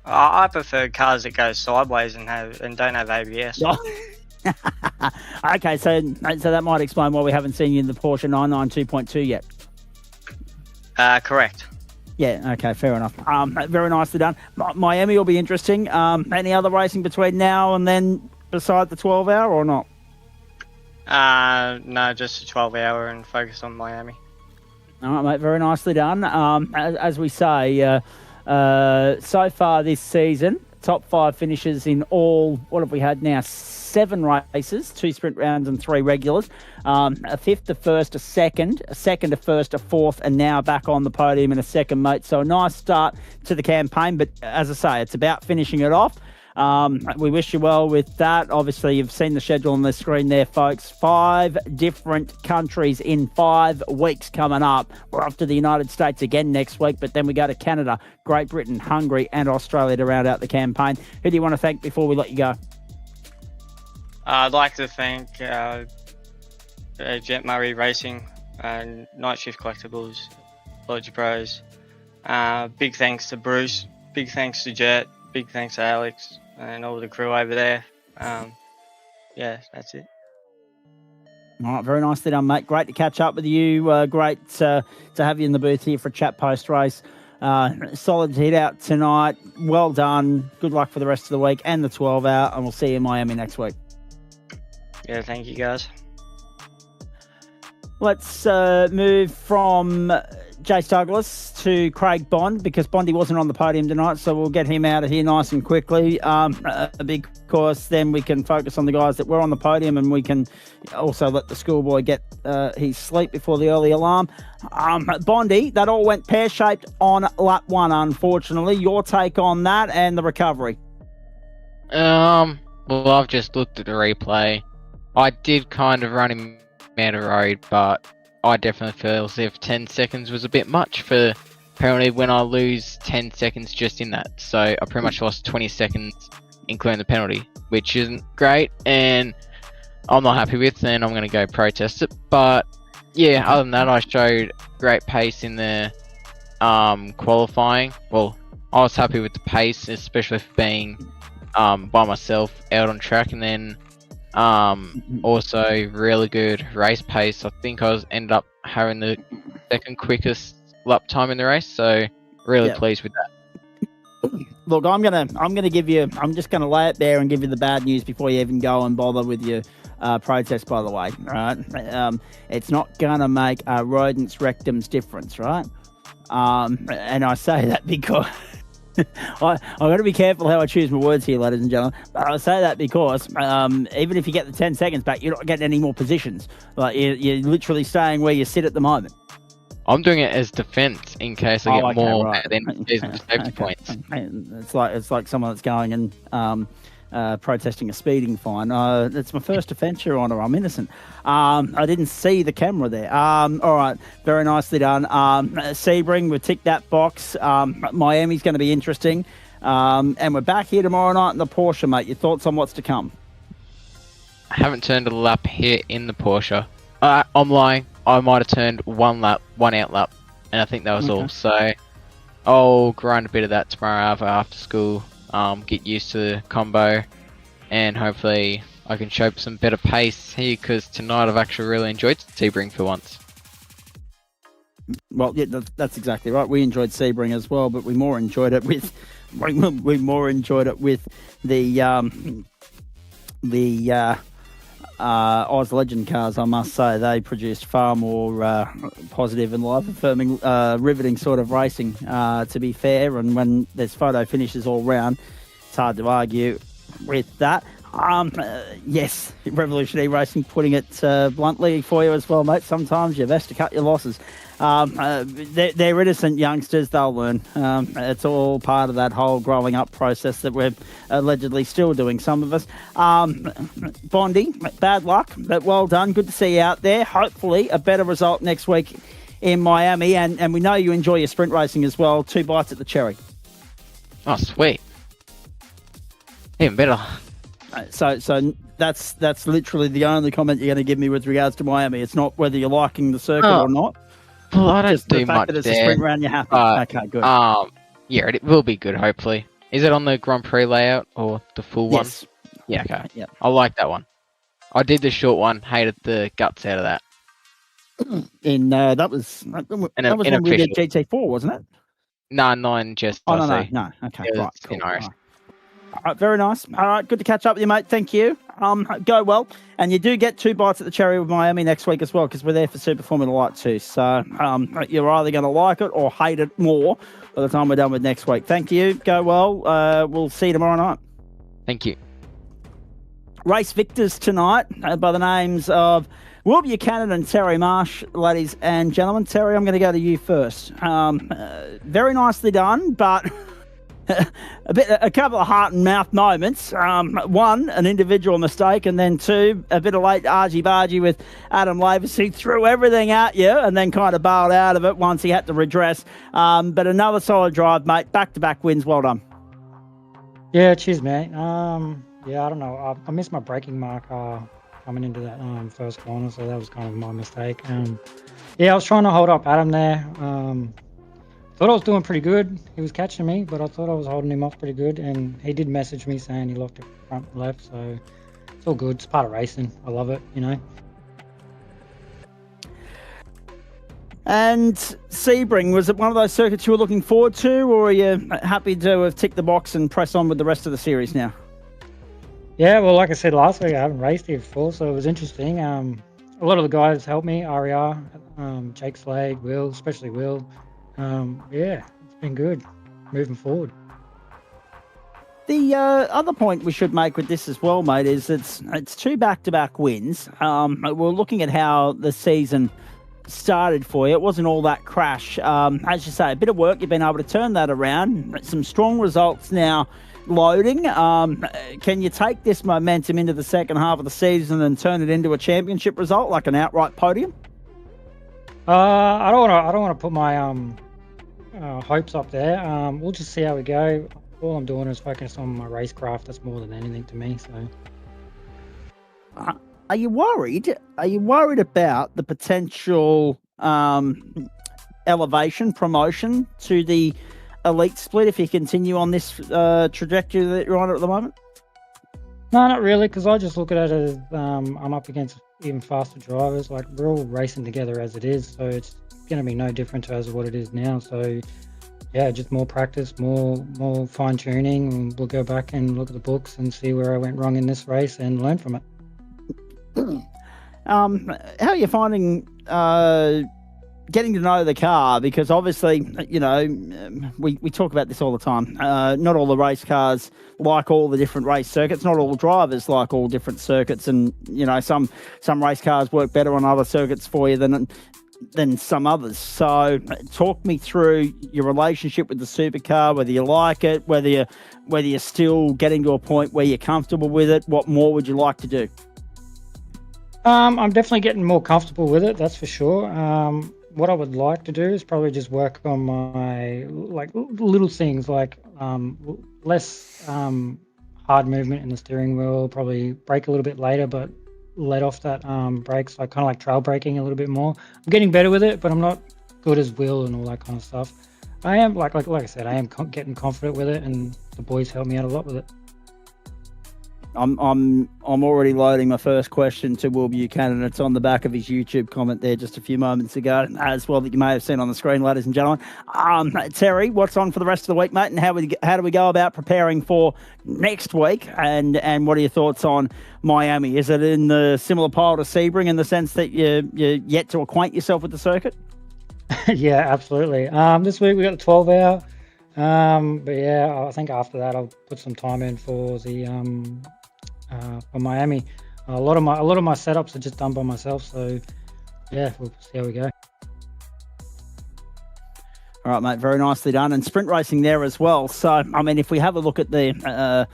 I prefer cars that go sideways and don't have ABS. Okay, so that might explain why we haven't seen you in the Porsche 992.2 yet. Correct. Yeah, okay, fair enough. Very nicely done. Miami will be interesting. Any other racing between now and then beside the 12-hour or not? No, just a 12-hour and focus on Miami. All right, mate, very nicely done. As we say, so far this season, top 5 finishes in all, what have we had now? 7 races, 2 sprint rounds and 3 regulars. A fifth, a first, a second, a first, a fourth, and now back on the podium in a second, mate. So a nice start to the campaign, but as I say, it's about finishing it off. We wish you well with that. Obviously, you've seen the schedule on the screen there, folks. 5 different countries in 5 weeks coming up. We're off to the United States again next week, but then we go to Canada, Great Britain, Hungary, and Australia to round out the campaign. Who do you want to thank before we let you go? I'd like to thank Gen3 Racing and Night Shift Collectibles, Logi Pros. Big thanks to Bruce. Big thanks to Jet. Big thanks to Alex and all the crew over there. Yeah, that's it. All right, very nicely done, mate. Great to catch up with you. Great to have you in the booth here for a chat post-race. Solid hit out tonight. Well done. Good luck for the rest of the week and the 12-hour, and we'll see you in Miami next week. Yeah, thank you, guys. Let's move from Jace Douglas to Craig Bond, because Bondy wasn't on the podium tonight, so we'll get him out of here nice and quickly. Because then we can focus on the guys that were on the podium, and we can also let the schoolboy get his sleep before the early alarm. Bondy, that all went pear-shaped on lap 1, unfortunately. Your take on that and the recovery? Well, I've just looked at the replay. I did kind of run him out of road, but I definitely feel as if 10 seconds was a bit much for penalty when I lose 10 seconds just in that. So I pretty much lost 20 seconds including the penalty, which isn't great, and I'm not happy with, and I'm going to go protest it. But yeah, other than that, I showed great pace in the qualifying. Well, I was happy with the pace, especially for being by myself out on track, and then also really good race pace. I think I ended up having the second quickest lap time in the race, so really pleased with that. Look, I'm gonna give you. I'm just gonna lay it there and give you the bad news before you even go and bother with your protest. By the way, right? It's not gonna make a rodent's rectum's difference, right? And I say that because I've got to be careful how I choose my words here, ladies and gentlemen. But I say that because even if you get the 10 seconds back, you're not getting any more positions. Like you're literally staying where you sit at the moment. I'm doing it as defense in case I get more, right. then there's safety points. It's like someone that's going and protesting a speeding fine. It's my first offence, Your Honour. I'm innocent. I didn't see the camera there. All right, very nicely done. Sebring, we've ticked that box. Miami's going to be interesting. And we're back here tomorrow night in the Porsche, mate. Your thoughts on what's to come? I haven't turned a lap here in the Porsche. I'm lying. I might have turned one out lap, and I think that was all. So I'll grind a bit of that tomorrow after school, get used to the combo, and hopefully I can show some better pace here, because tonight I've actually really enjoyed Sebring for once. Well, yeah, that's exactly right. We enjoyed Sebring as well, but we more enjoyed it with the Oz Legend cars, I must say. They produced far more positive and life-affirming, riveting sort of racing, to be fair. And when there's photo finishes all round, it's hard to argue with that. Yes, Revolutionary Racing putting it bluntly for you as well, mate. Sometimes you're best to cut your losses. They're innocent youngsters. They'll learn. It's all part of that whole growing up process that we're allegedly still doing, some of us. Bondy, bad luck, but well done. Good to see you out there. Hopefully a better result next week in Miami. And we know you enjoy your sprint racing as well. 2 bites at the cherry. Oh, sweet. Even better. So that's literally the only comment you're going to give me with regards to Miami. It's not whether you're liking the circuit or not. Well, I don't Just do the fact much that it's there. a sprint round, you're happy. Okay, good. Yeah, it will be good, hopefully. Is it on the Grand Prix layout or the full one? Yes. Yeah, okay. Yeah. I like that one. I did the short one. Hated the guts out of that. That was when we did GT4, wasn't it? No, 9 just. Oh, no. Okay, It was right, cool. in Irish. All right, very nice. All right, good to catch up with you, mate. Thank you. Go well. And you do get 2 bites at the cherry with Miami next week as well, because we're there for Super Formula Light too. So you're either going to like it or hate it more by the time we're done with next week. Thank you. Go well. We'll see you tomorrow night. Thank you. Race victors tonight by the names of Will Buchanan and Terry Marsh, ladies and gentlemen. Terry, I'm going to go to you first. Very nicely done, but a couple of heart and mouth moments. One, an individual mistake, and then 2, a bit of late argy-bargy with Adam Lavis. He threw everything at you and then kind of bailed out of it once he had to redress. But another solid drive, mate. Back-to-back wins. Well done. Yeah, cheers, mate. Yeah, I don't know. I missed my braking mark coming into that first corner, so that was kind of my mistake. Yeah, I was trying to hold up Adam there. Thought I was doing pretty good. He was catching me, but I thought I was holding him off pretty good, and he did message me saying he locked it front and left, so it's all good. It's part of racing. I love it, you know. And Sebring, was it one of those circuits you were looking forward to, or are you happy to have ticked the box and press on with the rest of the series now? Yeah, well, like I said last week, I haven't raced here before, so it was interesting. A lot of the guys helped me, RER, Jake Slade, Will, especially Will. Yeah, it's been good moving forward. The other point we should make with this as well, mate, is it's 2 back-to-back wins. We're looking at how the season started for you. It wasn't all that crash. As you say, a bit of work. You've been able to turn that around. Some strong results now loading. Can you take this momentum into the second half of the season and turn it into a championship result, like an outright podium? I don't want to put my hopes up there. We'll just see how we go. All I'm doing is focus on my racecraft. That's more than anything to me. So, are you worried? Are you worried about the potential elevation, promotion to the elite split if you continue on this trajectory that you're on at the moment? No, not really, because I just look at it as I'm up against even faster drivers. Like, we're all racing together as it is, so it's going to be no different as what it is now. So, yeah, just more practice, more fine tuning, and we'll go back and look at the books and see where I went wrong in this race and learn from it. How are you finding getting to know the car? Because obviously, you know, we talk about this all the time. Not all the race cars like all the different race circuits. Not all drivers like all different circuits, and you know, some race cars work better on other circuits for you than some others. So talk me through your relationship with the supercar, whether you like it, whether you're still getting to a point where you're comfortable with it. What more would you like to do? I'm definitely getting more comfortable with it, that's for sure. What I would like to do is probably just work on my little things like less hard movement in the steering wheel, probably brake a little bit later, but let off that brake, so kind of like trail braking a little bit more. I'm getting better with it, but I'm not good as Will and all that kind of stuff. I am, like I said, I am getting confident with it, and the boys help me out a lot with it. I'm already loading my first question to Will Buchanan. It's on the back of his YouTube comment there just a few moments ago, as well, that you may have seen on the screen, ladies and gentlemen. Terry, what's on for the rest of the week, mate, and how do we go about preparing for next week? And what are your thoughts on Miami? Is it in the similar pile to Sebring in the sense that you're yet to acquaint yourself with the circuit? Yeah, absolutely. This week we got the 12-hour. But yeah, I think after that I'll put some time in for the for Miami. A lot of my setups are just done by myself, so yeah, we'll see how we go. All right, mate, very nicely done. And sprint racing there as well. So, I mean, if we have a look at the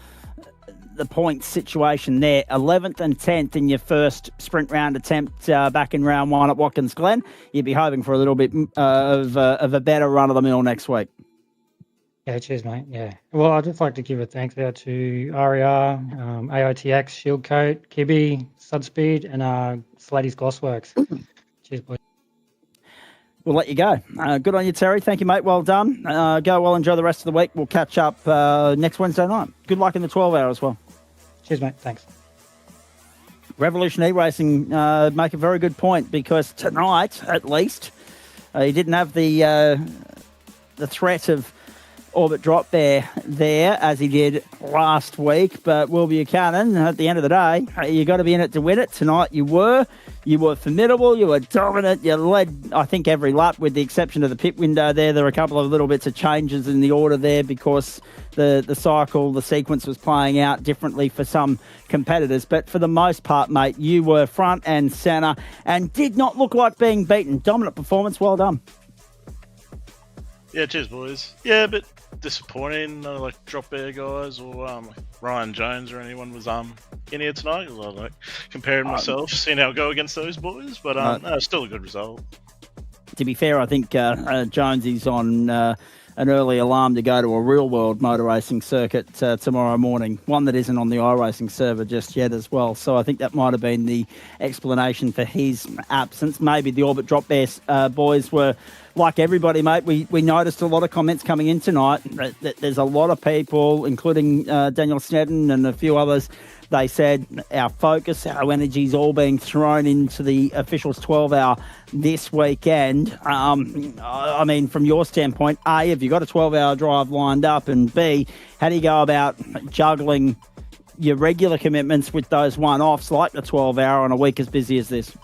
points situation there, 11th and 10th in your first sprint round attempt back in round 1 at Watkins Glen, you'd be hoping for a little bit of a better run of the mill next week. Yeah, cheers, mate. Yeah. Well, I'd just like to give a thanks out to RER, AITX, Shieldcoat, Kibby, Sudspeed, and Slady's Glossworks. Cheers, boys. We'll let you go. Good on you, Terry. Thank you, mate. Well done. Go well. Enjoy the rest of the week. We'll catch up next Wednesday night. Good luck in the 12-hour as well. Cheers, mate. Thanks. Revolution E-Racing make a very good point, because tonight, at least, he didn't have the threat of orbit drop there as he did last week. But Will Buchanan, at the end of the day, you got to be in it to win it. Tonight you were formidable, you were dominant, you led, I think, every lap with the exception of the pit window there. There were a couple of little bits of changes in the order there because the sequence was playing out differently for some competitors. But for the most part, mate, you were front and centre and did not look like being beaten. Dominant performance, well done. Yeah, cheers, boys. Yeah, but disappointing. No, like Drop.AI guys or Ryan Jones or anyone was in here tonight. I was like comparing myself, seeing how I go against those boys. But no, still a good result. To be fair, I think Jonesy's on an early alarm to go to a real-world motor racing circuit tomorrow morning, one that isn't on the iRacing server just yet as well. So I think that might have been the explanation for his absence. Maybe the Orbit Drop boys were like everybody, mate. We noticed a lot of comments coming in tonight. That there's a lot of people, including Daniel Snedden and a few others. They said our focus, our energy's all being thrown into the officials 12-hour this weekend. I mean, from your standpoint, A, have you got a 12-hour drive lined up? And B, how do you go about juggling your regular commitments with those one-offs like the 12-hour on a week as busy as this?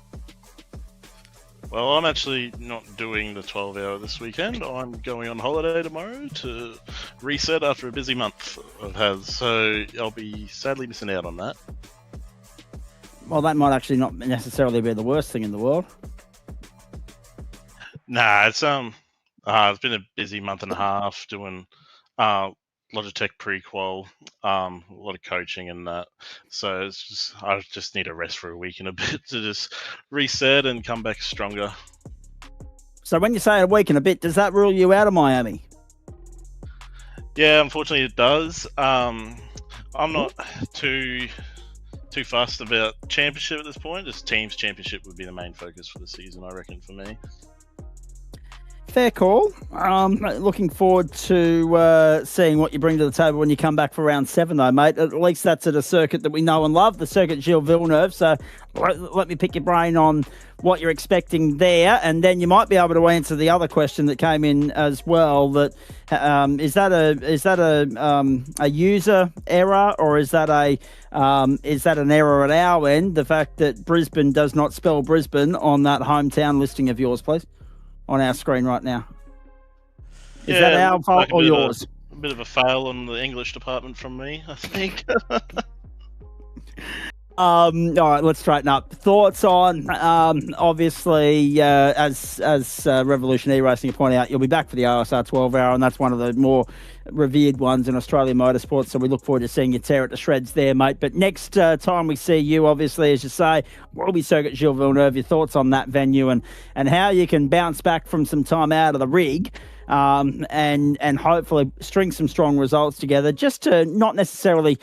Well, I'm actually not doing the 12-hour this weekend. I'm going on holiday tomorrow to reset after a busy month I've had, so I'll be sadly missing out on that. Well, that might actually not necessarily be the worst thing in the world. Nah, it's been a busy month and a half doing Logitech pre-qual, a lot of coaching and that. So it's just I just need a rest for a week and a bit to just reset and come back stronger. So when you say a week and a bit, does that rule you out of Miami? Yeah, unfortunately it does. I'm not too fussed about championship at this point. Just teams championship would be the main focus for the season, I reckon, for me. Fair call. Looking forward to seeing what you bring to the table when you come back for round 7, though, mate. At least that's at a circuit that we know and love, the circuit Gilles Villeneuve. So let me pick your brain on what you're expecting there, and then you might be able to answer the other question that came in as well. That is that a user error, or is that an error at our end? The fact that Brisbane does not spell Brisbane on that hometown listing of yours, please. On our screen right now. Is that our fault or yours? A bit of a fail on the English department from me, I think. All right, let's straighten up. Thoughts on, obviously, as Revolution E-Racing pointed out, you'll be back for the OSR 12-hour, and that's one of the more revered ones in Australian motorsport, so we look forward to seeing you tear it to shreds there, mate. But next time we see you, obviously, as you say, will be Circuit Gilles Villeneuve. Your thoughts on that venue and how you can bounce back from some time out of the rig and hopefully string some strong results together, just to not necessarily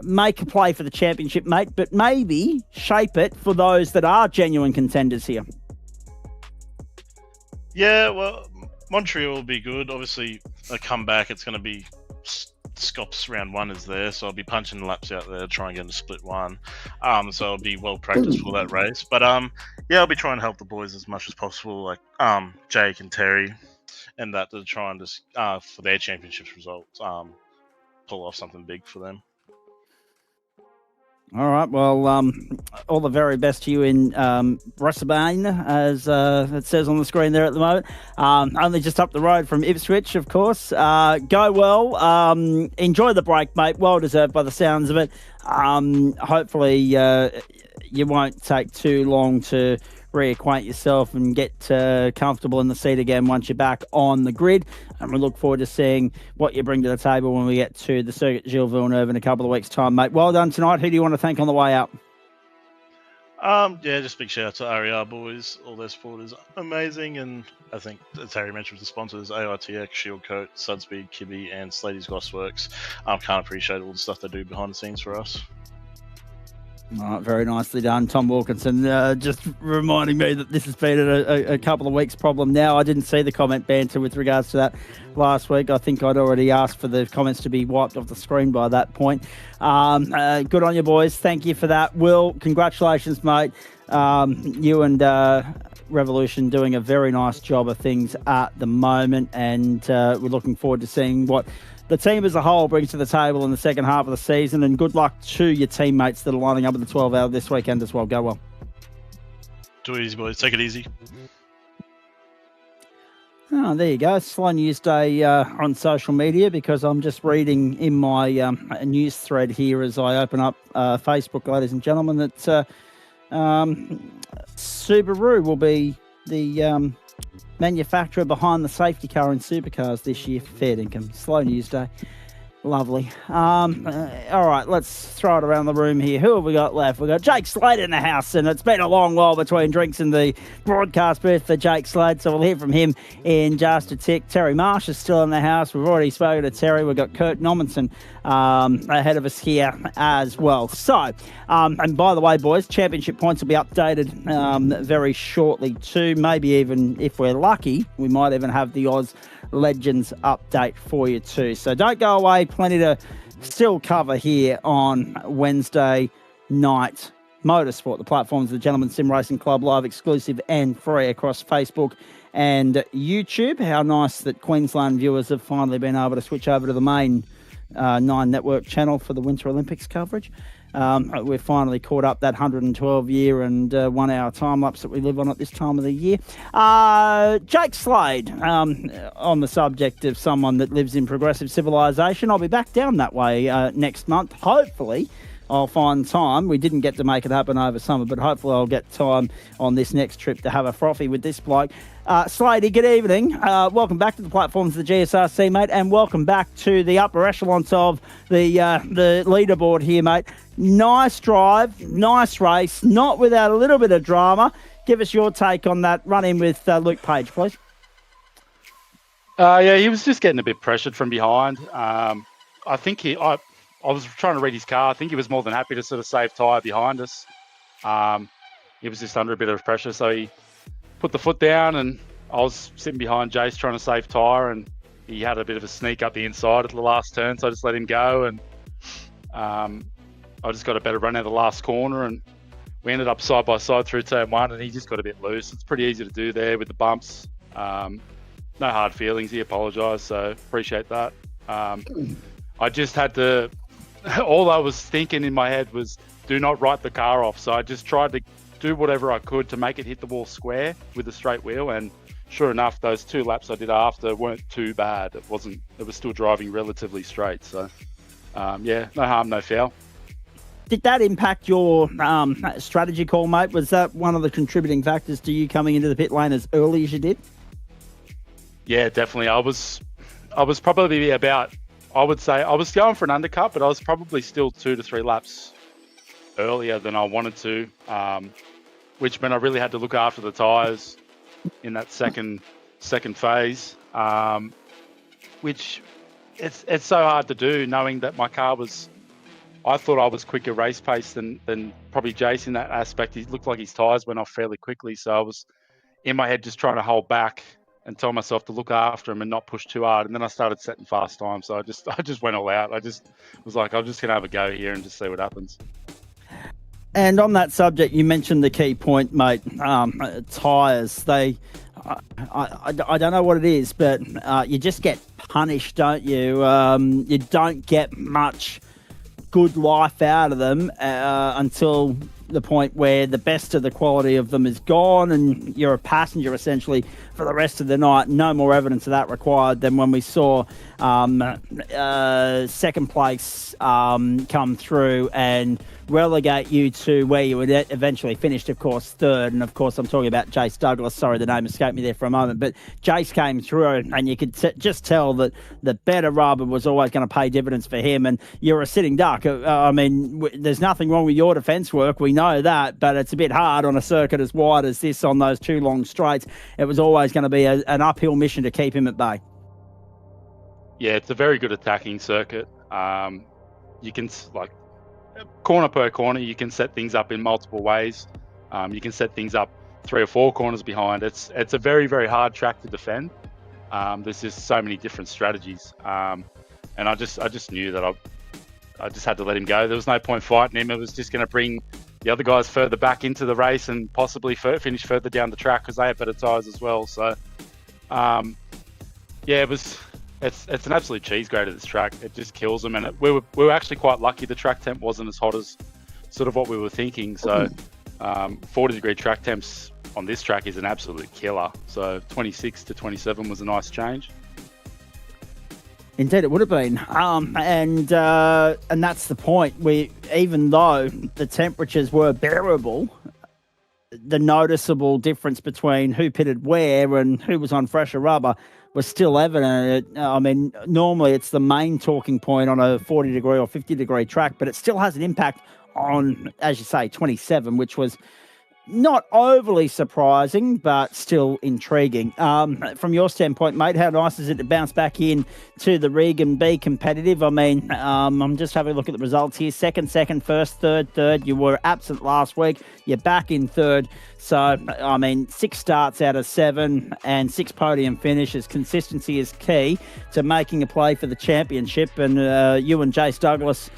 make a play for the championship, mate, but maybe shape it for those that are genuine contenders here. Yeah, well, Montreal will be good. Obviously, a comeback, it's going to be Scops round 1 is there, so I'll be punching laps out there, try and get into split 1. So I'll be well practiced for that race. But yeah, I'll be trying to help the boys as much as possible, like Jake and Terry, and that to try and just for their championships results, pull off something big for them. All right, well, all the very best to you in Brisbane, as it says on the screen there at the moment. Only just up the road from Ipswich, of course. Go well. Enjoy the break, mate. Well deserved by the sounds of it. Hopefully you won't take too long to reacquaint yourself and get comfortable in the seat again once you're back on the grid. And we look forward to seeing what you bring to the table when we get to the Circuit Gilles Villeneuve in a couple of weeks' time, mate. Well done tonight. Who do you want to thank on the way out? Yeah, just big shout out to RER boys. All their support is amazing, and I think, as Harry mentioned, with the sponsors, AITX, Shieldcoat, Sudspeed, Kibby, and Slady's Glossworks, can't appreciate all the stuff they do behind the scenes for us. Very nicely done, Tom Wilkinson. Just reminding me that this has been a couple of weeks' problem now. I didn't see the comment banter with regards to that last week. I think I'd already asked for the comments to be wiped off the screen by that point. Good on you, boys. Thank you for that. Will, congratulations, mate. You and Revolution doing a very nice job of things at the moment, and we're looking forward to seeing what the team as a whole brings to the table in the second half of the season, and good luck to your teammates that are lining up at the 12 hour this weekend as well. Go well. Do it easy, boys. Take it easy. Oh, there you go. Slow news day on social media, because I'm just reading in my news thread here as I open up Facebook, ladies and gentlemen, that Subaru will be the manufacturer behind the safety car in supercars this year for fair income. Slow news day. Lovely. All right, let's throw it around the room here. Who have we got left? We've got Jake Slade in the house, and it's been a long while between drinks in the broadcast booth for Jake Slade, so we'll hear from him in just a tick. Terry Marsh is still in the house. We've already spoken to Terry. We've got Kurt Nommensen ahead of us here as well. So, and by the way, boys, championship points will be updated very shortly too. Maybe even, if we're lucky, we might even have the Oz Legends update for you too. So don't go away. Plenty to still cover here on Wednesday night. Motorsport, the platforms of the Gentleman Sim Racing Club, live, exclusive and free across Facebook and YouTube. How nice that Queensland viewers have finally been able to switch over to the main 9 network channel for the Winter Olympics coverage. We've finally caught up that 112 year and 1 hour time lapse that we live on at this time of the year. Jake Slade, on the subject of someone that lives in progressive civilization, I'll be back down that way next month. Hopefully I'll find time. We didn't get to make it happen over summer, but hopefully I'll get time on this next trip to have a frothy with this bloke. Slady, good evening. Welcome back to the platforms of the GSRC, mate, and welcome back to the upper echelons of the leaderboard here, mate. Nice drive, nice race, not without a little bit of drama. Give us your take on that run-in with Luke Page, please. Yeah, he was just getting a bit pressured from behind. I think I was trying to read his car. I think he was more than happy to sort of save tyre behind us. He was just under a bit of pressure, so he put the foot down, and I was sitting behind Jace trying to save tyre, and he had a bit of a sneak up the inside at the last turn, so I just let him go, and I just got a better run out of the last corner, and we ended up side by side through turn 1, and he just got a bit loose. It's pretty easy to do there with the bumps. No hard feelings. He apologised, so appreciate that. I just had to... all I was thinking in my head was do not write the car off, so I just tried to do whatever I could to make it hit the wall square with a straight wheel, and sure enough, those 2 laps I did after weren't too bad. It was still driving relatively straight, so yeah, no harm, no foul. Did that impact your strategy call, mate? Was that one of the contributing factors to you coming into the pit lane as early as you did? Yeah, definitely. I was probably about, I would say, I was going for an undercut, but I was probably still 2 to 3 laps earlier than I wanted to, which meant I really had to look after the tyres in that second phase, which it's so hard to do, knowing that my car was, I thought I was quicker race pace than probably Jace in that aspect. He looked like his tyres went off fairly quickly, so I was in my head just trying to hold back and tell myself to look after him and not push too hard. And then I started setting fast times, so I just went all out. I just was like, I'm just gonna have a go here and just see what happens. And on that subject, you mentioned the key point, mate. Tyres, they, I don't know what it is, but you just get punished, don't you? You don't get much good life out of them until the point where the best of the quality of them is gone and you're a passenger essentially for the rest of the night. No more evidence of that required than when we saw second place come through and relegate you to where you would eventually finished, of course, third. And of course, I'm talking about Jace Douglas. Sorry, the name escaped me there for a moment. But Jace came through and you could just tell that the better rubber was always going to pay dividends for him. And you're a sitting duck. I mean, there's nothing wrong with your defence work. We know that, but it's a bit hard on a circuit as wide as this on those 2 long straights. It was always going to be an uphill mission to keep him at bay. Yeah, it's a very good attacking circuit. You can, like, corner per corner, you can set things up in multiple ways. You can set things up 3 or 4 corners behind. It's a very, very hard track to defend. There's just so many different strategies, and I just knew that I just had to let him go. There was no point fighting him. It was just going to bring the other guys further back into the race and possibly finish further down the track because they have better tyres as well. So, yeah, it's an absolute cheese grater, this track. It just kills them, and we were actually quite lucky the track temp wasn't as hot as sort of what we were thinking. So 40-degree track temps on this track is an absolute killer. So 26 to 27 was a nice change. Indeed, it would have been, and that's the point. Even though the temperatures were bearable, the noticeable difference between who pitted where and who was on fresher rubber was still evident. I mean, normally it's the main talking point on a 40-degree or 50-degree track, but it still has an impact on, as you say, 27, which was not overly surprising, but still intriguing. From your standpoint, mate, how nice is it to bounce back in to the rig and be competitive? I mean, I'm just having a look at the results here. Second, first, third. You were absent last week. You're back in third. So, I mean, 6 starts out of 7 and 6 podium finishes. Consistency is key to making a play for the championship. And you and Jace Douglas,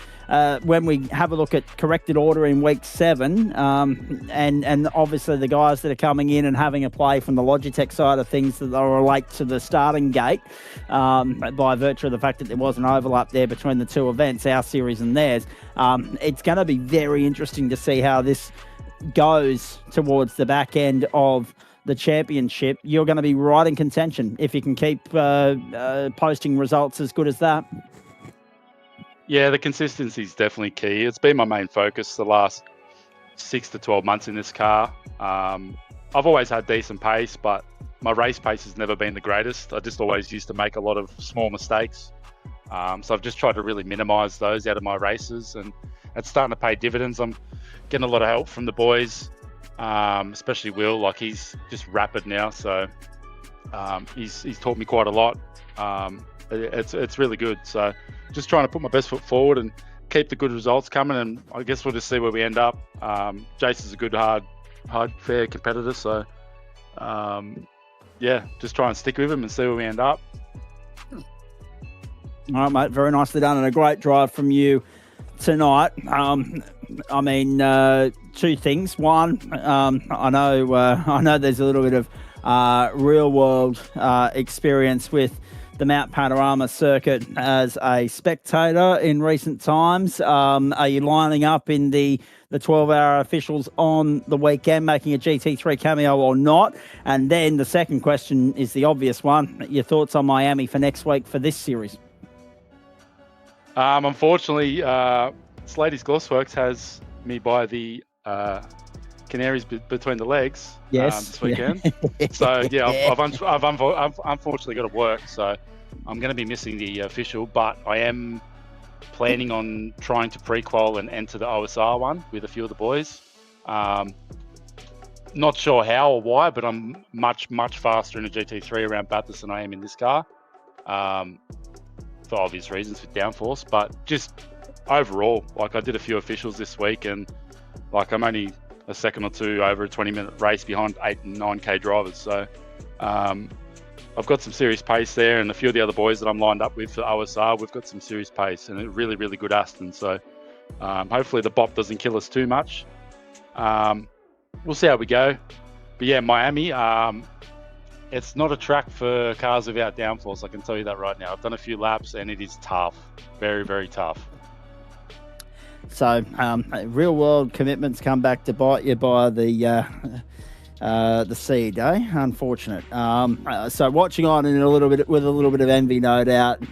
when we have a look at corrected order in week 7, and obviously the guys that are coming in and having a play from the Logitech side of things that are late to the starting gate, by virtue of the fact that there was an overlap there between the 2 events, our series and theirs, it's going to be very interesting to see how this goes towards the back end of the championship. You're going to be right in contention if you can keep posting results as good as that. Yeah, the consistency is definitely key. It's been my main focus the last 6 to 12 months in this car. I've always had decent pace, but my race pace has never been the greatest. I just always used to make a lot of small mistakes. So I've just tried to really minimise those out of my races, and it's starting to pay dividends. I'm getting a lot of help from the boys, especially Will. Like, he's just rapid now, so he's taught me quite a lot. It's really good. So just trying to put my best foot forward and keep the good results coming, and I guess we'll just see where we end up. Jace is a good, hard, fair competitor, so yeah, just try and stick with him and see where we end up. All right, mate, very nicely done and a great drive from you tonight. I mean, 2 things. One, I know there's a little bit of real world experience with the Mount Panorama circuit as a spectator in recent times. Are you lining up in the 12-hour officials on the weekend, making a GT3 cameo or not? And then the second question is the obvious one. Your thoughts on Miami for next week for this series? Unfortunately, Slady's Glossworks has me by the canaries between the legs this weekend. So, yeah, I've unfortunately got to work, so I'm going to be missing the official, but I am planning on trying to pre-qual and enter the OSR one with a few of the boys. Not sure how or why, but I'm much faster in a GT3 around Bathurst than I am in this car, for obvious reasons with downforce. But just overall, like, I did a few officials this week, and like, I'm only a second or 2 over a 20-minute race behind 8 and 9K drivers. So I've got some serious pace there, and a few of the other boys that I'm lined up with for OSR, we've got some serious pace and a really, really good Aston. So hopefully the bop doesn't kill us too much. We'll see how we go. But yeah, Miami, it's not a track for cars without downforce. I can tell you that right now. I've done a few laps and it is tough. Very, very tough. So real world commitments come back to bite you by the seed, eh? Unfortunate. So watching on in with a little bit of envy, no doubt,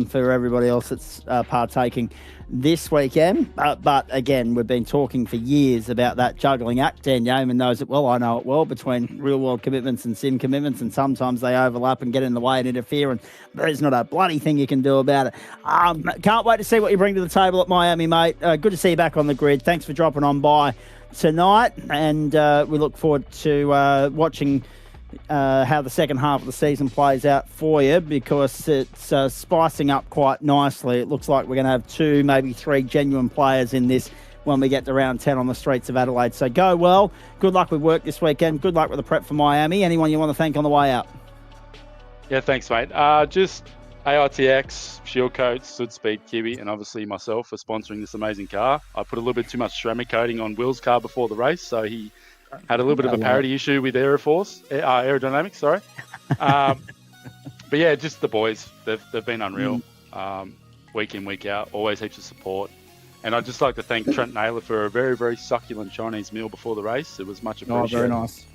for everybody else that's partaking this weekend. But again, we've been talking for years about that juggling act. Dan Yeoman knows it well. I know it well, between real world commitments and sim commitments, and sometimes they overlap and get in the way and interfere, and there's not a bloody thing you can do about it. Can't wait to see what you bring to the table at Miami, mate. Good to see you back on the grid. Thanks for dropping on by tonight, and we look forward to watching how the second half of the season plays out for you, because it's spicing up quite nicely. It looks like we're going to have 2, maybe 3 genuine players in this when we get to round 10 on the streets of Adelaide. So go well. Good luck with work this weekend. Good luck with the prep for Miami. Anyone you want to thank on the way out? Yeah, thanks, mate. Just AITX, Shield Coats, Sud Speed, Kiwi, and obviously myself for sponsoring this amazing car. I put a little bit too much ceramic coating on Will's car before the race, so he had a little bit of a parity issue with aerodynamics, sorry. But yeah, just the boys. They've been unreal. Week in, week out, always heaps of support. And I'd just like to thank Trent Naylor for a very, very succulent Chinese meal before the race. It was much appreciated. Oh, very nice.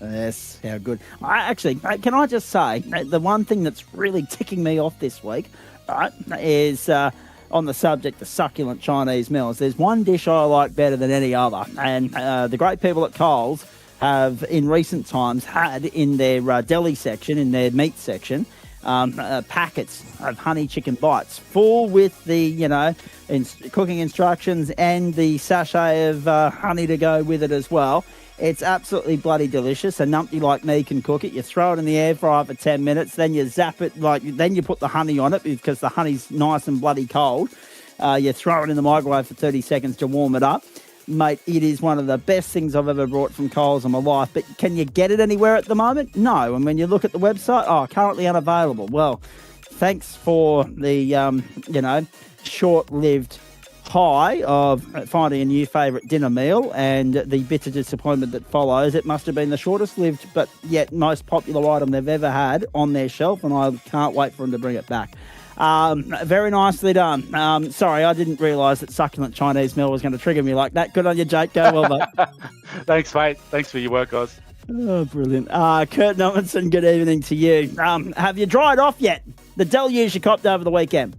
Yes, how good. Can I just say, the one thing that's really ticking me off this week, right, is on the subject of succulent Chinese meals. There's one dish I like better than any other, and the great people at Coles have, in recent times, had in their deli section, in their meat section, packets of honey chicken bites, full with the, cooking instructions and the sachet of honey to go with it as well. It's absolutely bloody delicious. A numpty like me can cook it. You throw it in the air fryer for 10 minutes, then you zap it, then you put the honey on it because the honey's nice and bloody cold. You throw it in the microwave for 30 seconds to warm it up. Mate, it is one of the best things I've ever brought from Coles in my life. But can you get it anywhere at the moment? No. And when you look at the website, currently unavailable. Well, thanks for the, short-lived high of finding a new favourite dinner meal and the bitter disappointment that follows. It must have been the shortest-lived but yet most popular item they've ever had on their shelf, and I can't wait for them to bring it back. Very nicely done. Sorry, I didn't realise that succulent Chinese meal was going to trigger me like that. Good on you, Jake. Go well, mate. Thanks, mate. Thanks for your work, guys. Oh, brilliant. Kurt Normanson, good evening to you. Have you dried off yet? The deluge you copped over the weekend?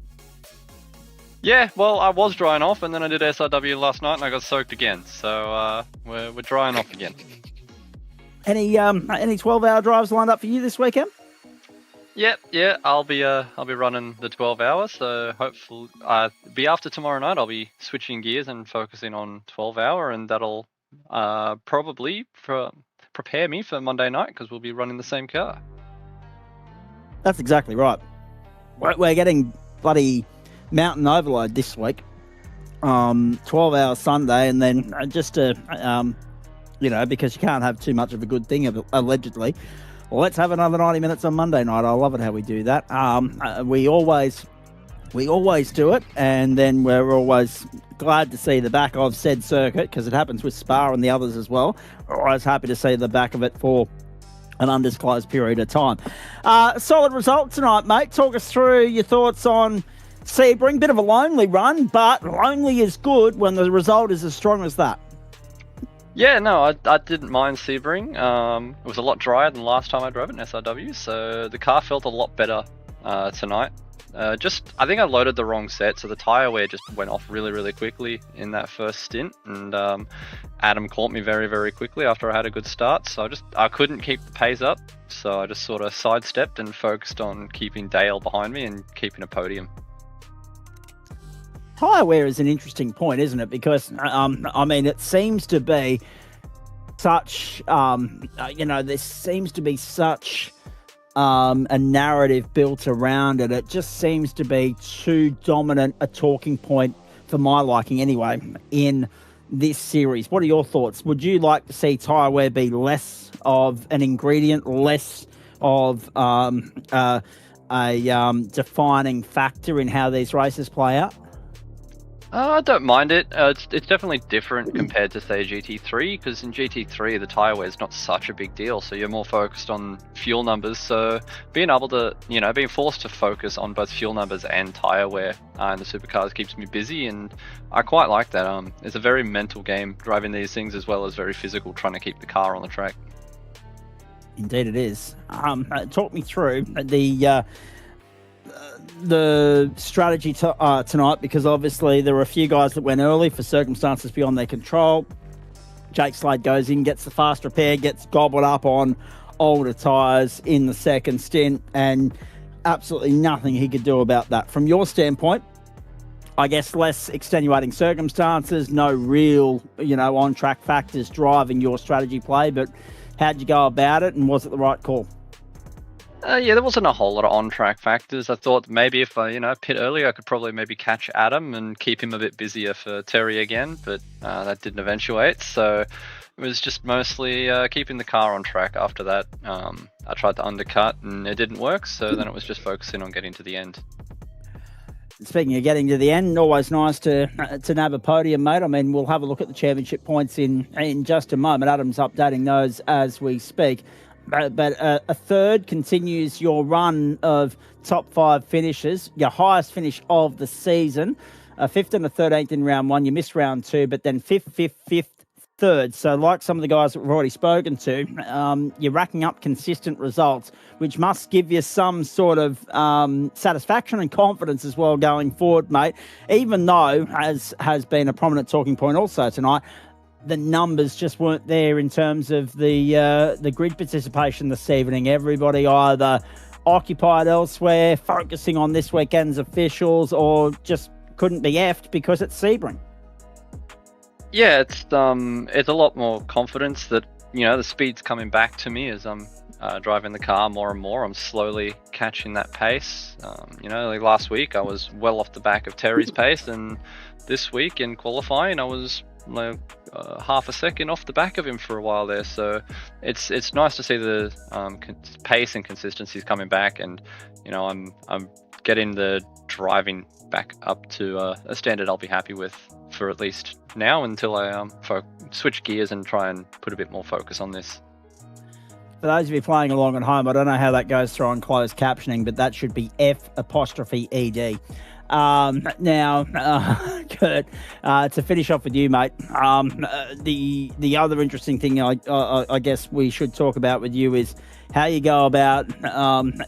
Yeah, well, I was drying off, and then I did SRW last night, and I got soaked again. So we're drying off again. Any 12-hour drives lined up for you this weekend? Yeah, I'll be running the 12 hours. So hopefully, be after tomorrow night. I'll be switching gears and focusing on 12-hour, and that'll probably prepare me for Monday night because we'll be running the same car. That's exactly right. We're getting bloody mountain overload this week. 12-hour Sunday, and then just to, because you can't have too much of a good thing, allegedly. Well, let's have another 90 minutes on Monday night. I love it how we do that. We always do it, and then we're always glad to see the back of said circuit because it happens with Spa and the others as well. We're always happy to see the back of it for an undisclosed period of time. Solid result tonight, mate. Talk us through your thoughts on Sebring. Bit of a lonely run, but lonely is good when the result is as strong as that. Yeah, no, I didn't mind Sebring. It was a lot drier than the last time I drove it in SRW, so the car felt a lot better tonight. I think I loaded the wrong set, so the tyre wear just went off really, really quickly in that first stint, and Adam caught me very, very quickly after I had a good start, so I couldn't keep the pace up, so I just sort of sidestepped and focused on keeping Dale behind me and keeping a podium. Tyre wear is an interesting point, isn't it? Because, it seems to be such, there seems to be such a narrative built around it. It just seems to be too dominant a talking point, for my liking anyway, in this series. What are your thoughts? Would you like to see tyre wear be less of an ingredient, less of a defining factor in how these races play out? I don't mind it. It's definitely different compared to, say, GT3, because in GT3 the tyre wear is not such a big deal, so you're more focused on fuel numbers. So being able to, being forced to focus on both fuel numbers and tyre wear in the supercars keeps me busy, and I quite like that. It's a very mental game driving these things, as well as very physical, trying to keep the car on the track. Indeed it is. Talk me through the strategy tonight, because obviously there were a few guys that went early for circumstances beyond their control. Jake Slade goes in, gets the fast repair, gets gobbled up on older tyres in the second stint, and absolutely nothing he could do about that. From your standpoint, I guess less extenuating circumstances, no real, on-track factors driving your strategy play, but How'd you go about it, and was it the right call? Yeah, there wasn't a whole lot of on-track factors. I thought maybe if I, pit earlier, I could probably maybe catch Adam and keep him a bit busier for Terry again, but that didn't eventuate. So it was just mostly keeping the car on track after that. I tried to undercut and it didn't work, so then it was just focusing on getting to the end. Speaking of getting to the end, always nice to nab a podium, mate. I mean, we'll have a look at the championship points in just a moment. Adam's updating those as we speak. But a third continues your run of top 5 finishes, your highest finish of the season. A 5th and a 13th in round 1. You missed round 2, but then 5th, 3rd. So like some of the guys that we've already spoken to, you're racking up consistent results, which must give you some sort of satisfaction and confidence as well going forward, mate. Even though, as has been a prominent talking point also tonight, the numbers just weren't there in terms of the grid participation this evening. Everybody either occupied elsewhere, focusing on this weekend's officials, or just couldn't be effed because it's Sebring. Yeah, it's a lot more confidence that the speed's coming back to me as I'm driving the car more and more. I'm slowly catching that pace. Like last week I was well off the back of Terry's pace, and this week in qualifying I was half a second off the back of him for a while there. So it's nice to see the pace and consistency is coming back, and I'm getting the driving back up to a standard I'll be happy with for at least now until I switch gears and try and put a bit more focus on this. For those of you playing along at home, I don't know how that goes through on closed captioning, but that should be F''ED. Now, Kurt, to finish off with you, mate, the other interesting thing I guess we should talk about with you is how you go about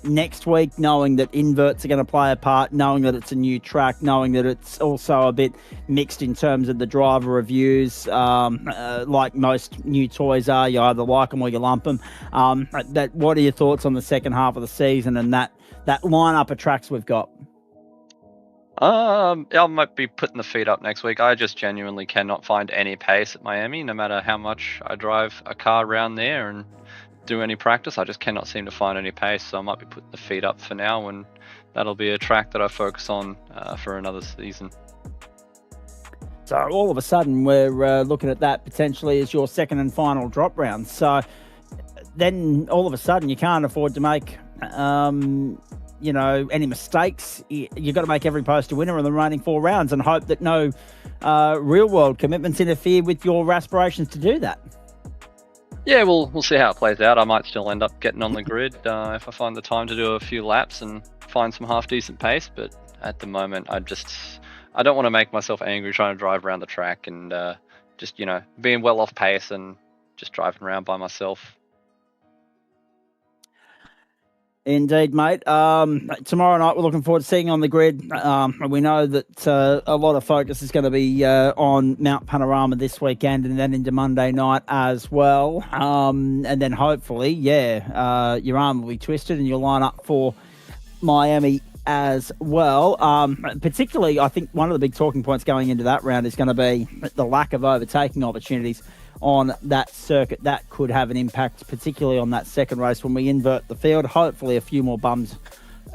next week, knowing that inverts are going to play a part, knowing that it's a new track, knowing that it's also a bit mixed in terms of the driver reviews, like most new toys are. You either like them or you lump them. What are your thoughts on the second half of the season and that lineup of tracks we've got? I might be putting the feet up next week. I just genuinely cannot find any pace at Miami, no matter how much I drive a car around there and do any practice. I just cannot seem to find any pace, so I might be putting the feet up for now, and that'll be a track that I focus on for another season. So all of a sudden we're looking at that potentially as your second and final drop round. So then all of a sudden you can't afford to make any mistakes. You've got to make every post a winner in the remaining 4 rounds and hope that no real-world commitments interfere with your aspirations to do that. Yeah, we'll see how it plays out. I might still end up getting on the grid if I find the time to do a few laps and find some half-decent pace, but at the moment I don't want to make myself angry trying to drive around the track and just being well off pace and just driving around by myself. Indeed, mate. Tomorrow night we're looking forward to seeing you on the grid. We know that a lot of focus is going to be on Mount Panorama this weekend and then into Monday night as well. And then hopefully, your arm will be twisted and you'll line up for Miami as well. Particularly, I think one of the big talking points going into that round is going to be the lack of overtaking opportunities on that circuit. That could have an impact, particularly on that second race when we invert the field. Hopefully a few more bums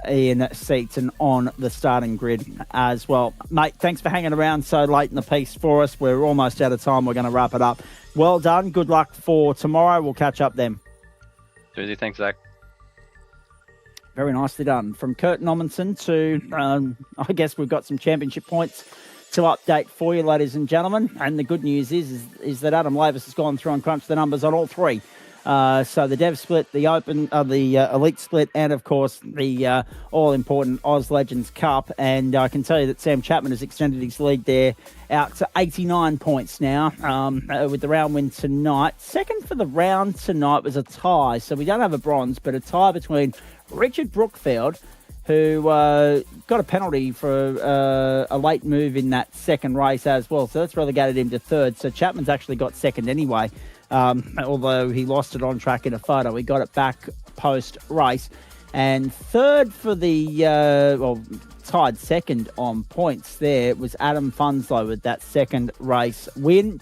in seats and on the starting grid as well. Mate, thanks for hanging around so late in the piece for us. We're almost out of time. We're going to wrap it up. Well done. Good luck for tomorrow. We'll catch up then. Susie, thanks, Zach. Very nicely done. From Kurt Nommensen to, I guess we've got some championship points to update for you, ladies and gentlemen. And the good news is that Adam Lavis has gone through and crunched the numbers on all 3. So the Dev split, the Open, the Elite split, and of course the all-important Oz Legends Cup. And I can tell you that Sam Chapman has extended his lead there out to 89 points now with the round win tonight. Second for the round tonight was a tie. So we don't have a bronze, but a tie between Richard Brookfield, who got a penalty for a late move in that second race as well. So that's relegated him to 3rd. So Chapman's actually got 2nd anyway, although he lost it on track in a photo. He got it back post-race. And 3rd for the, tied 2nd on points there was Adam Funslow with that 2nd race win.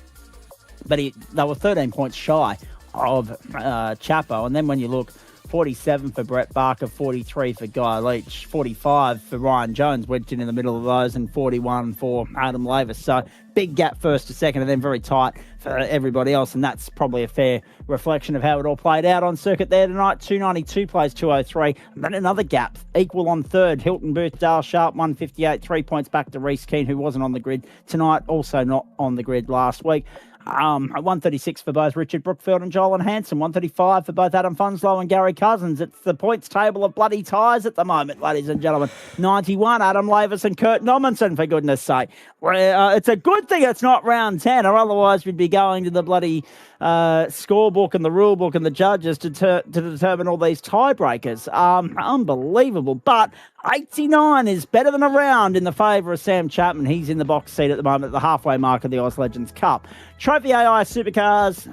But they were 13 points shy of Chapo. And then when you look, 47 for Brett Barker, 43 for Guy Leach, 45 for Ryan Jones, wedged in the middle of those, and 41 for Adam Lavis. So big gap first to second, and then very tight for everybody else, and that's probably a fair reflection of how it all played out on circuit there tonight. 292 plays 203, and then another gap, equal on third. Hilton Booth, Dale Sharp, 158, 3 points back to Reece Keane, who wasn't on the grid tonight, also not on the grid last week. 136 for both Richard Brookfield and Joel and Hanson. 135 for both Adam Funslow and Gary Cousins. It's the points table of bloody ties at the moment, ladies and gentlemen. 91, Adam Lavis and Kurt Nommensen, for goodness sake. It's a good thing it's not round 10, or otherwise we'd be going to the bloody scorebook and the rule book and the judges to determine all these tiebreakers. Unbelievable. But 89 is better than a round in the favour of Sam Chapman. He's in the box seat at the moment at the halfway mark of the Oz Legends Cup. Trophi.AI Supercars.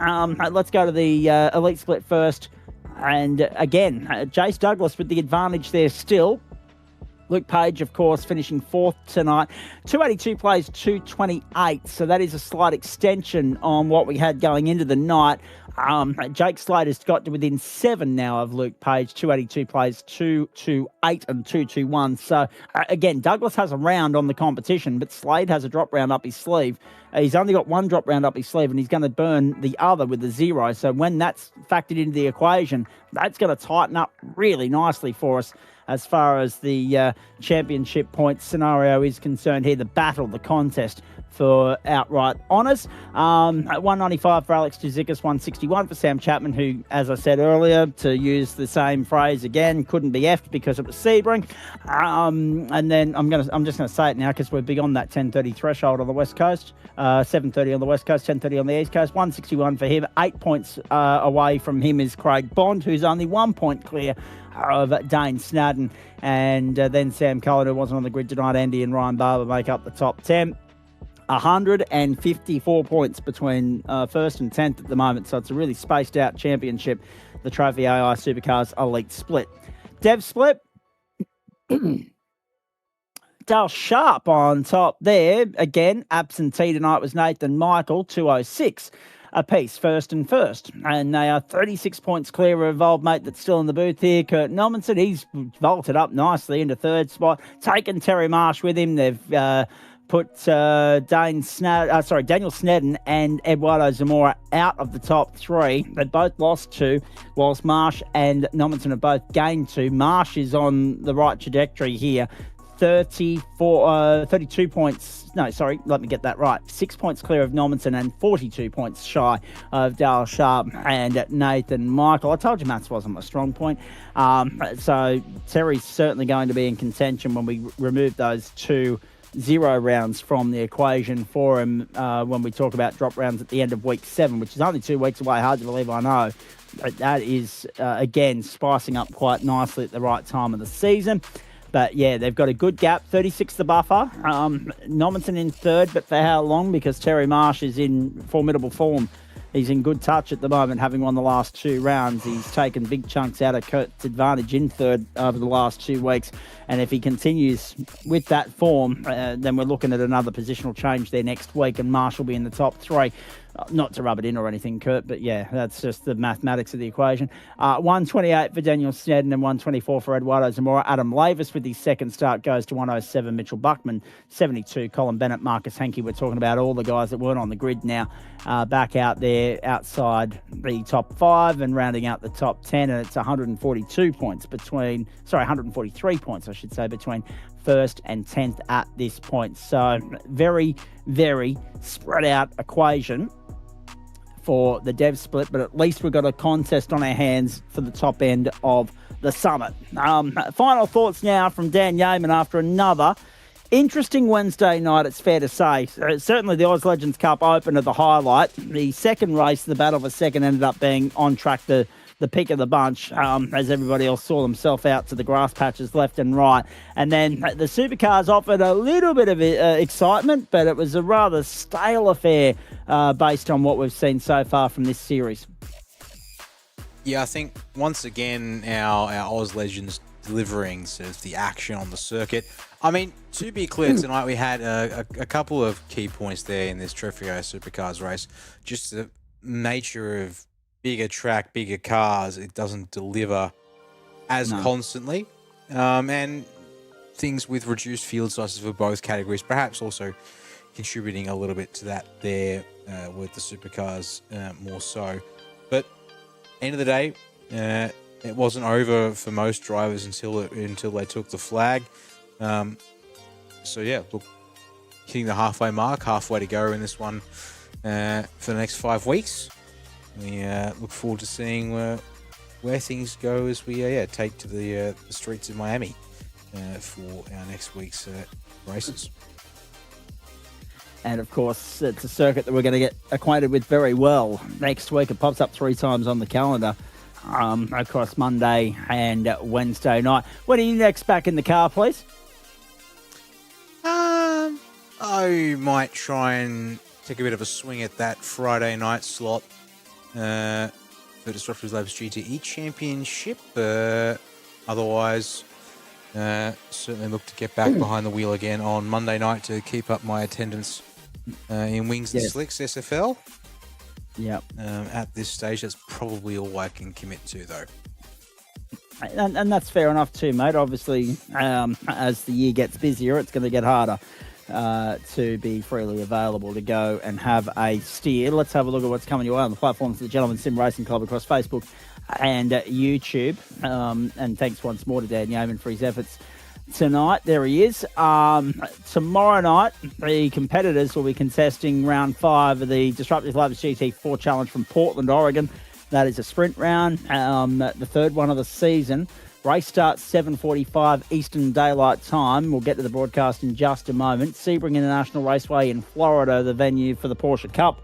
Let's go to the elite split first. And again, Jace Douglas with the advantage there still. Luke Page, of course, finishing fourth tonight. 282 plays 228, so that is a slight extension on what we had going into the night. Jake Slater's got to within 7 now of Luke Page. 282 plays 228 and 221. So, again, Douglas has a round on the competition, but Slade has a drop round up his sleeve. He's only got one drop round up his sleeve, and he's going to burn the other with the 0. So when that's factored into the equation, that's going to tighten up really nicely for us as far as the championship points scenario is concerned here. The battle, the contest for outright honours. 195 for Alex Tuzikas, 161 for Sam Chapman, who, as I said earlier, to use the same phrase again, couldn't be effed because it was Sebring. And then I'm just going to say it now because we're beyond that 10:30 threshold on the West Coast. 7:30 on the West Coast, 10:30 on the East Coast. 161 for him. 8 points away from him is Craig Bond, who's only 1 point clear of Dane Snadden. And then Sam Cullen, who wasn't on the grid tonight. Andy and Ryan Barber make up the top 10. 154 points between first and 10th at the moment, so it's a really spaced out championship, the Trophi.AI Supercars Elite Split. Dev Split, Dale Sharp on top there. Again, absentee tonight was Nathan Michael, 206 apiece, first and first. And they are 36 points clear of old mate that's still in the booth here, Kurt Nommensen. He's vaulted up nicely into third spot, taken Terry Marsh with him. They've put Daniel Snedden and Eduardo Zamora out of the top 3. They both lost 2, whilst Marsh and Nommensen have both gained 2. Marsh is on the right trajectory here. 32 points. No, sorry, let me get that right. 6 points clear of Nommensen and 42 points shy of Dale Sharp and Nathan Michael. I told you maths wasn't my strong point. So Terry's certainly going to be in contention when we remove those 2 0 rounds from the equation for him when we talk about drop rounds at the end of week 7, which is only 2 weeks away. Hard to believe, I know. But that is, again, spicing up quite nicely at the right time of the season. But, yeah, they've got a good gap. 36 the buffer. Nommensen in third, but for how long? Because Terry Marsh is in formidable form. He's in good touch at the moment, having won the last 2 rounds. He's taken big chunks out of Kurt's advantage in third over the last 2 weeks. And if he continues with that form, then we're looking at another positional change there next week, and Marsh will be in the top 3. Not to rub it in or anything, Kurt, but yeah, that's just the mathematics of the equation. 128 for Daniel Snedden and 124 for Eduardo Zamora. Adam Lavis with his second start goes to 107. Mitchell Buckman, 72. Colin Bennett, Marcus Henke. We're talking about all the guys that weren't on the grid now back out there outside the top 5 and rounding out the top 10. And it's 143 points between first and 10th at this point. So very, very spread out equation for the Dev Split, but at least we've got a contest on our hands for the top end of the summit. Final thoughts now from Dan Yeaman after another interesting Wednesday night, it's fair to say. Certainly the Oz Legends Cup Open are the highlight. The second race, the Battle of a Second, ended up being on track the pick of the bunch, as everybody else saw themselves out to the grass patches left and right. And then the Supercars offered a little bit of excitement, but it was a rather stale affair based on what we've seen so far from this series. Yeah, I think once again our Oz Legends delivering sort of the action on the circuit. I mean, to be clear, tonight we had a couple of key points there in this Trophi.AI Supercars race. Just the nature of bigger track, bigger cars, it doesn't deliver as constantly. And things with reduced field sizes for both categories, perhaps also contributing a little bit to that there with the supercars more so. But end of the day, it wasn't over for most drivers until they took the flag. So yeah, look, hitting the halfway mark, halfway to go in this one for the next 5 weeks. We look forward to seeing where things go as we take to the streets of Miami for our next week's races. And of course, it's a circuit that we're going to get acquainted with very well next week. It pops up 3 times on the calendar across Monday and Wednesday night. When are you next back in the car, please? I might try and take a bit of a swing at that Friday night slot for Disruptive Labs GTE Championship. Otherwise, certainly look to get back behind the wheel again on Monday night to keep up my attendance in Wings and Slicks SFL. Yep. At this stage, that's probably all I can commit to, though. And that's fair enough too, mate. Obviously, as the year gets busier, it's going to get harder to be freely available to go and have a steer. Let's have a look at what's coming your way on the platforms of the Gentleman Sim Racing Club across Facebook and YouTube. And thanks once more to Dan Yeoman for his efforts tonight. There he is. Tomorrow night, the competitors will be contesting round 5 of the Disruptive Labs GT4 Challenge from Portland, Oregon. That is a sprint round, the third one of the season. Race starts 7:45 Eastern Daylight Time. We'll get to the broadcast in just a moment. Sebring International Raceway in Florida, the venue for the Porsche Cup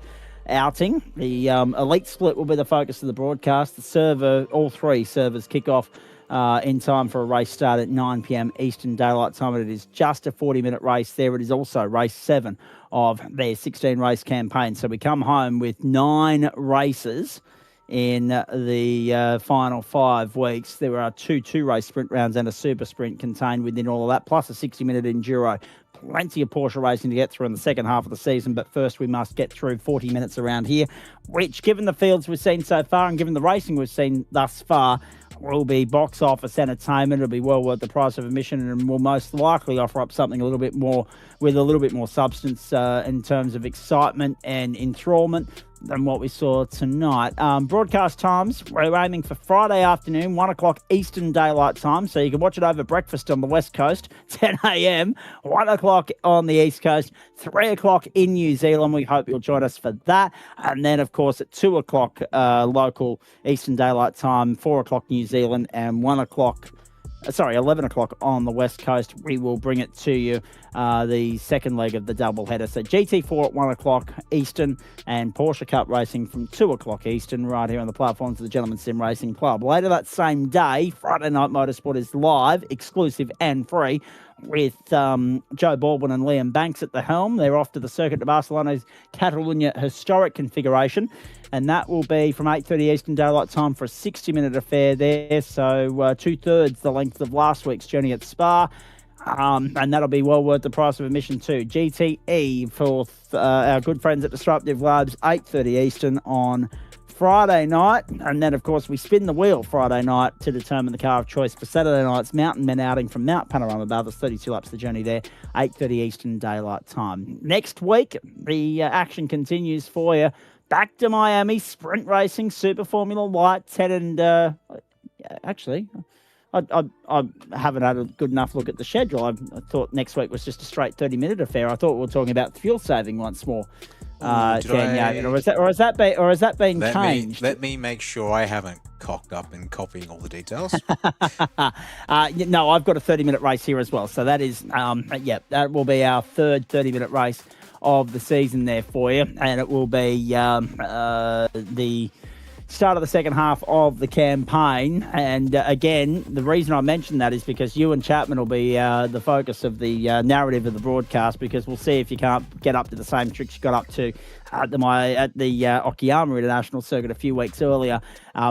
outing. The elite split will be the focus of the broadcast. All 3 servers kick off in time for a race start at 9 p.m. Eastern Daylight Time. And it is just a 40-minute race there. It is also race 7 of their 16-race campaign. So we come home with 9 races in the final 5 weeks. There are 2 two-race sprint rounds and a super sprint contained within all of that, plus a 60-minute enduro. Plenty of Porsche racing to get through in the second half of the season, but first we must get through 40 minutes around here, which, given the fields we've seen so far and given the racing we've seen thus far, will be box office entertainment. It'll be well worth the price of admission, and will most likely offer up something a little bit more substance in terms of excitement and enthrallment than what we saw tonight. Broadcast times, we're aiming for Friday afternoon, 1 o'clock Eastern Daylight Time, so you can watch it over breakfast on the West Coast, 10 a.m, 1 o'clock on the East Coast, 3 o'clock in New Zealand. We hope you'll join us for that. And then, of course, at 2 o'clock local Eastern Daylight Time, 4 o'clock New Zealand, and 11 o'clock on the West Coast, we will bring it to you, the second leg of the doubleheader. So GT4 at 1 o'clock Eastern and Porsche Cup racing from 2 o'clock Eastern right here on the platforms of the Gentleman Sim Racing Club. Later that same day, Friday Night Motorsport is live, exclusive and free, with Joe Baldwin and Liam Banks at the helm. They're off to the Circuit de Barcelona's Catalunya historic configuration, and that will be from 8:30 Eastern Daylight Time for a 60-minute affair there, so 2/3 the length of last week's journey at Spa, and that'll be well worth the price of admission too. GTE for our good friends at Disruptive Labs, 8:30 Eastern on Friday night, and then of course we spin the wheel Friday night to determine the car of choice for Saturday night's Mountain Men outing from Mount Panorama Bar. There's 32 laps of the journey there, 8:30 Eastern Daylight Time. Next week, the action continues for you. Back to Miami, sprint racing, Super Formula Light, 10 and actually, I haven't had a good enough look at the schedule. I thought next week was just a straight 30-minute affair. I thought we were talking about fuel saving once more. Or has that been changed? Let me make sure I haven't cocked up and copying all the details. No, I've got a 30-minute race here as well. So that is, that will be our third 30-minute race of the season there for you, and it will be the start of the second half of the campaign. And again, the reason I mention that is because you and Chapman will be the focus of the narrative of the broadcast, because we'll see if you can't get up to the same tricks you got up to at the Okayama International Circuit a few weeks earlier.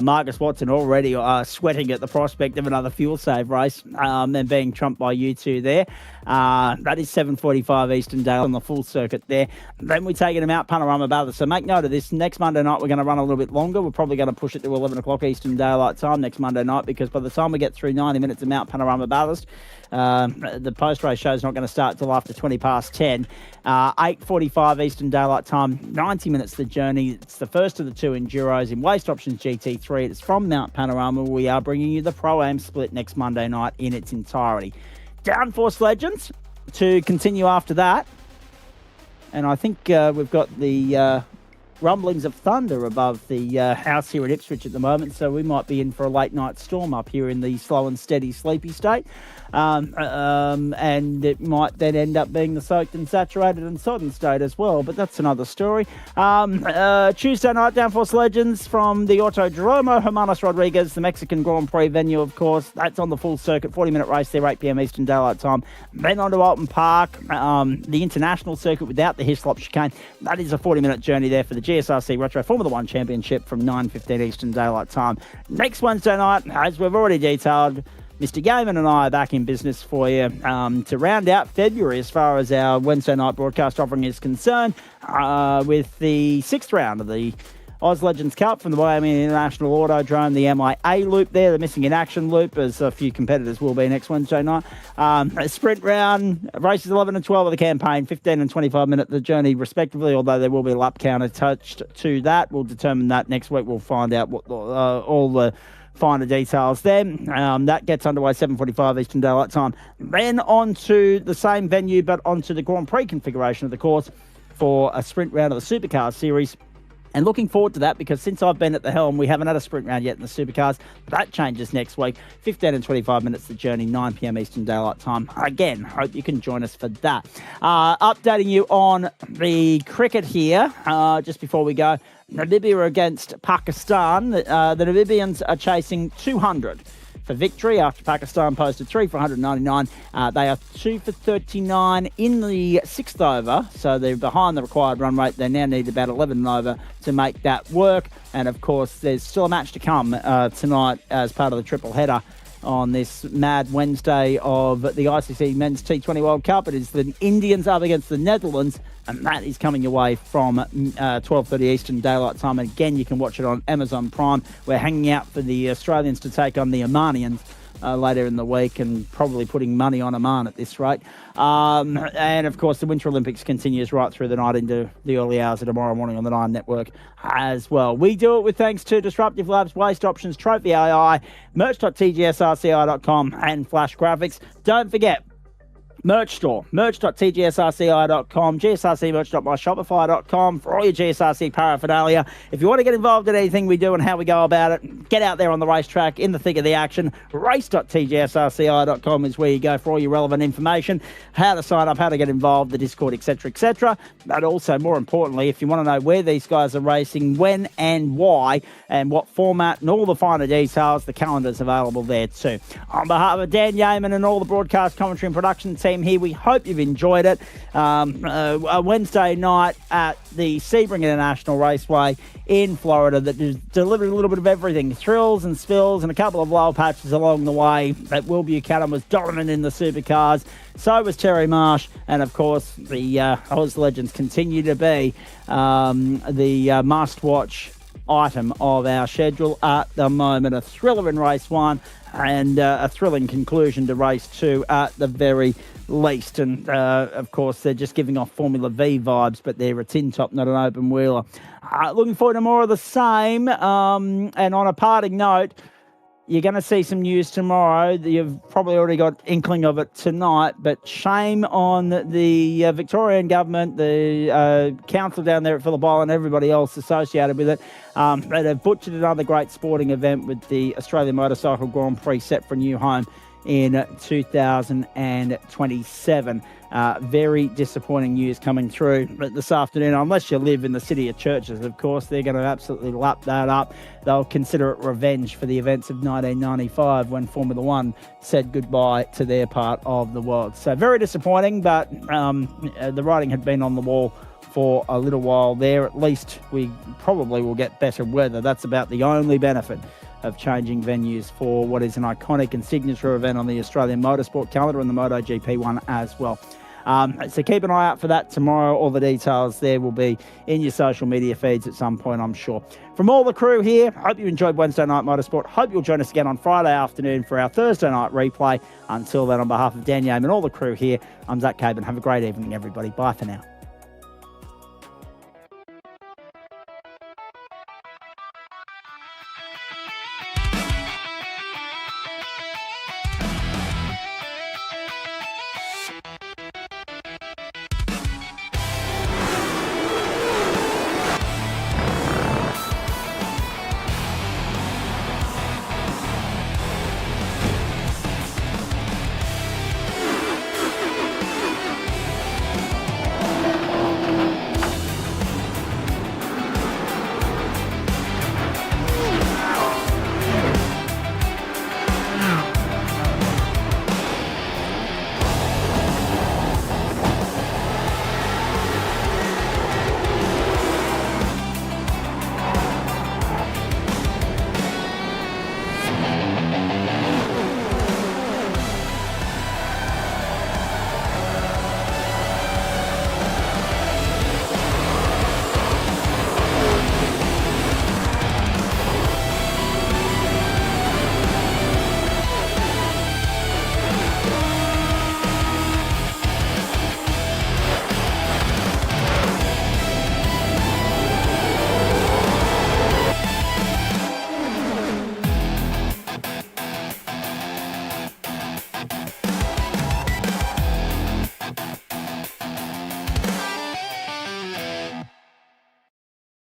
Marcus Watson already sweating at the prospect of another fuel save race and being trumped by you two there. That is 7:45 Eastern Daylight on the full circuit there. Then we take it to Mount Panorama Bathurst. So make note of this. Next Monday night, we're going to run a little bit longer. We're probably going to push it to 11 o'clock Eastern Daylight Time next Monday night, because by the time we get through 90 minutes of Mount Panorama Bathurst, the post-race show is not going to start till after 20 past 10. 8:45 Eastern Daylight Time, 90 minutes the journey. It's the first of the two Enduros in Waste Options GT3. It's from Mount Panorama. We are bringing you the Pro-Am split next Monday night in its entirety. Downforce Legends to continue after that. And I think we've got the rumblings of thunder above the house here at Ipswich at the moment, so we might be in for a late night storm up here in the slow and steady sleepy state. And it might then end up being the soaked and saturated and sodden state as well, but that's another story. Tuesday night, Downforce Legends from the Autodromo Hermanos Rodriguez, the Mexican Grand Prix venue, of course. That's on the full circuit, 40-minute race there, 8 p.m. Eastern Daylight Time. Then on to Alton Park, the international circuit without the Hislop chicane. That is a 40-minute journey there for the GSRC Retro Formula 1 Championship from 9:15 Eastern Daylight Time. Next Wednesday night, as we've already detailed, Mr. Gaiman and I are back in business for you to round out February as far as our Wednesday night broadcast offering is concerned, with the 6th round of the Oz Legends Cup from the Miami International Autodrome, the MIA loop there, the Missing in Action loop, as a few competitors will be next Wednesday night. A sprint round, races 11 and 12 of the campaign, 15 and 25 minute the journey respectively, although there will be a lap count attached to that. We'll determine that next week. We'll find out what all the finer details then. That gets underway 7:45 Eastern Daylight Time. Then on to the same venue, but onto the Grand Prix configuration of the course for a sprint round of the Supercar series. And looking forward to that, because since I've been at the helm, we haven't had a sprint round yet in the Supercars. That changes next week. 15 and 25 minutes the journey, 9 p.m. Eastern Daylight Time. Again, hope you can join us for that. Updating you on the cricket here, just before we go. Namibia against Pakistan. The Namibians are chasing 200 for victory after Pakistan posted 3 for 199. They are 2 for 39 in the 6th over, so they're behind the required run rate. They now need about 11 over to make that work. And of course, there's still a match to come tonight as part of the triple header on this mad Wednesday of the ICC Men's T20 World Cup. It is the Indians up against the Netherlands, and that is coming your way from 12:30 Eastern Daylight Time. And again, you can watch it on Amazon Prime. We're hanging out for the Australians to take on the Omanians later in the week, and probably putting money on Oman at this rate. And of course, the Winter Olympics continues right through the night into the early hours of tomorrow morning on the Nine Network as well. We do it with thanks to Disruptive Labs, Waste Options, Trophi.AI, merch.tgsrci.com, and Flash Graphics. Don't forget, merch store, merch.tgsrci.com, gsrcmerch.myshopify.com for all your GSRC paraphernalia. If you want to get involved in anything we do and how we go about it, get out there on the racetrack in the thick of the action. race.tgsrci.com is where you go for all your relevant information, how to sign up, how to get involved, the Discord, etc., etc. But also, more importantly, if you want to know where these guys are racing, when and why, and what format, and all the finer details, the calendar's available there too. On behalf of Dan Yeaman and all the broadcast commentary and production team here, we hope you've enjoyed it. A Wednesday night at the Sebring International Raceway in Florida that delivered a little bit of everything, thrills and spills and a couple of low patches along the way. That Will Buchanan was dominant in the supercars, so was Terry Marsh, and of course the Oz Legends continue to be the must-watch item of our schedule at the moment. A thriller in race 1 and a thrilling conclusion to race 2 at the very least. And of course, they're just giving off Formula V vibes, but they're a tin top, not an open wheeler. Looking forward to more of the same. And on a parting note, you're going to see some news tomorrow. You've probably already got inkling of it tonight, but shame on the Victorian government, the council down there at Phillip Island, everybody else associated with it. They have butchered another great sporting event with the Australian Motorcycle Grand Prix set for a new home in 2027. Very disappointing news coming through this afternoon. Unless you live in the city of churches, of course, they're going to absolutely lap that up. They'll consider it revenge for the events of 1995 when Formula One said goodbye to their part of the world. So very disappointing, but the writing had been on the wall for a little while there. At least we probably will get better weather. That's about the only benefit of changing venues for what is an iconic and signature event on the Australian motorsport calendar, and the MotoGP one as well. So keep an eye out for that tomorrow. All the details there will be in your social media feeds at some point, I'm sure. From all the crew here, hope you enjoyed Wednesday Night Motorsport. Hope you'll join us again on Friday afternoon for our Thursday night replay. Until then, on behalf of Dan Yeaman and all the crew here, I'm Zach Caban. Have a great evening, everybody. Bye for now.